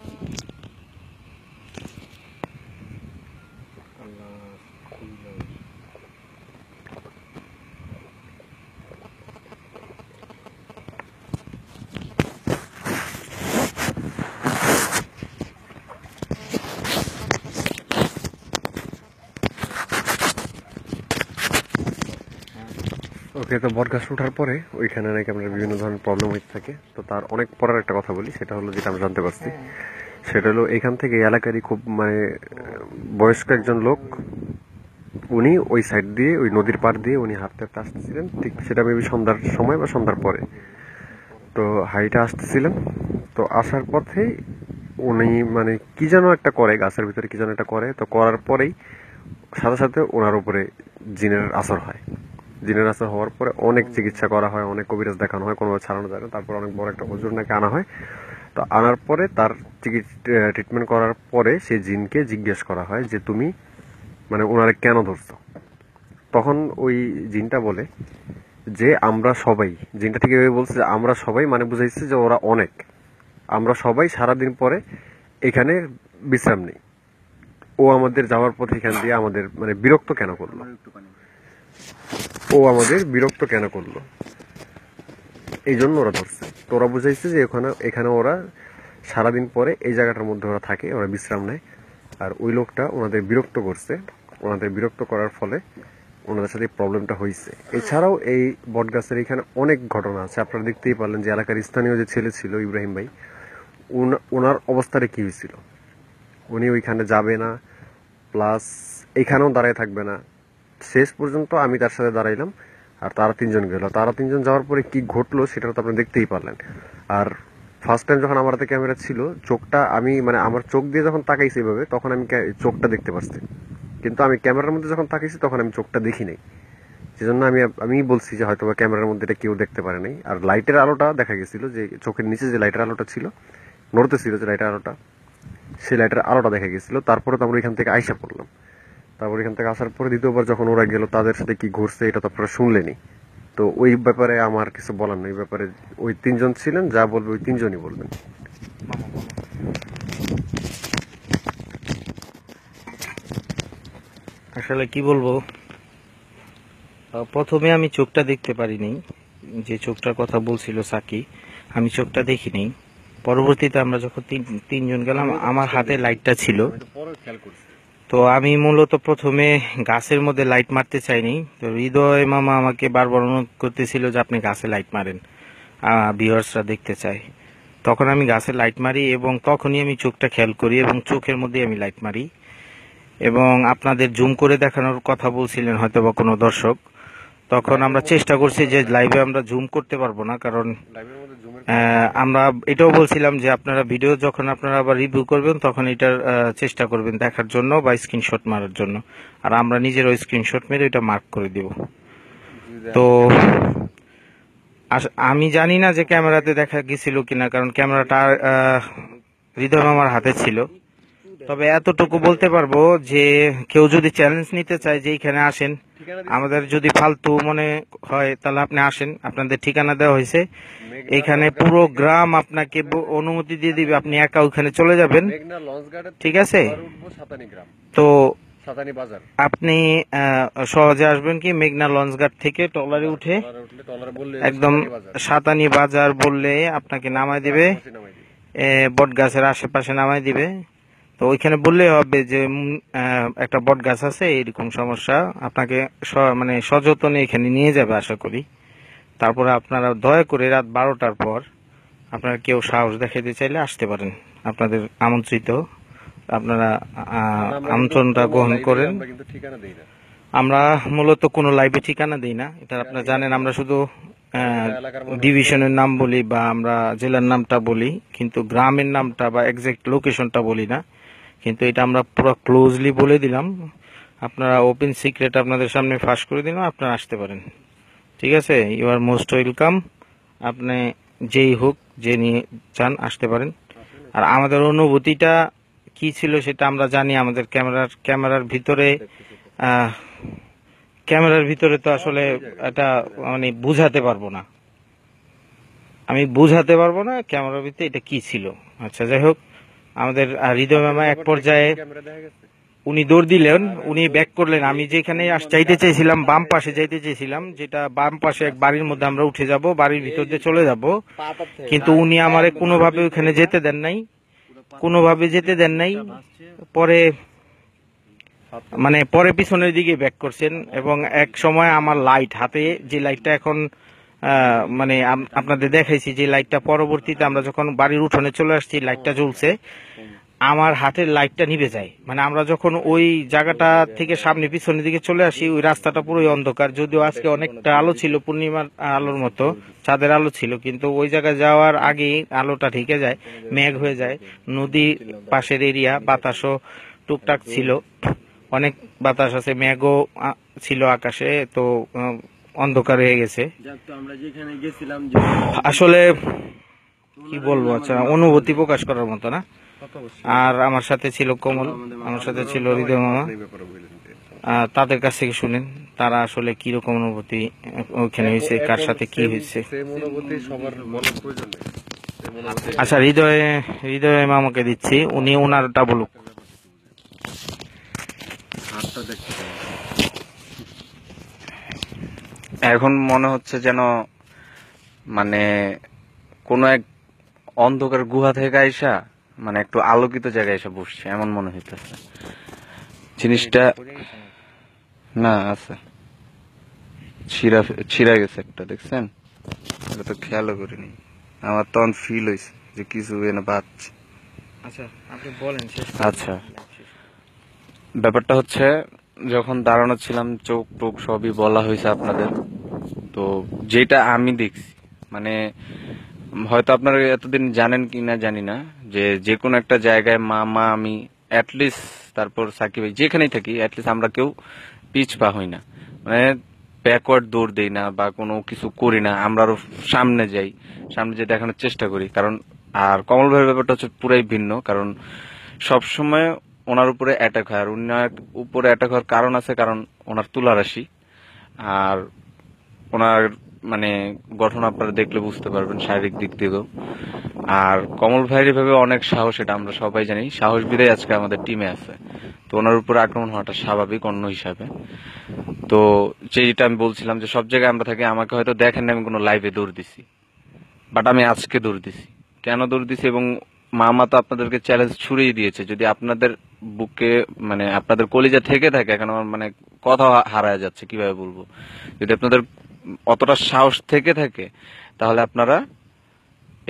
ওকে, তো বট গাছ ওঠার পরে ওইখানে নাকি আপনার বিভিন্ন ধরনের প্রবলেম হতে থাকে। তো তার অনেক পরের একটা কথা বলি, সেটা হলো যেটা আমি জানতে পারছি, সেটা হলো এখান থেকে এলাকারই খুব মানে বয়স্ক একজন লোক, উনি ওই সাইড দিয়ে ওই নদীর পাড় দিয়ে উনি হাঁটতে হাঁটতে আসতেছিলেন, ঠিক সেটা মেবি সন্ধ্যার সময় বা সন্ধ্যার পরে। তো হাইটা আসতেছিলেন, তো আসার পথে উনি মানে কি যেন একটা করে, গাছের ভিতরে কি যেন একটা করে। তো করার পরেই সাথে সাথে ওনার উপরে জিনের আসর হয়। জিনের আসর হওয়ার পরে অনেক চিকিৎসা করা হয়, অনেক কবিরাজ দেখানো হয়, কোনোভাবে ছাড়ানো যায় না। তারপর অনেক বড় একটা হুজুর নাকি আনা হয়। তো আনার পরে তার ট্রিটমেন্ট করার পরে সেই জিনকে জিজ্ঞেস করা হয় যে তুমি মানে ওনারে কেন ধরছো। তখন ওই জিনটা বলে যে আমরা সবাই, জিনটা ঠিক এভাবে বলছে যে আমরা সবাই, মানে বুঝাইছে যে ওরা অনেক, আমরা সবাই সারাদিন পরে এখানে বিশ্রাম নেই। ও আমাদের যাওয়ার পথে এখান দিয়ে আমাদের মানে বিরক্ত কেন করলো, এই জন্য ওরা ধরছে। তো ওরা বুঝাইছে যে এখানে ওরা সারাদিন পরে এই জায়গাটার মধ্যে ওরা থাকে, ওরা বিশ্রাম নেয়। আর ওই লোকটা ওনাদের বিরক্ত করছে, ওনাদের বিরক্ত করার ফলে ওনাদের সাথে প্রবলেমটা হয়েছে। এছাড়াও এই বটগাছের এখানে অনেক ঘটনা আছে, আপনারা দেখতেই পারলেন যে এলাকার স্থানীয় যে ছেলে ছিল ইব্রাহিম ভাই, ওনার অবস্থাটা কি হয়েছিল। উনি ওইখানে যাবে না, প্লাস এখানেও দাঁড়ায় থাকবে না। শেষ পর্যন্ত আমি তার সাথে দাঁড়াইলাম, আর তারা তিনজন গেল। তারা তিনজন যাওয়ার পরে কি ঘটলো সেটা তো আপনি দেখতেই পারলেন। আর ফার্স্ট টাইম যখন আমার হাতে ক্যামেরা ছিল, চোখটা আমি মানে আমার চোখ দিয়ে যখন তাকাইছি এভাবে, তখন আমি চোখটা দেখতে পারছি, কিন্তু আমি ক্যামেরার মধ্যে যখন তাকাইছি তখন আমি চোখটা দেখি নাই। সেজন্য আমি বলছি যে হয়তো ক্যামেরার মধ্যে এটা কেউ দেখতে পারে নাই। আর লাইটের আলোটা দেখা গেছিল, যে চোখের নিচে যে লাইটের আলোটা ছিল, নড়তেছিল যে লাইটের আলোটা, সেই লাইটের আলোটা দেখা গেছিল। তারপরে তো আমরা এখান থেকে আইসা পড়লাম। তারপর এখান থেকে আসার পরে দ্বিতীয়বার যখন ওরা গেল, তাদের সাথে কি ঘুরছে এটা তো আপনারা শুনলেনি। তো ওই ব্যাপারে আমার কিছু বলার নেই। ব্যাপারে ওই তিনজন ছিলেন, যা বলবে ওই তিনজনই বলবেন। আসলে কি বলবো, প্রথমে আমি চোখটা দেখতে পারিনি, যে চোখটার কথা বলছিল সাকি, আমি চোখটা দেখিনি। পরবর্তীতে আমরা যখন তিনজন গেলাম, আমার হাতে লাইটটা ছিল। তো আমি মূলত প্রথমে গাছের মধ্যে লাইট মারতে চাইনি। তো হৃদয় মামা আমাকে বারবার অনুরোধ করতেছিল যে আপনি গাছে লাইট মারেন, ভিউয়ার্সরা দেখতে চায়। তখন আমি গাছে লাইট মারি এবং তখনই আমি চোখটা খেয়াল করি এবং চোখের মধ্যে আমি লাইট মারি। এবং আপনাদের জুম করে দেখানোর কথা বলছিলেন হয়তো বা কোনো দর্শক, তখন আমরা চেষ্টা করছি যে লাইভে আমরা জুম করতে পারবো না, কারণ আমরা এটাও বলছিলাম যে আপনারা ভিডিও যখন আপনারা আবার রিভিউ করবেন তখন এটার চেষ্টা করবেন দেখার জন্য বা স্ক্রিনশট মারার জন্য, আর আমরা নিজেরও স্ক্রিনশট মেরে এটা মার্ক করে দিব। তো আমি জানি না যে ক্যামেরাতে দেখা গেছিল কিনা, কারণ ক্যামেরাটা হৃদয় মামার হাতে ছিল। তবে এতটুকু বলতে পারবো যে কেউ যদি চ্যালেঞ্জ নিতে চায় যে এইখানে আসেন, আমাদের যদি ফালতু মনে হয় তাহলে আপনি আসেন, আপনাদের ঠিকানা দেওয়া হয়েছে। এখানে পুরো গ্রাম আপনাকে অনুমতি দিয়ে দিবে, আপনি একা ওইখানে চলে যাবেন, ঠিক আছে? তো আপনি সহজে আসবেন কি মেঘনা লঞ্চঘাট থেকে ট্রলারে উঠে একদম সাতানি বাজার বললে আপনাকে নামায় দিবে, বট গাছের আশেপাশে নামায় দিবে। তো ওইখানে বললেই হবে যে একটা বট গাছ আছে, এরকম সমস্যা, আপনাকে মানে সযত্নে এখানে নিয়ে যাবে আশা করি। তারপরে আপনারা দয়া করে রাত 12টার পর আপনারা কেউ সাহস দেখাতে চাইলে আসতে পারেন, আপনাদের আমন্ত্রিত, আপনারা আমন্ত্রণটা গ্রহণ করেন। আমরা মূলত কোনো লাইভে ঠিকানা দিই না, এটা আপনারা জানেন। আমরা শুধু ডিভিশনের নাম বলি বা আমরা জেলার নামটা বলি, কিন্তু গ্রামের নামটা বা এক্সাক্ট লোকেশনটা বলি না। কিন্তু এটা আমরা পুরো ক্লোজলি বলে দিলাম, আপনারা ওপেন সিক্রেট আপনাদের সামনে ফাঁস করে দিলাম, আপনারা আসতে পারেন, ঠিক আছে? You are most welcome. আপনি যেই হোক, যে নিয়ে চান আসতে পারেন। আর আমাদের অনুভূতিটা কি ছিল সেটা আমরা জানি। আমাদের ক্যামেরার ভিতরে তো আসলে এটা মানে বুঝাতে পারবো না, আমি বুঝাতে পারবো না ক্যামেরার ভিতরে এটা কি ছিল। আচ্ছা, যাই হোক, আমাদের হৃদয় মামা এক পর্যায়ে উনি দৌড় দিলেন, উনি ব্যাক করলেন। আমি যেখানে যাইতে চেয়েছিলাম, বাম পাশে যাইতে চেয়েছিলাম, যেটা বাম পাশে এক বাড়ির মধ্যে আমরা উঠে যাব, বাড়ির ভিতর দিয়ে চলে যাব, কিন্তু উনি আমারে কোনোভাবে ওখানে যেতে দেন নাই, পরে পিছনের দিকে ব্যাক করছেন। এবং এক সময় আমার লাইট হাতে, যে লাইটটা এখন মানে আপনাদের দেখাইছি, যে লাইটটা পরবর্তীতে আমরা যখন বাড়ির উঠোনে চলে আসছি লাইটটা জ্বলছে, আমার হাতের লাইটটা নিভে যায়। মানে আমরা যখন ওই জায়গাটা থেকে সামনে পিছনের দিকে চলে আসি, ওই রাস্তাটা পুরোই অন্ধকার, যদিও আজকে অনেকটা আলো ছিল, পূর্ণিমার আলোর মতো, চাঁদের আলো ছিল, কিন্তু ওই জায়গায় যাওয়ার আগেই আলোটা ঢেকে যায়, মেঘ হয়ে যায়। নদীর পাশের এরিয়া, বাতাসও টুকটাক ছিল, অনেক বাতাস আছে, মেঘও ছিল আকাশে, তো অন্ধকার হয়ে গেছে। আসলে কি বলবো, আচ্ছা, অনুভূতি প্রকাশ করার মতো না। আর আমার সাথে ছিল কমল, আমার সাথে ছিল হৃদয় মামা। তাদের কাছ থেকে শুনেন তারা আসলে কিরকম অনুভূতি ওখানে হয়েছে, কার সাথে কি হয়েছে। অনুভূতি সবার বলার প্রয়োজন নেই। আচ্ছা, হৃদয় মামাকে দিচ্ছি, উনি ওনারটা বলুক। হাতটা দেখতে পাই। এখন মনে হচ্ছে যেন মানে কোন এক অন্ধকার গুহা থেকে আইসা মানে একটু আলোকিত জায়গায় এসে বসছে এমন মনে হইতেছে জিনিসটা। না আছে, ছিঁড়া গেছে একটা, দেখছেন? এটা তো খেয়ালও করিনি, আমার তখন ফিল হয়েছে যে কিছু এনে বাঁচছে। আচ্ছা, আপনি বলেন শেষ। আচ্ছা, ব্যাপারটা হচ্ছে যখন দাঁড়ানো ছিলাম চোখ টোক সবই বলা হয়েছে আপনাদের। তো যেটা আমি দেখছি মানে হয়তো আপনারা এতদিন জানেন কি না জানি না, যে কোনো একটা জায়গায় মামা আমি অ্যাটলিস্ট, তারপর সাকিব ভাই যেখানেই থাকি অ্যাটলিস্ট আমরা কেউ পিছ পা হই না, মানে ব্যাকওয়ার্ড দৌড় দেই না বা কোনো কিছু করি না, আমরা আরো সামনে যাই, সামনে যে দেখানোর চেষ্টা করি। কারণ আর কমল ভাইয়ের ব্যাপারটা হচ্ছে পুরাই ভিন্ন, কারণ সবসময় ওনার উপরে অ্যাটাক হয়, আর ওনার উপরে অ্যাটাক হওয়ার কারণ আছে, কারণ ওনার তুলা রাশি আর ওনার মানে গঠন আপনারা দেখলে বুঝতে পারবেন শারীরিক দিক থেকেও। আর কমল ভাইয়ের ভাবে অনেক সাহস, এটা আমরা সবাই জানি, সাহস বিদায় আজকে আমাদের টিমে আছে। তো ওনার উপরে আক্রমণ হওয়াটা স্বাভাবিক অন্য হিসাবে। তো যেটা আমি বলছিলাম যে সব জায়গায় আমরা থাকি, আমাকে হয়তো দেখেন না আমি কোনো লাইভে দৌড় দিছি, বাট আমি আজকে দৌড় দিছি। কেন দৌড় দিছি এবং মামা তো আপনাদেরকে চ্যালেঞ্জ ছুড়েই দিয়েছে, যদি আপনাদের বুকে মানে আপনাদের কলিজা থেকে থাকে, এখন আমার মানে কথা হারায় যাচ্ছে কিভাবে বলবো, যদি আপনাদের অতটা সাহস থেকে থাকে তাহলে আপনারা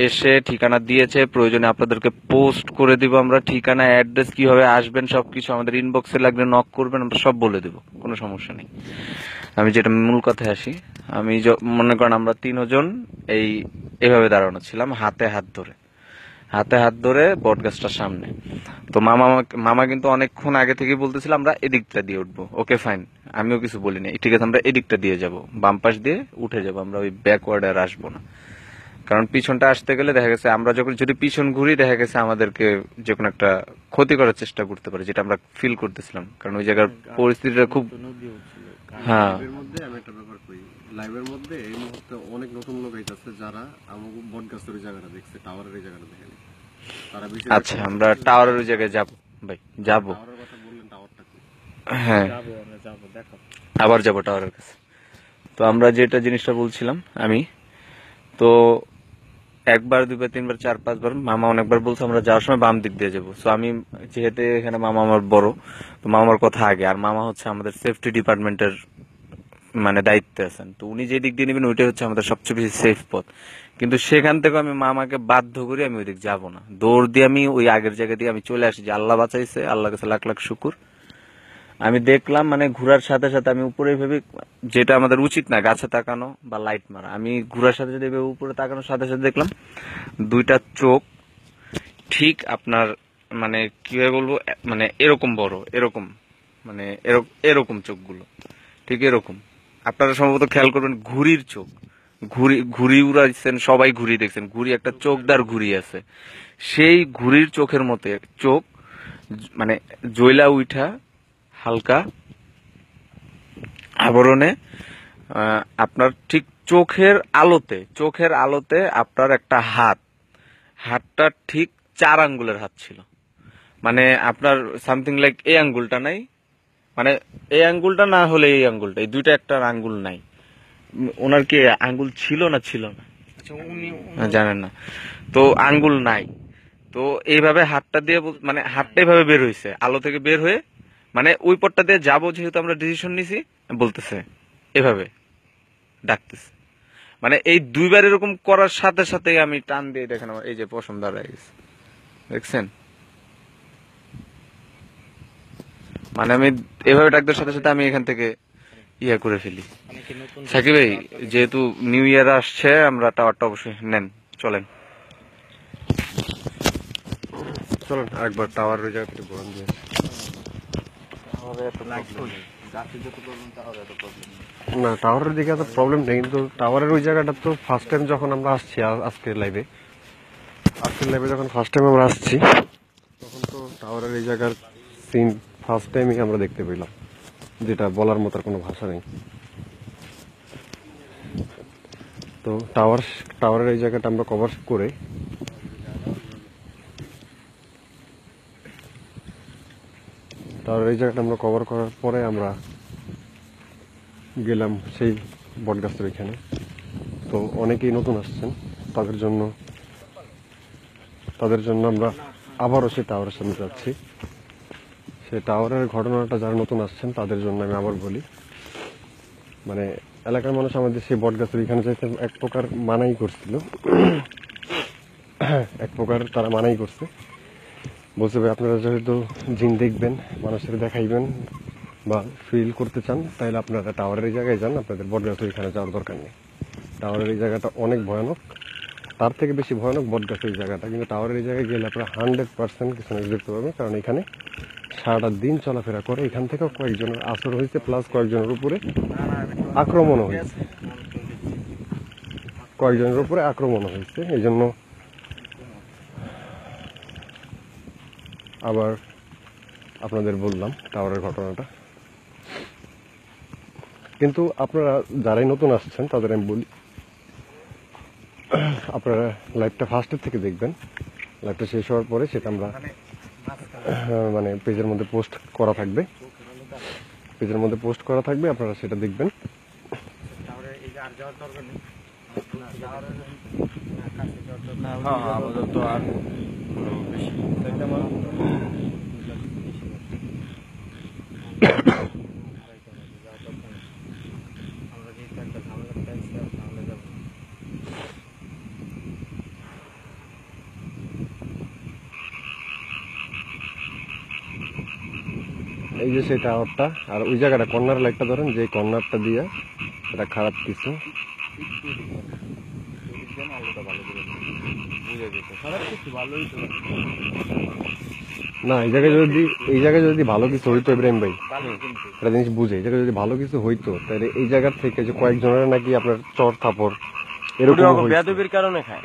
এসে ঠিকানা দিয়েছে, প্রয়োজনে আপনাদেরকে পোস্ট করে দিব আমরা, ঠিকানা অ্যাড্রেস কিভাবে আসবেন সবকিছু আমাদের ইনবক্সে লাগলে নক করবেন, আমরা সব বলে দেব, কোনো সমস্যা নেই। আমি যেটা মূল কথায় আসি, আমি মনে করেন আমরা 3 জন এইভাবে দাঁড়ানো ছিলাম হাতে হাত ধরে বটগাছটার সামনে। তো মামা কিন্তু অনেকক্ষণ আগে থেকে বলতেছিল আমরা এদিকটা দিয়ে উঠবো, ওকে ফাইন, আমিও কিছু বলিনি, ঠিক আছে আমরা এদিকটা দিয়ে যাব, বাম পাশ দিয়ে উঠে যাব, আমরা ওই ব্যাকওয়ার্ডে আর আসবো না। কারণ পিছনটা আসতে গেলে দেখা গেছে আমরা যখন যদি পিছন ঘুরি দেখা গেছে আমাদেরকে যে কোনো একটা ক্ষতি করার চেষ্টা করতে পারে, যেটা আমরা ফিল করতেছিলাম, কারণ ওই জায়গার পরিস্থিতিটা খুব। হ্যাঁ, লাইভের মধ্যে আমি একটা ব্যাপার কই, লাইভের মধ্যে এই মুহূর্তে অনেক নতুন লোক আইতাছে যারা আমাকে বটগাছের ওই জায়গাটা দেখছে, টাওয়ারের এই জায়গাটা দেখেনি তারা বেশি। আচ্ছা আমরা টাওয়ারের ওই জায়গায় যাবো ভাই, যাবো। টাওয়ারের কথা বললেন, টাওয়ারটা কি? হ্যাঁ আবার যাবো টাওয়ারের কাছে। তো আমরা যেটা জিনিসটা বলছিলাম, আমি তো 1 বার 2 বার 3 বার 4 5 বার মামা অনেকবার বলছে আমরা যাওয়ার সময় বাম দিক দিয়ে যাবো। সো আমি যেহেতু এখানে মামা আমার বড়, তো মামার কথা আগে, আর মামা হচ্ছে আমাদের সেফটি ডিপার্টমেন্টের মানে দায়িত্বে আছেন, তো উনি যে দিক দিয়ে নেবেন ওইটাই হচ্ছে আমাদের সবচেয়ে বেশি সেফ পথ। কিন্তু সেখান থেকে আমি মামাকে বাধ্য করি আমি ওই দিক যাবো না, দৌড় দিয়ে আমি ওই আগের জায়গা দিয়ে আমি চলে আসি, যে আল্লাহ বাঁচাইছে, আল্লাহ কাছে লাখ লাখ শুকুর। আমি দেখলাম মানে ঘোরার সাথে সাথে আমি উপরে ভেবে, যেটা আমাদের উচিত না গাছে তাকানো বা লাইট মারা, আমি ঘোরার সাথে সাথে এভাবে উপরে তাকানোর সাথে সাথে দেখলাম 2টা চোখ ঠিক আপনার মানে কিভাবে বলবো, মানে এরকম বড়, এরকম মানে এরকম চোখগুলো ঠিক এরকম। আপনারা সম্ভবত খেয়াল করবেন ঘুড়ির চোখ, ঘুড়ি উড়াইছেন সবাই, ঘুড়ি দেখছেন, ঘুড়ি একটা চোখদার ঘুড়ি আছে, সেই ঘুড়ির চোখের মতো চোখ, মানে জয়লা উঠা হালকা আবরণে আপনার ঠিক চোখের আলোতে আপনার একটা হাতটা ঠিক 4 আঙ্গুলের হাত ছিল, মানে আপনার সামথিং লাইক এই আঙ্গুলটা নাই, মানে এই আঙ্গুলটা না হলে এই আঙ্গুলটা, এই দুইটা একটা আঙ্গুল নাই। ওনার কি আঙ্গুল ছিল না জানেন না, তো আঙ্গুল নাই। তো এইভাবে হাতটা দিয়ে মানে হাতটা এইভাবে বের হয়েছে আলো থেকে বের হয়ে, মানে ওই পথটা দিয়ে যাবো যেহেতু আমরা ডিসিশন নিছি, বলতেছে এভাবে ডাকতেছে, মানে এই 2 বার এরকম করার সাথে সাথে আমি টান দিয়ে দেখেন আমার এই যে পশম দাঁড়ায় গেছে, দেখছেন? মানে আমি এভাবে ডাক দেওয়ার সাথে সাথে আমি এখান থেকে ইয়া করে ফেলি। সাকিব ভাই যেহেতু নিউ ইয়ার আসছে, আমরা টাওয়ারটা অবশ্যই নেন, চলেন আরেকবার টাওয়ার ওই জায়গাটা ঘোরান দিয়ে। না, টাওয়ারের দিকে এত প্রবলেম নেই, কিন্তু টাওয়ারের ওই জায়গাটা তো ফার্স্ট টাইম যখন আমরা আসছি আজকের লাইভে যখন ফার্স্ট টাইম আমরা আসছি, তখন তো টাওয়ারের এই জায়গার সিন ফার্স্ট টাইমই আমরা দেখতে পেলাম, যেটা বলার মতো কোনো ভাষা নেই। তো টাওয়ারের এই জায়গাটা আমরা কভার করে তার এই জায়গাটা আমরা কভার করার পরে আমরা গেলাম সেই বটগাছের এখানে। তো অনেকেই নতুন আসছেন, তাদের জন্য আমরা আবারও সেই টাওয়ারের সামনে যাচ্ছি। সেই টাওয়ারের ঘটনাটা যারা নতুন আসছেন তাদের জন্য আমি আবার বলি, মানে এলাকার মানুষ আমাদের সেই বটগাছের এখানে যাইতে এক প্রকার মানাই করছিল, এক প্রকার তারা মানাই করছে, বলছে ভাই আপনারা যেহেতু জিন দেখবেন, মানুষের দেখাইবেন বা ফিল করতে চান, তাহলে আপনারা টাওয়ারের এই জায়গায় যান, আপনাদের বটগাছের এখানে যাওয়ার দরকার নেই। টাওয়ারের এই জায়গাটা অনেক ভয়ানক, তার থেকে বেশি ভয়ানক বটগাছের এই জায়গাটা। কিন্তু টাওয়ারের এই জায়গায় গেলে আপনারা 100% কিছু না কিছু দেখতে পাবেন, কারণ এখানে সারাটা দিন চলাফেরা করে। এখান থেকেও কয়েকজনের আসর হয়েছে, প্লাস কয়েকজনের উপরে আক্রমণও হয়েছে, এই জন্য আবার আপনাদের বললাম টাওয়ারের ঘটনাটা। কিন্তু আপনারা যারাই নতুন আসছেন তাদের আমি বলি, আপনারা লাইভটা ফার্স্টের থেকে দেখবেন। লাইভটা শেষ হওয়ার পরে সেটা আমরা মানে পেজের মধ্যে পোস্ট করা থাকবে, আপনারা সেটা দেখবেন। এই যে সেই টাওয়ারটা, আর ওই জায়গাটা কর্নার লাইটটা ধরেন, যে কর্নারটা দিয়ে এটা খারাপ কিছু না। এই জায়গায় যদি ভালো কিছু হইতো ইব্রাহিম ভাই, একটা জিনিস বুঝে, এই জায়গায় যদি ভালো কিছু হইতো তাহলে এই জায়গার থেকে যে কয়েকজনের নাকি আপনার চর থাপড় এরকম বেয়াদবির কারণে খায়,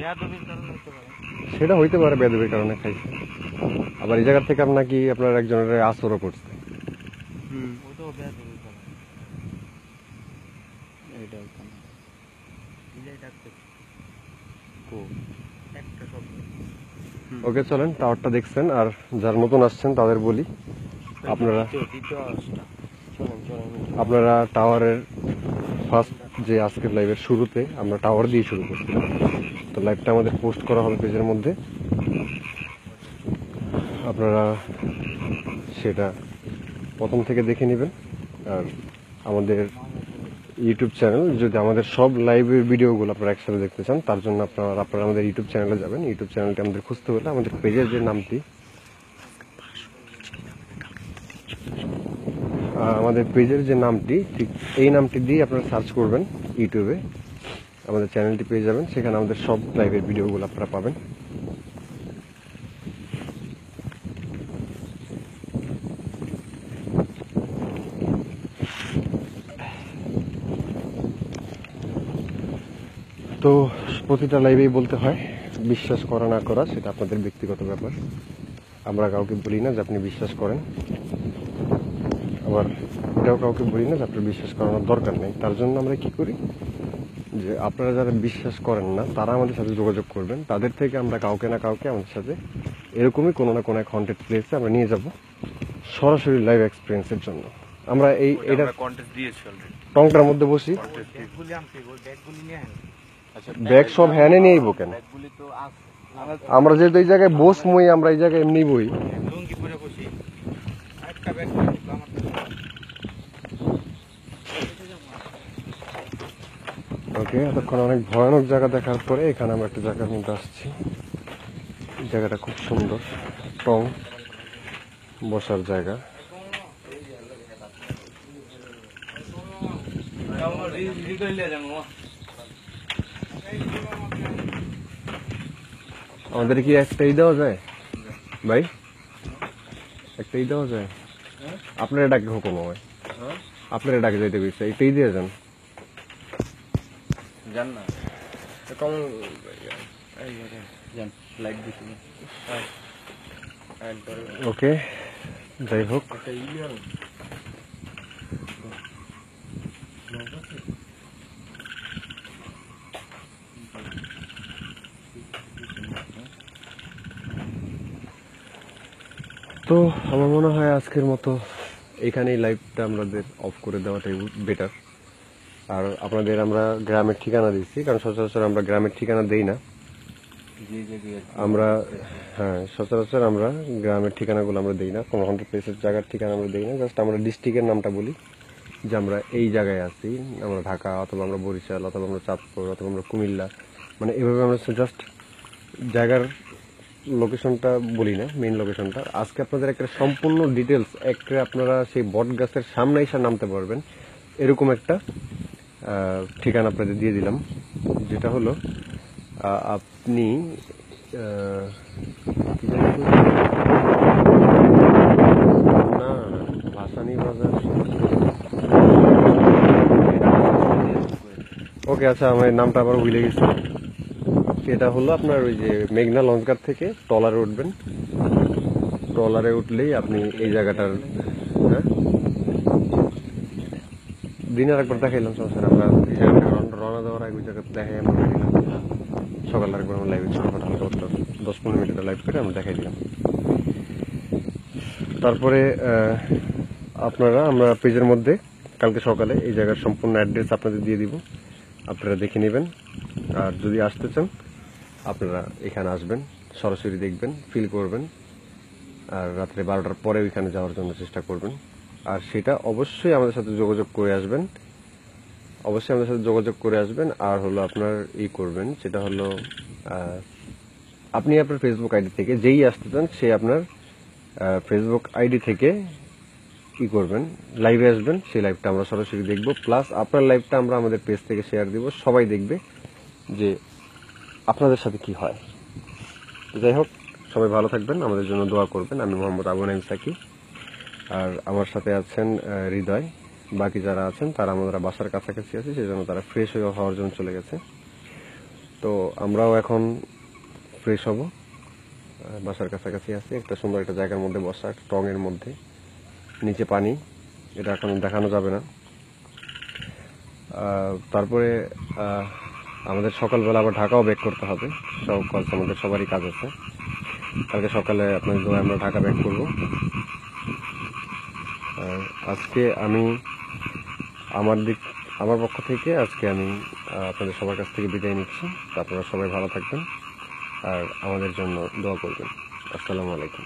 সেটা হইতে পারে, বেয়াদবির কারণে খাইছে। আবার এই জায়গার থেকে নাকি আপনার একজনের আসরও করছে। ওকে চলেন, টাওয়ারটা দেখছেন। আর যারা নতুন আসছেন তাদের বলি, আপনারা টাওয়ারের ফার্স্ট যে আজকের লাইভের শুরুতে আমরা টাওয়ার দিয়ে শুরু করছিলাম, তো লাইভটা আমাদের পোস্ট করা হবে পেজের মধ্যে, আপনারা সেটা প্রথম থেকে দেখে নেবেন। আর আমাদের ইউটিউব চ্যানেল, যদি আমাদের সব লাইভের ভিডিওগুলো আপনারা একসাথে দেখতে চান, তার জন্য আপনারা আমাদের ইউটিউব চ্যানেলে যাবেন। ইউটিউব চ্যানেলটি আমাদের খুঁজতে হলে আমাদের পেজের যে নামটি, ঠিক এই নামটি দিয়ে আপনারা সার্চ করবেন ইউটিউবে, আমাদের চ্যানেলটি পেয়ে যাবেন। সেখানে আমাদের সব লাইভের ভিডিওগুলো আপনারা পাবেন। তো প্রতিটা লাইভেই বলতে হয়, বিশ্বাস করা না করা সেটা আপনাদের ব্যক্তিগত ব্যাপার। আমরা কাউকে বলি না যে আপনি বিশ্বাস করেন, আবার এটাও কাউকে বলি না যে আপনার বিশ্বাস করানোর দরকার নেই। তার জন্য আমরা কি করি, যে আপনারা যারা বিশ্বাস করেন না তারা আমাদের সাথে যোগাযোগ করবেন, তাদের থেকে আমরা কাউকে না কাউকে আমাদের সাথে এরকমই কোনো না কোনো এক হন্টেড প্লেসে আমরা নিয়ে যাব সরাসরি লাইভ এক্সপিরিয়েন্সের জন্য। আমরা এটা টংটার মধ্যে বসি, ব্যাগ সব হ্যানে নিয়ে আইবো কেন? আমরা যেহেতু এই জায়গায় বসমই, আমরা এই জায়গায় এমনি বই। ওকে, এতক্ষণ অনেক ভয়ানক জায়গা দেখার পরে এখানে আমরা একটা জায়গার মধ্যে আসছি। জায়গাটা খুব সুন্দর, টং বসার জায়গা। আমাদের কি একটাই দেওয়া যায় ভাই? একটাই দেওয়া যায়? আপনারা ডাকে হুকুম হয়, আপনারা ডাকে যাইতে গেছে, একটাই দিয়ে যান। ওকে, যাই হোক, তো আমার মনে হয় আজকের মতো এখানেই লাইভটা আমাদের অফ করে দেওয়াটাই বেটার। আর আপনাদের আমরা গ্রামের ঠিকানা দিচ্ছি, কারণ সচরাচর আমরা গ্রামের ঠিকানা দেই না। আমরা সচরাচর আমরা গ্রামের ঠিকানাগুলো আমরা দেই না, কোনো হন্টেড প্লেসের জায়গার ঠিকানা আমরা দেই না। জাস্ট আমরা ডিস্ট্রিক্টের নামটা বলি যে আমরা এই জায়গায় আছি, আমরা ঢাকা অথবা আমরা বরিশাল অথবা আমরা চাঁদপুর অথবা আমরা কুমিল্লা, মানে এভাবে আমরা জাস্ট জায়গার লোকেশনটা বলি না, মেইন লোকেশনটা। আজকে আপনাদের একটা সম্পূর্ণ ডিটেলস একটা আপনারা সেই বট গাছের সামনে এসে নামতে পারবেন এরকম একটা ঠিকানা আপনাদের দিয়ে দিলাম, যেটা হলো আপনি কি জানি না ভাসানী বাজার। ওকে, আচ্ছা আমার নামটা আবার ভুলে গেছি। এটা হলো আপনার ওই যে মেঘনা লঞ্চঘাট থেকে ট্রলারে উঠবেন, ট্রলারে উঠলেই আপনি এই জায়গাটার দিনের একবার দেখাইলাম, সমস্যা আমরা রওনা দেওয়ার আগে ওই জায়গা দেখাই আমরা দিলাম। সকালে একবার আমরা লাইভে ছোটখাটো হালকা 10-15 মিনিটের লাইভ করে আমরা দেখাই দিলাম। তারপরে আমরা পেজের মধ্যে কালকে সকালে এই জায়গার সম্পূর্ণ অ্যাড্রেস আপনাদের দিয়ে দিব, আপনারা দেখে নেবেন। আর যদি আসতে চান আপনারা এখানে আসবেন, সরাসরি দেখবেন, ফিল করবেন, আর রাত্রে 12টার পরে ওইখানে যাওয়ার জন্য চেষ্টা করবেন। আর সেটা অবশ্যই আমাদের সাথে যোগাযোগ করে আসবেন, অবশ্যই আমাদের সাথে যোগাযোগ করে আসবেন। আর হলো আপনার করবেন, সেটা হলো আপনি আপনার ফেসবুক আইডি থেকে যেই আসতে চান সে আপনার ফেসবুক আইডি থেকে করবেন, লাইভে আসবেন, সেই লাইভটা আমরা সরাসরি দেখব। প্লাস আপনার লাইভটা আমরা আমাদের পেজ থেকে শেয়ার দিব, সবাই দেখবে যে আপনাদের সাথে কি হয়। যাই হোক, সবাই ভালো থাকবেন, আমাদের জন্য দোয়া করবেন। আমি মোহাম্মদ আবু নাইম সাকি, আর আমার সাথে আছেন হৃদয়। বাকি যারা আছেন তারা আমরা বাসার কাছাকাছি আছি, সেই জন্য তারা ফ্রেশ হওয়ার জন্য চলে গেছে। তো আমরাও এখন ফ্রেশ হব, বাসার কাছাকাছি আছি, একটা সুন্দর একটা জায়গার মধ্যে বসা, একটা টঙের মধ্যে, নিচে পানি, এটা এখন দেখানো যাবে না। তারপরে আমাদের সকালবেলা আবার ঢাকাও ব্যাক করতে হবে, আমাদের সবারই কাজ আছে। কালকে সকালে আপনাদের দোয়া আমরা ঢাকা ব্যাক করব। আজকে আমি আমার পক্ষ থেকে আজকে আমি আপনাদের সবার কাছ থেকে বিদায় নিচ্ছি। আপনারা সবাই ভালো থাকবেন আর আমাদের জন্য দোয়া করবেন। আসসালামু আলাইকুম।